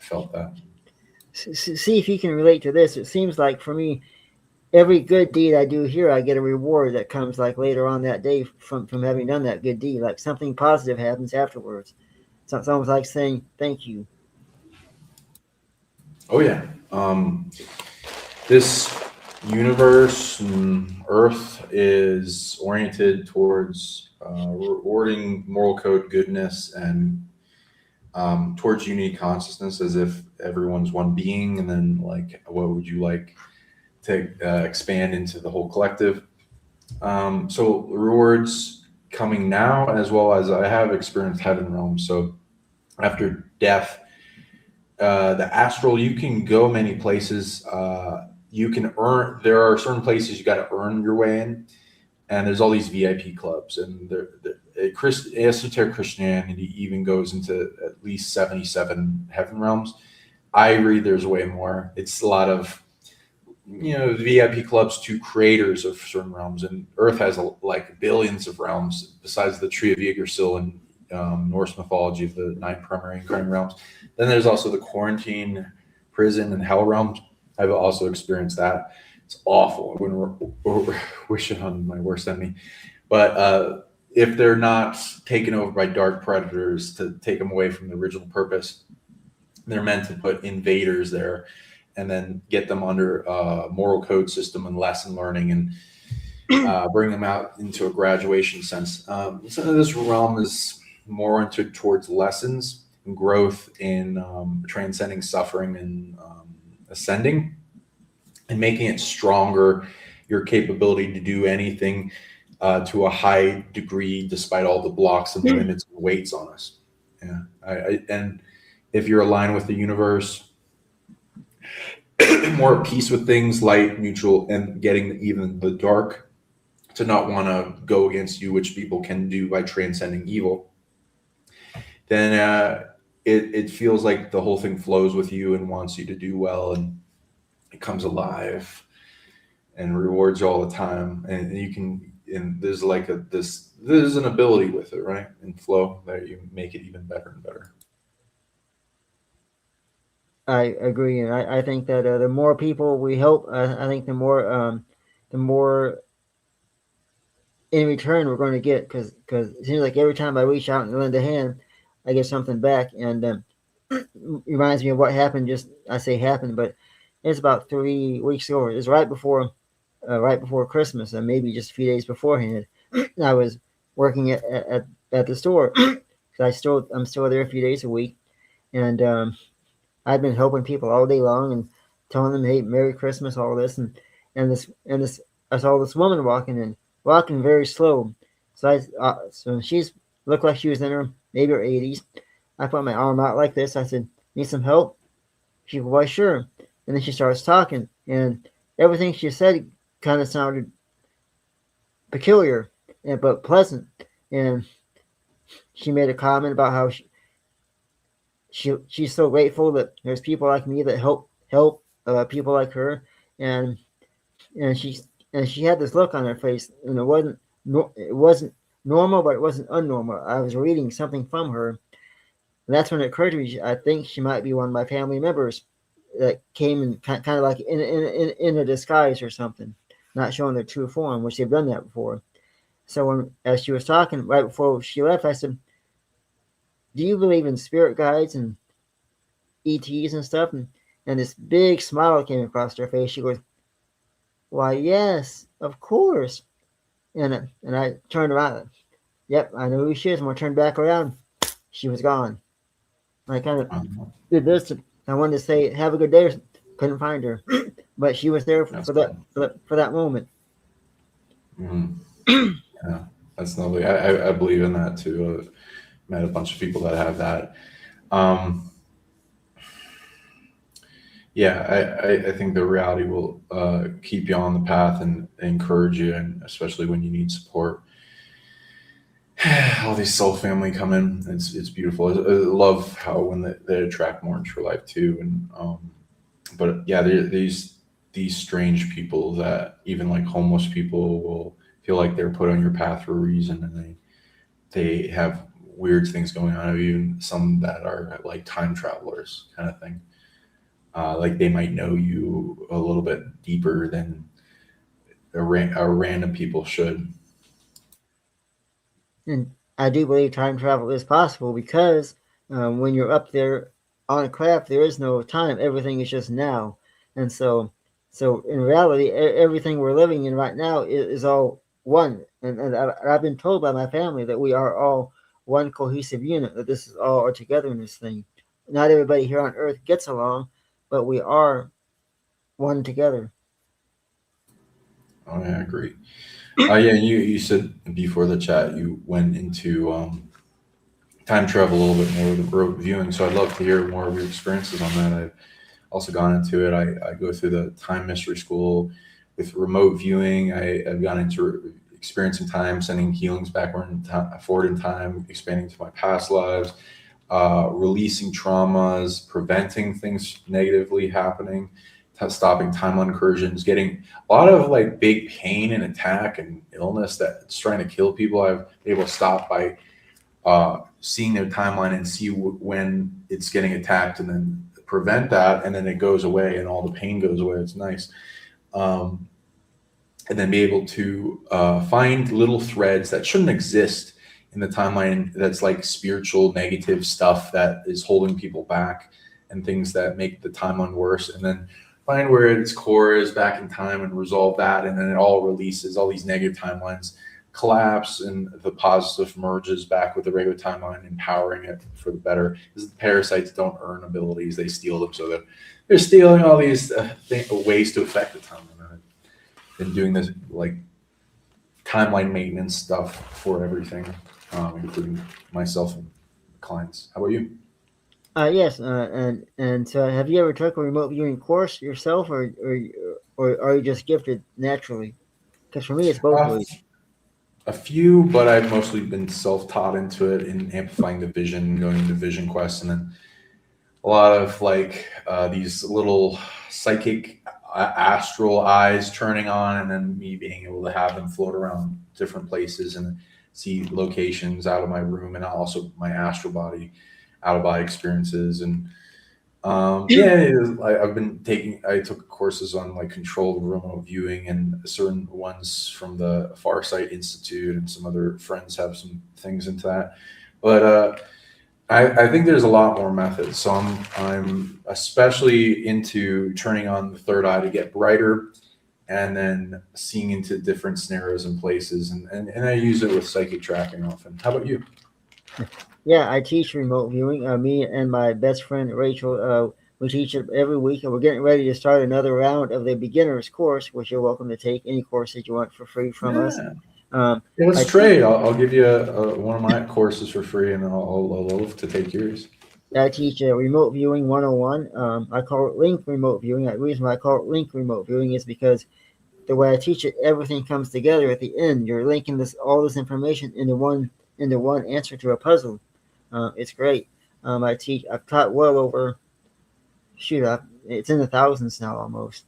felt that. See if you can relate to this. It seems like for me, every good deed I do here, I get a reward that comes like later on that day from having done that good deed. Like something positive happens afterwards. So it's almost like saying thank you. Oh yeah. This universe and Earth is oriented towards rewarding moral code goodness and towards unity consciousness, as if everyone's one being, and then like what would you like to expand into the whole collective. So rewards coming now, as well as I have experienced heaven realm. So after death, the astral, you can go many places. You can earn, there are certain places you got to earn your way in, and there's all these VIP clubs, and esoteric Christianity even goes into at least 77 heaven realms. I agree there's way more. It's a lot of VIP clubs to creators of certain realms, and Earth has like billions of realms besides the Tree of Yggdrasil in Norse mythology of the 9 primary incarnate realms. Then there's also the quarantine, prison, and hell realms. I've also experienced that. It's awful. I wouldn't wish it on my worst enemy. But if they're not taken over by dark predators to take them away from the original purpose, they're meant to put invaders there and then get them under a moral code system and lesson learning and bring them out into a graduation sense. So this realm is more oriented towards lessons and growth in transcending suffering and ascending and making it stronger, your capability to do anything to a high degree despite all the blocks and limits and weights on us. Yeah, and if you're aligned with the universe, more at peace with things, light, neutral, and getting even the dark to not want to go against you, which people can do by transcending evil, then it feels like the whole thing flows with you and wants you to do well, and it comes alive. and rewards you all the time. And you can, and there's like there's an ability with it, right? In flow that you make it even better and better. I agree, and I think that the more people we help, I think the more in return we're going to get, because it seems like every time I reach out and lend a hand, I get something back, and reminds me of what happened. Just I say happened, but it's about 3 weeks ago. It was right before Christmas, and maybe just a few days beforehand. I was working at the store because I'm still there a few days a week, and I've been helping people all day long and telling them, "Hey, Merry Christmas," all this, and this. I saw this woman walking very slow. So she's looked like she was in her 80s. I put my arm out like this. I said, "Need some help?" She goes, "Why, sure." And then she starts talking, and everything she said kind of sounded peculiar, but pleasant. And she made a comment about how she's so grateful that there's people like me that help people like her, and and she had this look on her face, and it wasn't normal, but it wasn't unnormal. I was reading something from her, and that's when it occurred to me. I think she might be one of my family members that came in kind of like in a disguise or something, not showing their true form, which they've done that before. So as she was talking right before she left, I said, "Do you believe in spirit guides and ETs and stuff?" And this big smile came across her face. She goes, "Why, yes, of course." And I turned around. Yep, I know who she is. And when I turned back around, she was gone. I kind of did this. I wanted to say, "Have a good day." Couldn't find her, but she was there for that moment. Yeah, that's lovely. I believe in that too. I've met a bunch of people that have that. Yeah, I think the reality will keep you on the path and encourage you, and especially when you need support. All these soul family come in. It's beautiful. I love how when they attract more into your life too. And but yeah, these strange people that even like homeless people will feel like they're put on your path for a reason, and they have weird things going on. Even some that are like time travelers kind of thing. Like they might know you a little bit deeper than a random people should. And I do believe time travel is possible because when you're up there on a craft, there is no time. Everything is just now. And so in reality, everything we're living in right now is all one. And I've been told by my family that we are all one cohesive unit, that this is all a togetherness thing. Not everybody here on Earth gets along, but we are one together. Oh yeah, I agree. Yeah, you said before the chat you went into time travel a little bit more with road viewing, so I'd love to hear more of your experiences on that. I've also gone into it. I go through the time mystery school with remote viewing. I've gone into experiencing time, sending healings backward in time, forward in time, expanding to my past lives, releasing traumas, preventing things negatively happening, stopping timeline incursions, getting a lot of like big pain and attack and illness that's trying to kill people. I've been able to stop by seeing their timeline and see when it's getting attacked, and then prevent that, and then it goes away and all the pain goes away. It's nice. And then be able to find little threads that shouldn't exist in the timeline, that's like spiritual negative stuff that is holding people back and things that make the timeline worse, and then find where its core is back in time and resolve that, and then it all releases. All these negative timelines collapse and the positive merges back with the regular timeline, empowering it for the better. Because the parasites don't earn abilities, they steal them. So they're stealing all these ways to affect the timeline. I've been doing this like timeline maintenance stuff for everything, including myself and clients. How about you? Yes, and so have you ever took a remote viewing course yourself, or are you just gifted naturally? Because for me, it's both ways. A few, but I've mostly been self-taught into it in amplifying the vision, going into vision quests, and then a lot of like these little psychic astral eyes turning on, and then me being able to have them float around different places and see locations out of my room, and also my astral body, out of body experiences. And I took courses on like controlled remote viewing and certain ones from the Farsight Institute, and some other friends have some things into that. But I think there's a lot more methods. So I'm especially into turning on the third eye to get brighter, and then seeing into different scenarios and places, and I use it with psychic tracking often. How about you? Yeah, I teach remote viewing. Me and my best friend Rachel, we teach it every week, and we're getting ready to start another round of the beginner's course, which you're welcome to take any course that you want for free from us. Yeah, let's trade. I'll give you one of my courses for free, and I'll love to take yours. I teach remote viewing 101. I call it link remote viewing. The reason why I call it link remote viewing is because the way I teach it, everything comes together at the end. You're linking all this information into one answer to a puzzle. It's great. I've taught well over, it's in the thousands now almost.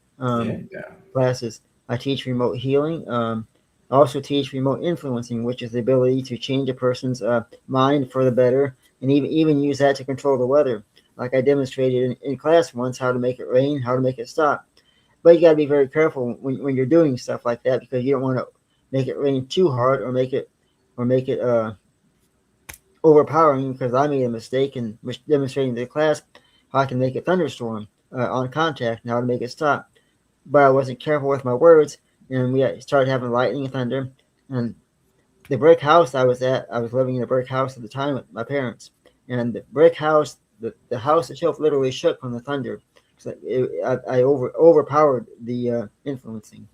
Classes. I teach remote healing. I also teach remote influencing, which is the ability to change a person's mind for the better, and even use that to control the weather. Like I demonstrated in class once how to make it rain, how to make it stop. But you got to be very careful when you're doing stuff like that, because you don't want to make it rain too hard or make it overpowering, because I made a mistake in demonstrating to the class how I can make a thunderstorm on contact and how to make it stop. But I wasn't careful with my words, and we started having lightning and thunder. And the brick house I was living in a brick house at the time with my parents. And the brick house, the house itself literally shook from the thunder. So I overpowered the influencing.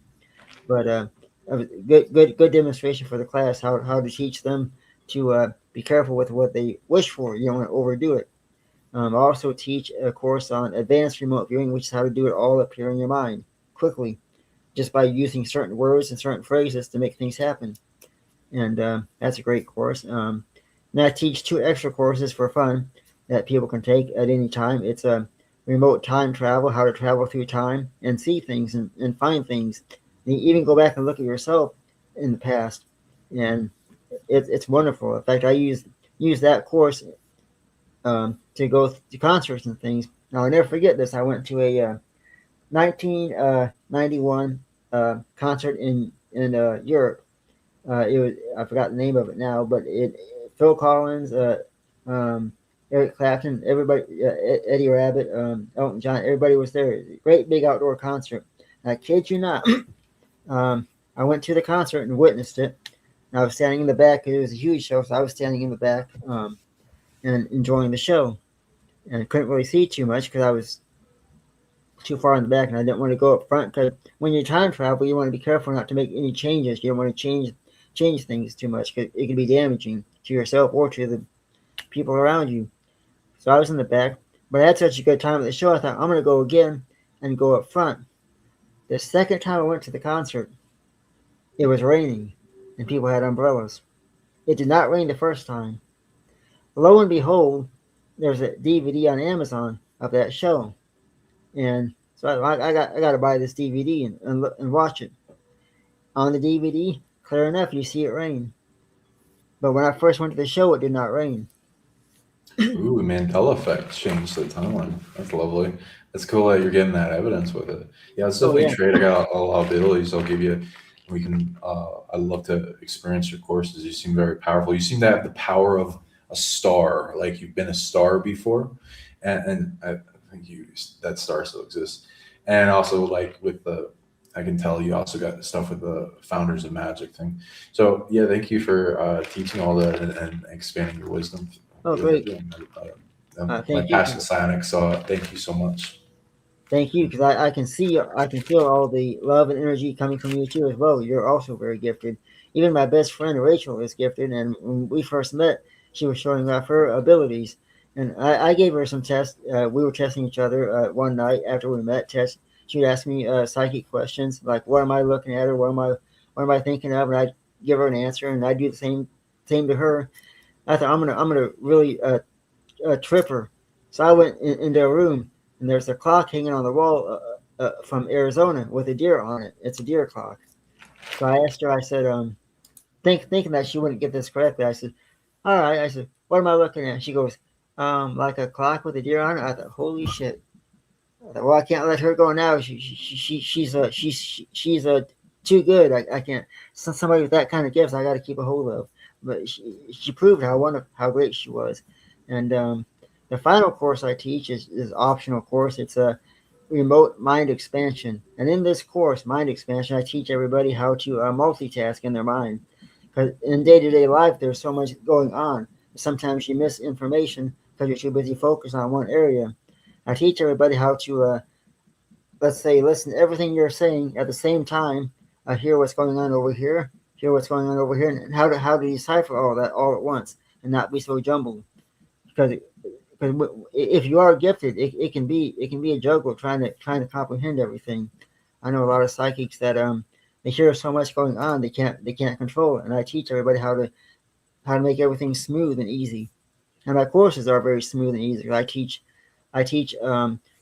But good demonstration for the class, how to teach them to be careful with what they wish for. You don't want to overdo it. I also teach a course on advanced remote viewing, which is how to do it all up here in your mind quickly, just by using certain words and certain phrases to make things happen. And that's a great course. And I teach 2 extra courses for fun that people can take at any time. It's a remote time travel, how to travel through time and see things and find things. And you even go back and look at yourself in the past. And it's wonderful. In fact, I use that course to go to concerts and things. Now, I'll never forget this. I went to a 1991 concert in Europe. I forgot the name of it now, but Phil Collins, Eric Clapton, everybody, Eddie Rabbitt, Elton John, everybody was there. Great big outdoor concert. I kid you not. I went to the concert and witnessed it. And I was standing in the back. It was a huge show, so I was standing in the back and enjoying the show. And I couldn't really see too much because I was too far in the back, and I didn't want to go up front, because when you time travel, you want to be careful not to make any changes. You don't want to change things too much, because it can be damaging to yourself or to the people around you. So I was in the back, but I had such a good time at the show, I thought, I'm going to go again and go up front. The second time I went to the concert, it was raining, and people had umbrellas. It did not rain the first time. Lo and behold, there's a DVD on Amazon of that show. And so I got to buy this DVD and watch it. On the DVD, clear enough, you see it rain. But when I first went to the show, it did not rain. Ooh, Mandela effect changed the timeline. That's lovely. That's cool that you're getting that evidence with it. Yeah, it's definitely trade. I got a lot of abilities I'll give you. We can. I'd love to experience your courses. You seem very powerful. You seem to have the power of a star, like you've been a star before, and I think that star still exists. And also, like with I can tell you also got the stuff with the Founders of Magic thing. So yeah, thank you for teaching all that and expanding your wisdom. Oh, great. My passion Psionics, so thank you so much. Thank you, because I can feel all the love and energy coming from you too as well. You're also very gifted. Even my best friend Rachel is gifted, and when we first met, she was showing off her abilities. And I gave her some tests. We were testing each other one night after we met. She would ask me psychic questions like, "What am I looking at?" or "What am I thinking of?" And I'd give her an answer, and I'd do the same to her. I thought I'm gonna really trip her. So I went into a room, and there's a clock hanging on the wall from Arizona with a deer on it. It's a deer clock. So I asked her. I said, thinking that she wouldn't get this correctly. I said, all right. I said, what am I looking at? She goes, like a clock with a deer on it. I thought, holy shit. I thought, well, I can't let her go now. She's too good. I can't. Somebody with that kind of gifts, I got to keep a hold of. But she proved how great she was. And the final course I teach is optional course. It's a remote mind expansion. And in this course, mind expansion, I teach everybody how to multitask in their mind. Because in day-to-day life, there's so much going on. Sometimes you miss information because you're too busy focused on one area. I teach everybody how to, let's say, listen to everything you're saying at the same time, hear what's going on over here, hear what's going on over here, and how to decipher all that all at once and not be so jumbled. Because if you are gifted, it can be a juggle trying to comprehend everything. I know a lot of psychics that they hear so much going on they can't control it, and I teach everybody how to make everything smooth and easy. And my courses are very smooth and easy. I teach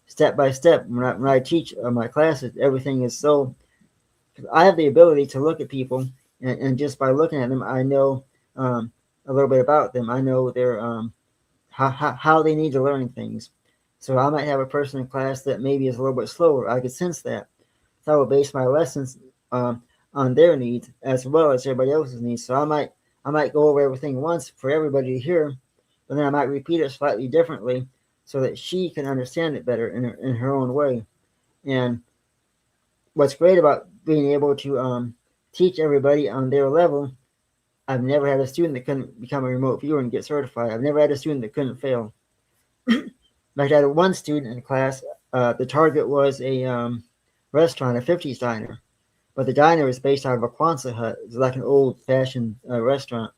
step by step. When I teach my classes, everything is so. I have the ability to look at people, and just by looking at them, I know a little bit about them. I know their how they need to learn things. So I might have a person in class that maybe is a little bit slower. I could sense that. So I will base my lessons on their needs as well as everybody else's needs. So I might go over everything once for everybody to hear, but then I might repeat it slightly differently so that she can understand it better in her own way. And what's great about being able to teach everybody on their level, I've never had a student that couldn't become a remote viewer and get certified. I've never had a student that couldn't fail. I had one student in class. The target was a restaurant, a 50s diner. But the diner is based out of a Quonset hut. It's like an old-fashioned restaurant.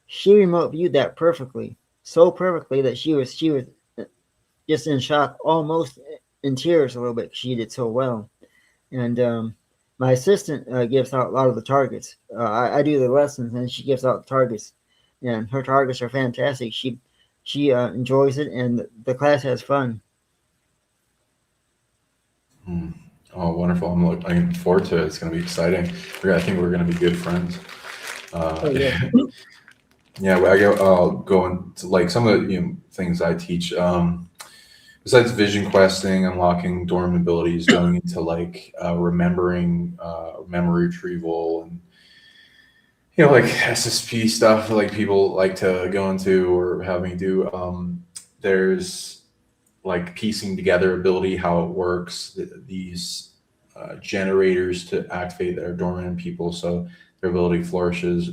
She remote viewed that perfectly. So perfectly that she was just in shock, almost in tears a little bit. She did so well. And my assistant gives out a lot of the targets. I do the lessons, and she gives out the targets. And her targets are fantastic. She enjoys it, and the class has fun. Oh, wonderful. I'm looking forward to it. It's going to be exciting. I think we're going to be good friends. Yeah. Yeah, I'll go into like some of the things I teach. Besides vision questing, unlocking dormant abilities, going into like remembering, memory retrieval, and like SSP stuff like people like to go into or have me do. There's like piecing together ability, how it works, these generators to activate that are dormant in people, so their ability flourishes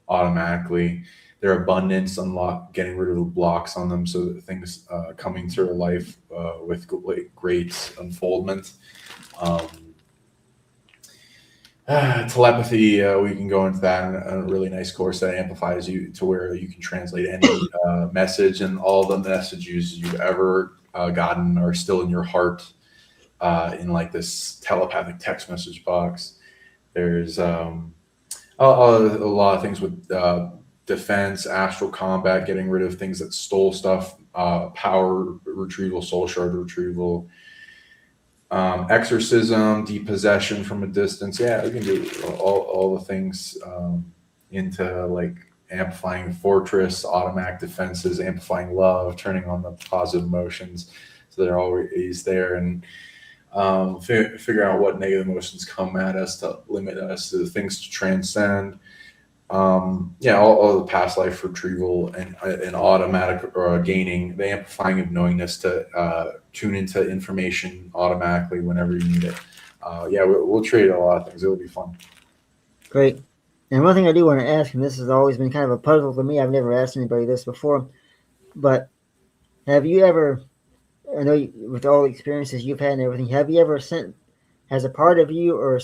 automatically. Their abundance, unlock, getting rid of the blocks on them, so that things coming to their life with great unfoldment. Telepathy, we can go into that in a really nice course that amplifies you to where you can translate any message, and all the messages you've ever gotten are still in your heart in like this telepathic text message box. There's a lot of things with defense, astral combat, getting rid of things that stole stuff, power retrieval, soul shard retrieval, exorcism, depossession from a distance. Yeah, we can do all the things into like amplifying fortress, automatic defenses, amplifying love, turning on the positive emotions so they're always there, and figure out what negative emotions come at us to limit us, to the things to transcend. All the past life retrieval and automatic gaining, the amplifying of knowingness to tune into information automatically whenever you need it. We'll trade a lot of things. It'll be fun. Great. And one thing I do want to ask, and this has always been kind of a puzzle to me, I've never asked anybody this before, but have you ever, I know with all the experiences you've had and everything, have you ever sent, has a part of you or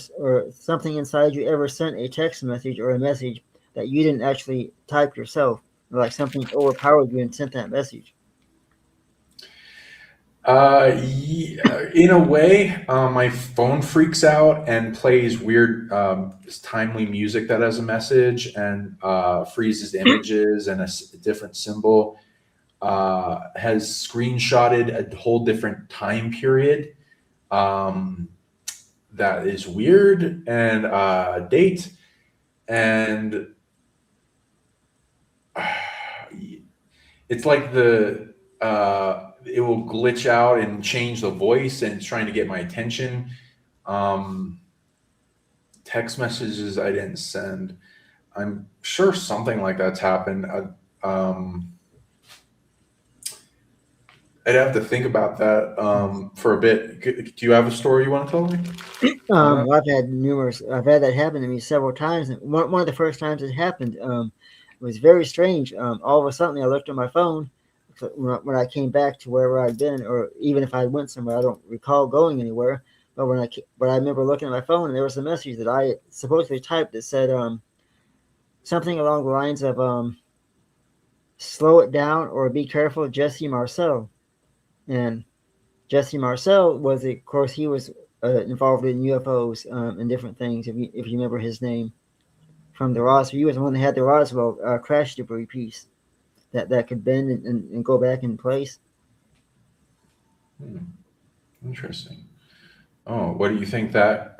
something inside you ever sent a text message or a message that you didn't actually type yourself, or like something overpowered you and sent that message? In a way, my phone freaks out and plays weird, timely music that has a message and freezes images and a different symbol. Has screenshotted a whole different time period that is weird, and date, and it's like it will glitch out and change the voice, and it's trying to get my attention. Text messages I didn't send. I'm sure something like that's happened. I'd have to think about that for a bit. Do you have a story you want to tell me? I've had that happen to me several times. And one of the first times it happened, it was very strange. All of a sudden, I looked at my phone when I came back to wherever I'd been, or even if I went somewhere, I don't recall going anywhere. But I remember looking at my phone, and there was a message that I supposedly typed that said something along the lines of "slow it down" or "be careful, Jesse Marcel." And Jesse Marcel was, of course, he was involved in UFOs and different things. If you remember his name from the Roswell, he was the one that had the Roswell crash debris piece that could bend and go back in place. Interesting. Oh, what do you think that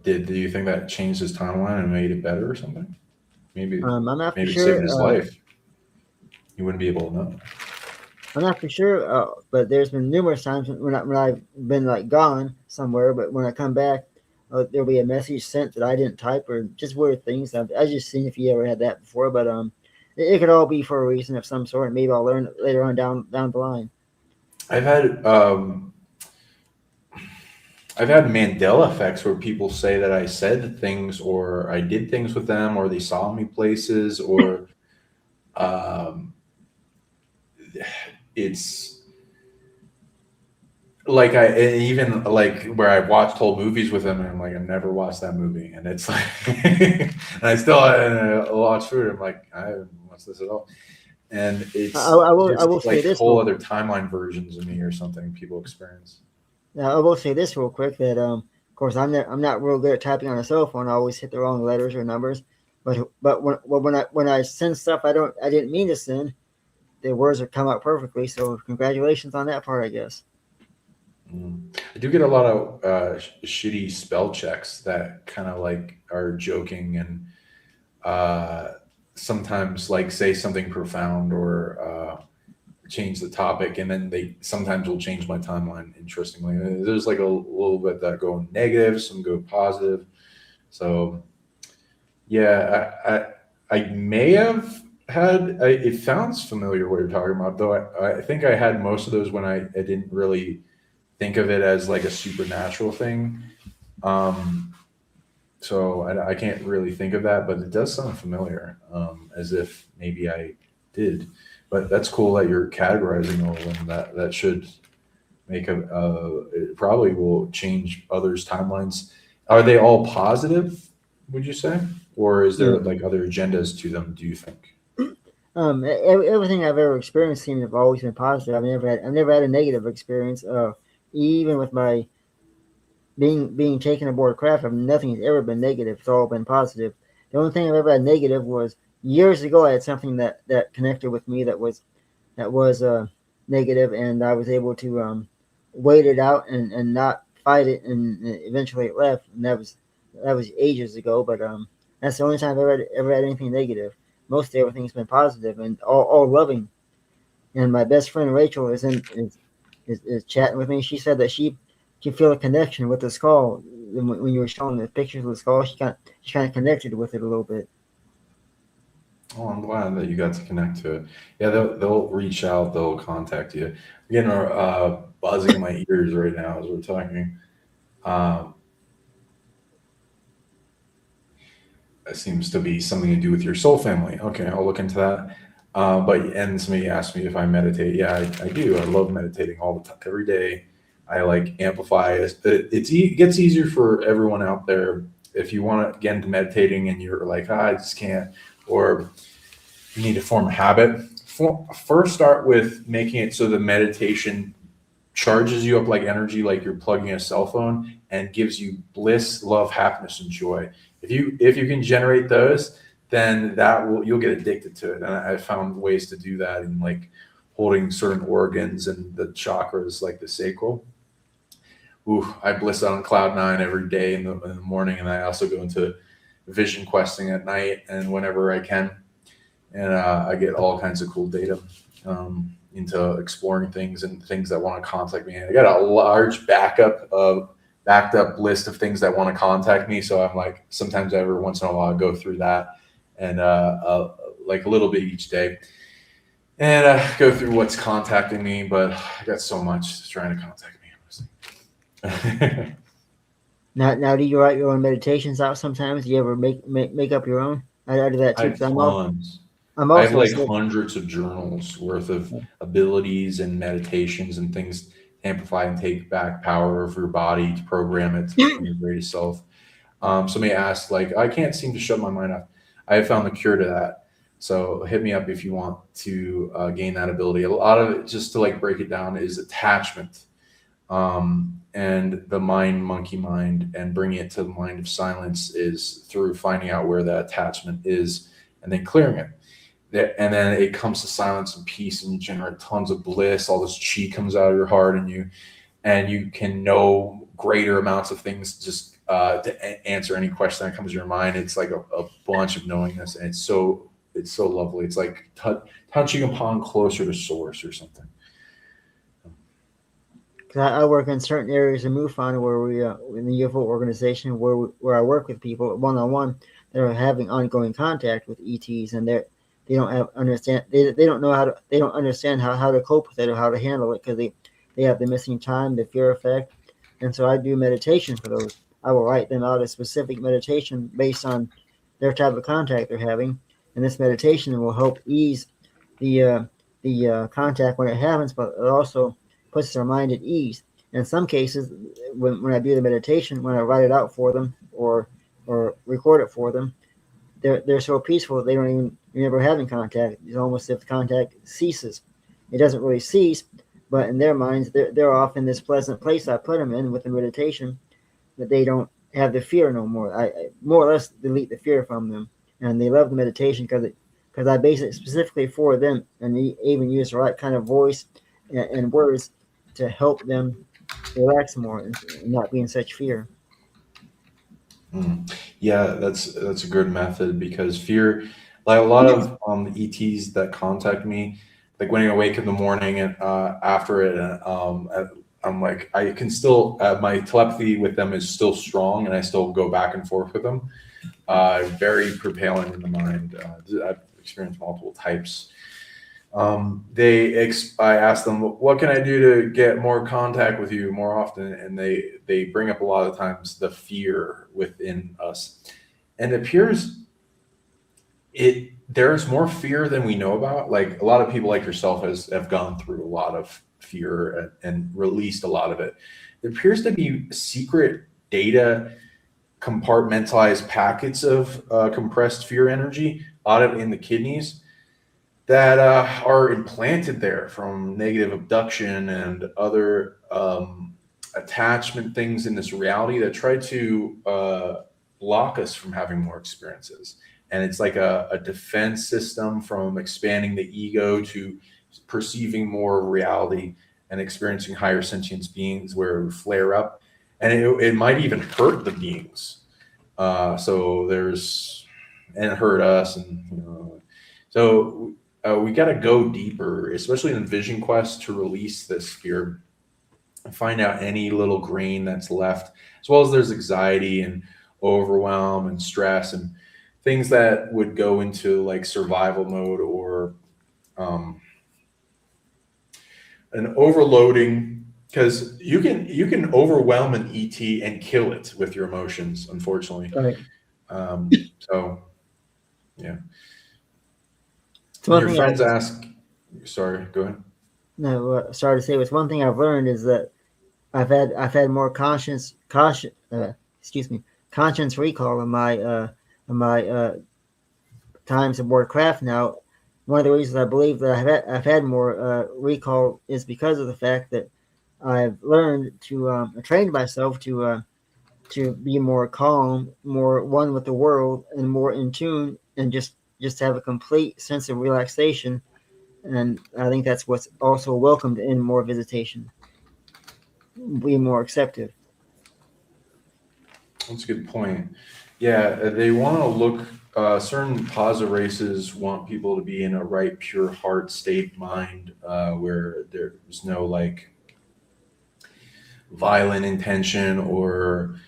did? Do you think that changed his timeline and made it better or something? Maybe I'm not for maybe sure. saved his life. You wouldn't be able to know. I'm not for sure, but there's been numerous times when I've been like gone somewhere, but when I come back, there'll be a message sent that I didn't type, or just weird things. I've just seen if you ever had that before, but it could all be for a reason of some sort. Maybe I'll learn later on down the line. I've had Mandela effects where people say that I said things or I did things with them, or they saw me places, or it's like even like where I watched whole movies with them, and I'm like, I've never watched that movie, and it's like, and I still watch through it. I'm like, I haven't watched this at all, and it's I will say like this whole other timeline versions of me or something people experience. Now, I will say this real quick that of course I'm not real good at typing on a cell phone. I always hit the wrong letters or numbers. But when I send stuff I didn't mean to send, the words will come out perfectly. So congratulations on that part, I guess. I do get a lot of shitty spell checks that kind of like are joking, and sometimes like say something profound or change the topic, and then they sometimes will change my timeline. Interestingly, there's like a little bit that go negative, some go positive. So yeah, I may have had. It sounds familiar what you're talking about, though. I think I had most of those when I didn't really think of it as like a supernatural thing. So I can't really think of that, but it does sound familiar, as if maybe I did. But that's cool that you're categorizing all of them. That should make it probably will change others' timelines. Are they all positive, would you say? Or is there like other agendas to them, do you think? Everything I've ever experienced seems to have always been positive. I've never had a negative experience. Even with my being taken aboard craft, nothing's ever been negative. It's all been positive. The only thing I've ever had negative was years ago. I had something that connected with me that was negative, and I was able to wait it out and not fight it, and eventually it left. And that was ages ago. But that's the only time I've ever had anything negative. Most everything's been positive and all loving. And my best friend Rachel is chatting with me. She said that she can feel a connection with the skull. When you were showing the pictures of the skull, she kind of connected with it a little bit. Oh, I'm glad that you got to connect to it. Yeah, they'll reach out, they'll contact you. I'm getting buzzing in my ears right now as we're talking. That seems to be something to do with your soul family. Okay, I'll look into that. And somebody asked me if I meditate. Yeah, I do. I love meditating all the time, every day. I like amplify it. It gets easier for everyone out there. If you want to get into meditating and you're like, I just can't, or you need to form a habit, first start with making it so the meditation charges you up like energy, like you're plugging a cell phone, and gives you bliss, love, happiness, and joy. If you can generate those, then you'll get addicted to it. And I found ways to do that in like holding certain organs and the chakras, like the sacral. I bliss out on cloud 9 every day in the morning, and I also go into vision questing at night and whenever I can, and I get all kinds of cool data into exploring things and things that want to contact me. I got a large backed up list of things that want to contact me. So I'm like, sometimes every once in a while I go through that and like a little bit each day, and go through what's contacting me. But I got so much that's trying to contact me. Now, do you write your own meditations out sometimes? Do you ever make up your own? I do that too. I have like hundreds of journals worth of abilities and meditations and things to amplify and take back power of your body, to program it to become your greatest self. Somebody asked, like, I can't seem to shut my mind off. I have found the cure to that. So hit me up if you want to gain that ability. A lot of it, just to like break it down, is attachment. And the monkey mind, and bringing it to the mind of silence is through finding out where that attachment is and then clearing it. And then it comes to silence and peace, and you generate tons of bliss. All this chi comes out of your heart, and you can know greater amounts of things just to answer any question that comes to your mind. It's like a bunch of knowingness, and it's so lovely. It's like touching upon closer to source or something. I work in certain areas of MUFON where we in the UFO organization where I work with people one-on-one that are having ongoing contact with ETs, and they don't understand how to cope with it or how to handle it, because they have the missing time, the fear effect. And so I do meditation for those. I will write them out a specific meditation based on their type of contact they're having, and this meditation will help ease the contact when it happens, but it also puts their mind at ease. In some cases, when I do the meditation, when I write it out for them or record it for them, they're so peaceful they don't even remember having contact. It's almost as if contact ceases. It doesn't really cease, but in their minds, they're off in this pleasant place I put them in with the meditation, that they don't have the fear no more. I more or less delete the fear from them, and they love the meditation because I base it specifically for them, and even use the right kind of voice and words to help them relax more and not be in such fear. Yeah, that's a good method, because fear, like a lot of the ETs that contact me, like when I wake in the morning and after it, I'm like, I can still, my telepathy with them is still strong, and I still go back and forth with them. Very prevailing in the mind. I've experienced multiple types. I asked them, what can I do to get more contact with you more often? And they bring up a lot of times the fear within us, and it appears there's more fear than we know about. Like a lot of people like yourself have gone through a lot of fear and released a lot of it. There appears to be secret data, compartmentalized packets of compressed fear energy out of in the kidneys that are implanted there from negative abduction and other attachment things in this reality that try to block us from having more experiences. And it's like a defense system from expanding the ego to perceiving more reality and experiencing higher sentience beings, where it would flare up, and it might even hurt the beings. And hurt us, and so. We got to go deeper, especially in Vision Quest, to release this fear and find out any little grain that's left, as well as there's anxiety and overwhelm and stress and things that would go into like survival mode or an overloading, because you can overwhelm an ET and kill it with your emotions, unfortunately. Right. So, yeah. Your friends ask. Sorry, go ahead. No, sorry to say. It's one thing I've learned is that I've had more conscience recall in my times aboard craft now. One of the reasons I believe that I've had more recall is because of the fact that I've learned to trained myself to be more calm, more one with the world, and more in tune, and just have a complete sense of relaxation. And I think that's what's also welcomed in more visitation. Be more accepted. That's a good point. Yeah, they want to look. Certain positive races want people to be in a right, pure heart state mind, where there's no like violent intention or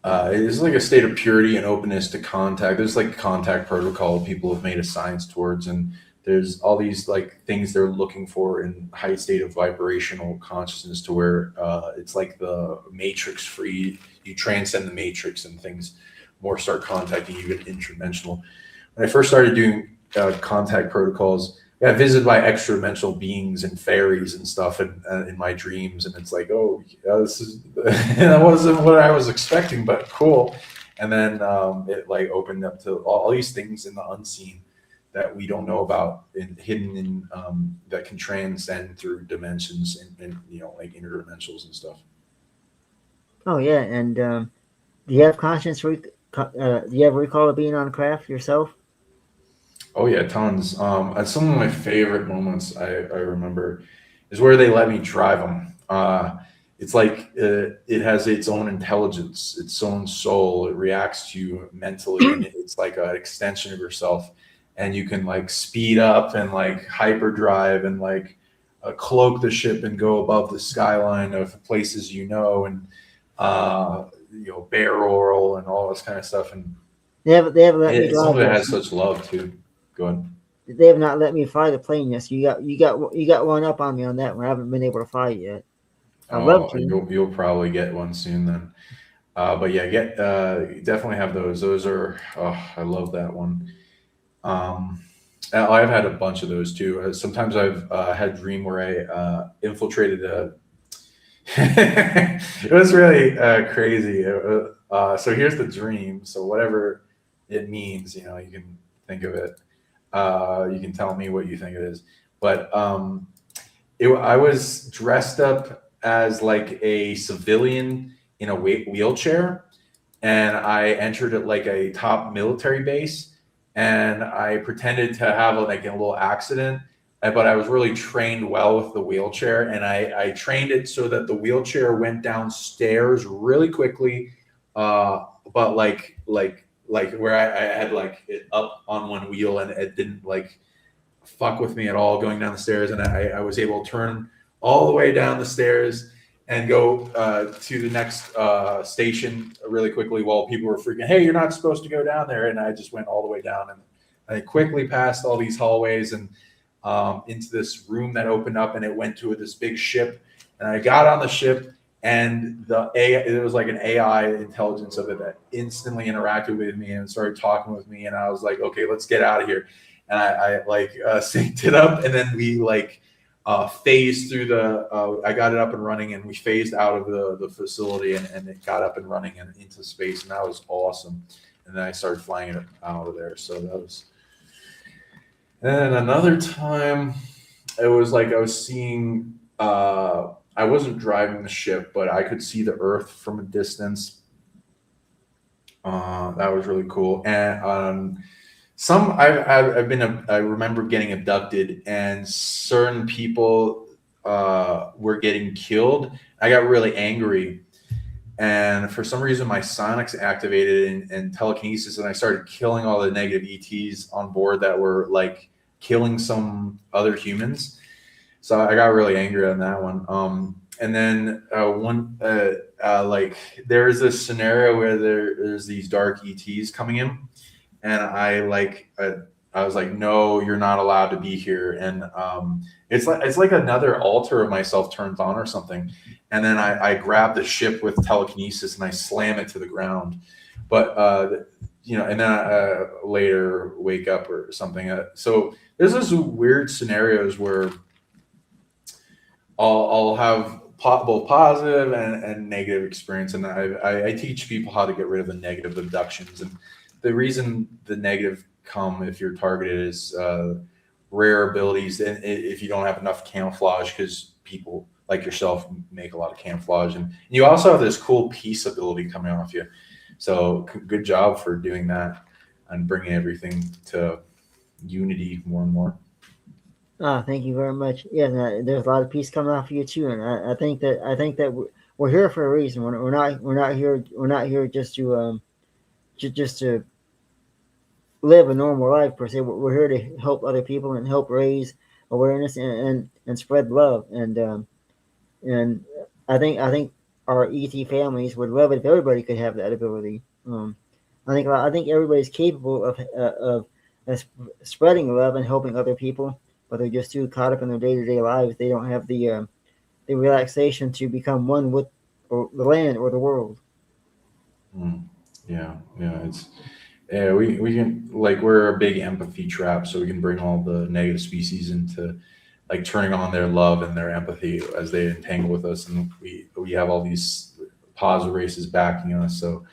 it's like a state of purity and openness to contact. There's like contact protocol people have made a science towards, and there's all these like things they're looking for in high state of vibrational consciousness to where it's like the matrix free. You transcend the matrix and things more start contacting you in interdimensional. When I first started doing contact protocols, I got visited by extra dimensional beings and fairies and stuff in my dreams, and it's like, oh, yeah, this is that wasn't what I was expecting, but cool. And then it like opened up to all these things in the unseen that we don't know about and hidden in that can transcend through dimensions and like interdimensionals and stuff. Oh yeah, and do you have do you ever recall of being on craft yourself? Oh yeah, tons. Some of my favorite moments I remember is where they let me drive them. It's like it has its own intelligence, its own soul. It reacts to you mentally, and it's like an extension of yourself. And you can like speed up and like hyperdrive and like cloak the ship and go above the skyline of places and barrel roll and all this kind of stuff. And They haven't let me some drive of it yet. has such love too. Go ahead. They have not let me fly the plane yet. So you got one up on me on that one. I haven't been able to fly it yet. I'd love to. You'll probably get one soon then. But yeah, you definitely have those. Those are I love that one. I've had a bunch of those too. Sometimes I've had a dream where I infiltrated a. It was really crazy. So here's the dream. So whatever it means, you can think of it. You can tell me what you think it is. But I was dressed up as like a civilian in a wheelchair, and I entered at like a top military base, and I pretended to have like a little accident, but I was really trained well with the wheelchair, and I trained it so that the wheelchair went downstairs really quickly, but like where I had like it up on one wheel, and it didn't like fuck with me at all going down the stairs, and I was able to turn all the way down the stairs and go to the next station really quickly while people were freaking, hey, you're not supposed to go down there. And I just went all the way down, and I quickly passed all these hallways and into this room that opened up, and it went to this big ship. And I got on the ship, and it was like an AI intelligence of it that instantly interacted with me and started talking with me. And I was like, okay, let's get out of here. And I synced it up, and then we phased through I got it up and running, and we phased out of the facility, and it got up and running and into space, and that was awesome. And then I started flying it out of there. So that was. And then another time, it was like I was seeing. I wasn't driving the ship, but I could see the Earth from a distance. That was really cool. And I remember getting abducted, and certain people were getting killed. I got really angry, and for some reason my psionics activated and telekinesis, and I started killing all the negative ETs on board that were like killing some other humans. So I got really angry on that one. And then there is this scenario where there's these dark ETs coming in, and I was like, no, you're not allowed to be here. And it's like another altar of myself turns on or something. And then I grab the ship with telekinesis and I slam it to the ground. But and then I later wake up or something. So there's this weird scenarios where I'll have both positive and negative experience, and I teach people how to get rid of the negative abductions. And the reason the negative come if you're targeted is rare abilities, and if you don't have enough camouflage, because people like yourself make a lot of camouflage, and you also have this cool peace ability coming off you. So good job for doing that and bringing everything to unity more and more. Thank you very much. Yeah, there's a lot of peace coming off of you too, and I think that we're here for a reason. We're not here just to just to live a normal life per se. We're here to help other people and help raise awareness and spread love. And I think our ET families would love it if everybody could have that ability. I think everybody's capable of spreading love and helping other people, but they're just too caught up in their day-to-day lives. They don't have the relaxation to become one with the land or the world. Yeah, it's we can, like, we're a big empathy trap, so we can bring all the negative species into like turning on their love and their empathy as they entangle with us, and we have all these positive races backing us. So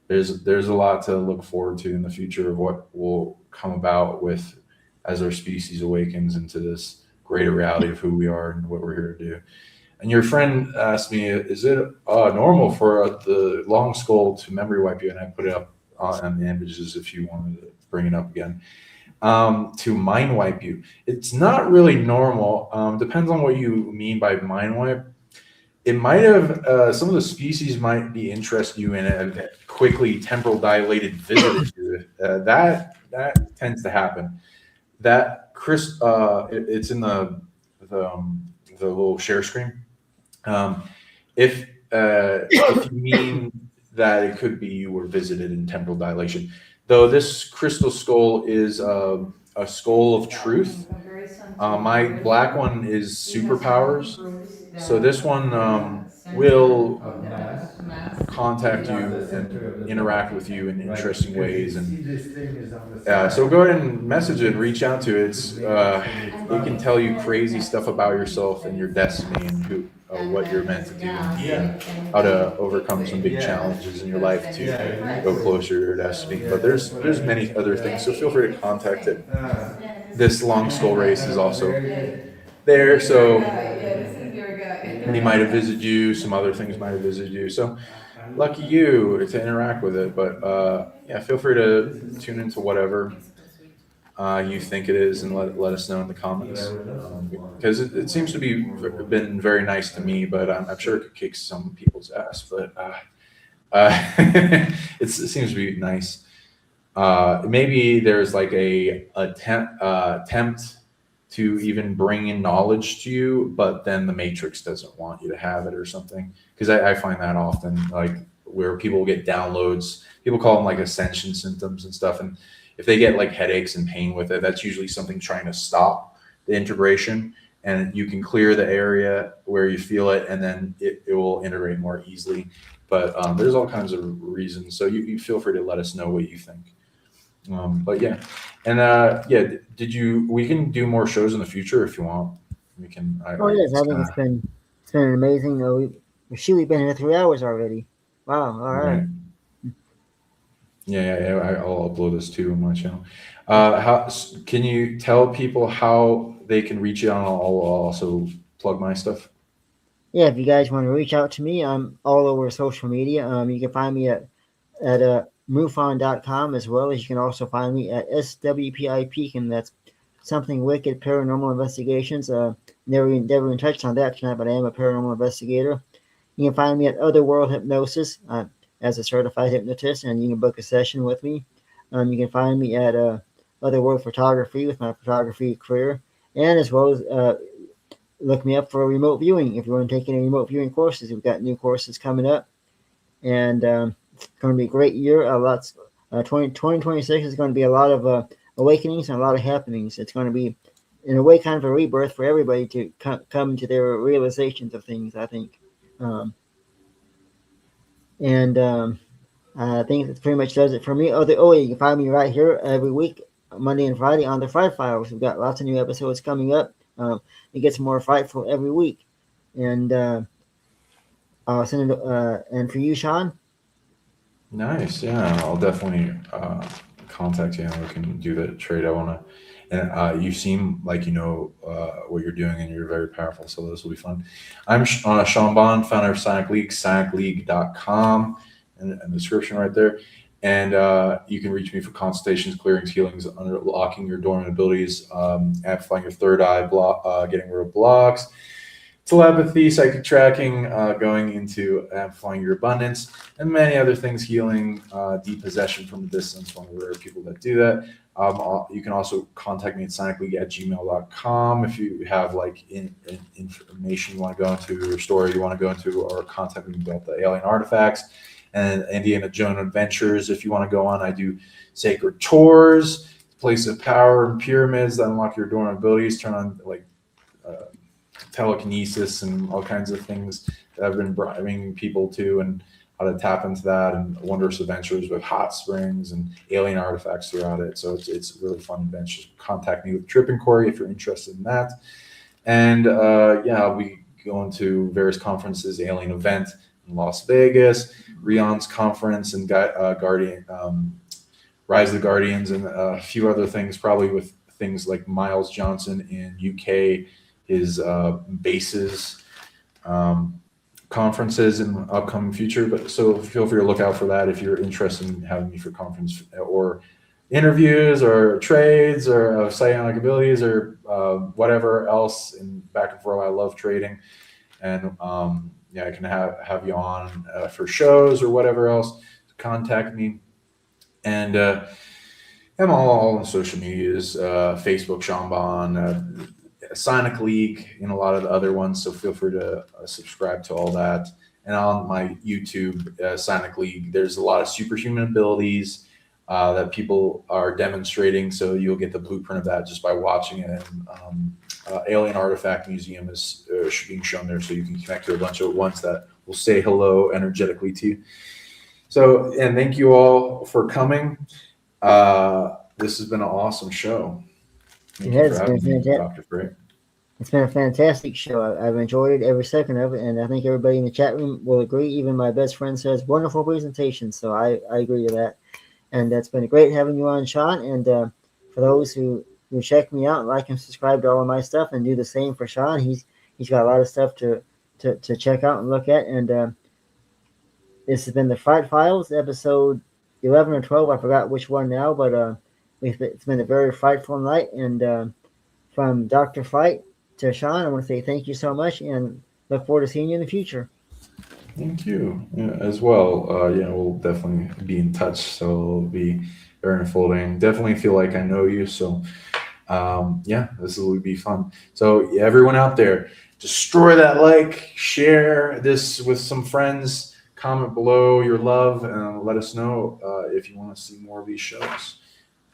there's a lot to look forward to in the future of what will come about with as our species awakens into this greater reality of who we are and what we're here to do. And your friend asked me, is it normal for the long skull to memory wipe you? And I put it up on the images if you wanted to bring it up again. To mind wipe you. It's not really normal. Depends on what you mean by mind wipe. It might have, some of the species might be interested you in a quickly temporal dilated visit to it. That tends to happen. That Chris, it's in the little share screen. If you mean that it could be you were visited in temporal dilation, though this crystal skull is a skull of truth. My black one is superpowers, so this one will Of mass. contact you Not the center of and the interact body. with you in Right, interesting because ways. you And see this thing is on the side. so go ahead and message it and reach out to it. It can tell you crazy stuff about yourself and your destiny and who, what you're meant to do, and how to overcome some big challenges in your life to go closer to your destiny. But there's many other things, so feel free to contact it. This long skull race is also there, so he might have visited you. Some other things might have visited you. So lucky you to interact with it. But yeah, feel free to tune into whatever you think it is, and let us know in the comments, because it seems to be been very nice to me, but I'm sure it could kick some people's ass. But it seems to be nice. Maybe there's like a attempt to even bring in knowledge to you, but then the Matrix doesn't want you to have it or something. Because I find that often, like where people get downloads, people call them like ascension symptoms and stuff. And if they get like headaches and pain with it, that's usually something trying to stop the integration. And you can clear the area where you feel it, and then it will integrate more easily. But there's all kinds of reasons. So you feel free to let us know what you think. But yeah, and yeah, we can do more shows in the future if you want. We can. Yes, I think it's been amazing. We've been here 3 hours already. Wow, all right. Yeah. I'll upload this too on my channel. How can you tell people how they can reach you? I'll also plug my stuff. Yeah, if you guys want to reach out to me, I'm all over social media. You can find me at MUFON.com, as well as you can also find me at SWPIP, and that's Something Wicked Paranormal Investigations. Never even touched on that tonight, but I am a paranormal investigator. You can find me at Otherworld Hypnosis as a certified hypnotist, and you can book a session with me. You can find me at Otherworld Photography with my photography career, and as well as look me up for remote viewing if you want to take any remote viewing courses. We've got new courses coming up, and it's going to be a great year. 2026 is going to be a lot of awakenings and a lot of happenings. It's going to be, in a way, kind of a rebirth for everybody to come to their realizations of things, I think. I think that pretty much does it for me. You can find me right here every week, Monday and Friday, on the Fright Files. We've got lots of new episodes coming up. It gets more frightful every week. And I'll send it. And for you, Sean? Nice. Yeah, I'll definitely contact you, and we can do the trade. I want to. And you seem like you know what you're doing, and you're very powerful, so this will be fun. I'm Sean Bond, founder of Psionic League, psionicleague.com, and the description right there. And you can reach me for consultations, clearings, healings, unlocking your dormant abilities, amplifying your third eye, getting rid of blocks, telepathy, psychic tracking, going into amplifying your abundance, and many other things, healing, depossession from a distance, one of the rare people that do that. You can also contact me at psionicleague@gmail.com if you have like information you want to go into, or story you want to go into, or contact me about the alien artifacts and Indiana Jones adventures. If you want to go on, I do sacred tours, place of power, and pyramids that unlock your dormant abilities, turn on like telekinesis and all kinds of things that I've been bringing people to, and how to tap into that, and wondrous adventures with hot springs and alien artifacts throughout it. So it's really fun adventures. Contact me with Trip and Corey if you're interested in that. And we go into various conferences, alien event in Las Vegas, Rion's conference, and Guardian, Rise of the Guardians, and a few other things, probably with things like Miles Johnson in UK, his bases, conferences in the upcoming future. But so feel free to look out for that if you're interested in having me for conference or interviews or trades or psionic abilities or whatever else. And back and forth, I love trading, and I can have you on for shows or whatever else. Contact me, and I'm all on social medias, Facebook, Sean Bond, Psionic League, and a lot of the other ones. So feel free to subscribe to all that. And on my YouTube, Psionic League, there's a lot of superhuman abilities that people are demonstrating. So you'll get the blueprint of that just by watching it. And Alien Artifact Museum is being shown there, so you can connect to a bunch of ones that will say hello energetically to you. So, and thank you all for coming. This has been an awesome show. Thank you for having me, Dr. Fright. It's been a fantastic show. I've enjoyed every second of it, and I think everybody in the chat room will agree. Even my best friend says, wonderful presentation. So I agree with that. And it's been great having you on, Sean. And for those who check me out, like and subscribe to all of my stuff, and do the same for Sean. He's got a lot of stuff to check out and look at. And this has been the Fright Files, episode 11 or 12. I forgot which one now, but it's been a very frightful night. And from Dr. Fright to Sean, I want to say thank you so much, and look forward to seeing you in the future. Thank you as well. We'll definitely be in touch, so it'll be very unfolding. Definitely feel like I know you, so this will be fun. So everyone out there, destroy that like, share this with some friends, comment below your love, and let us know if you want to see more of these shows,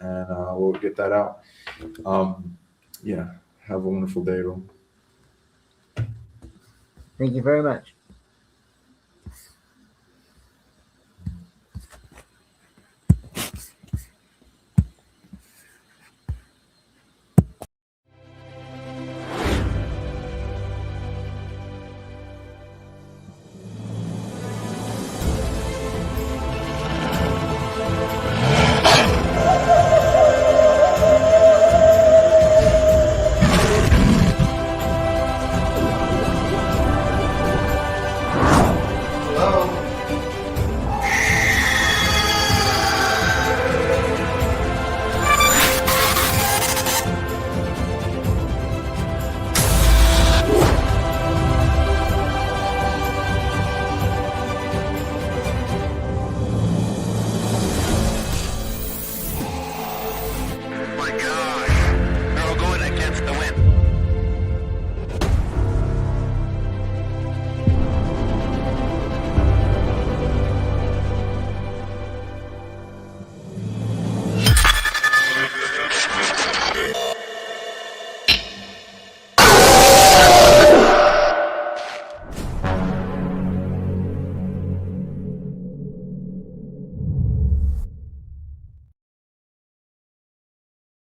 and we'll get that out. Have a wonderful day, everyone. Thank you very much.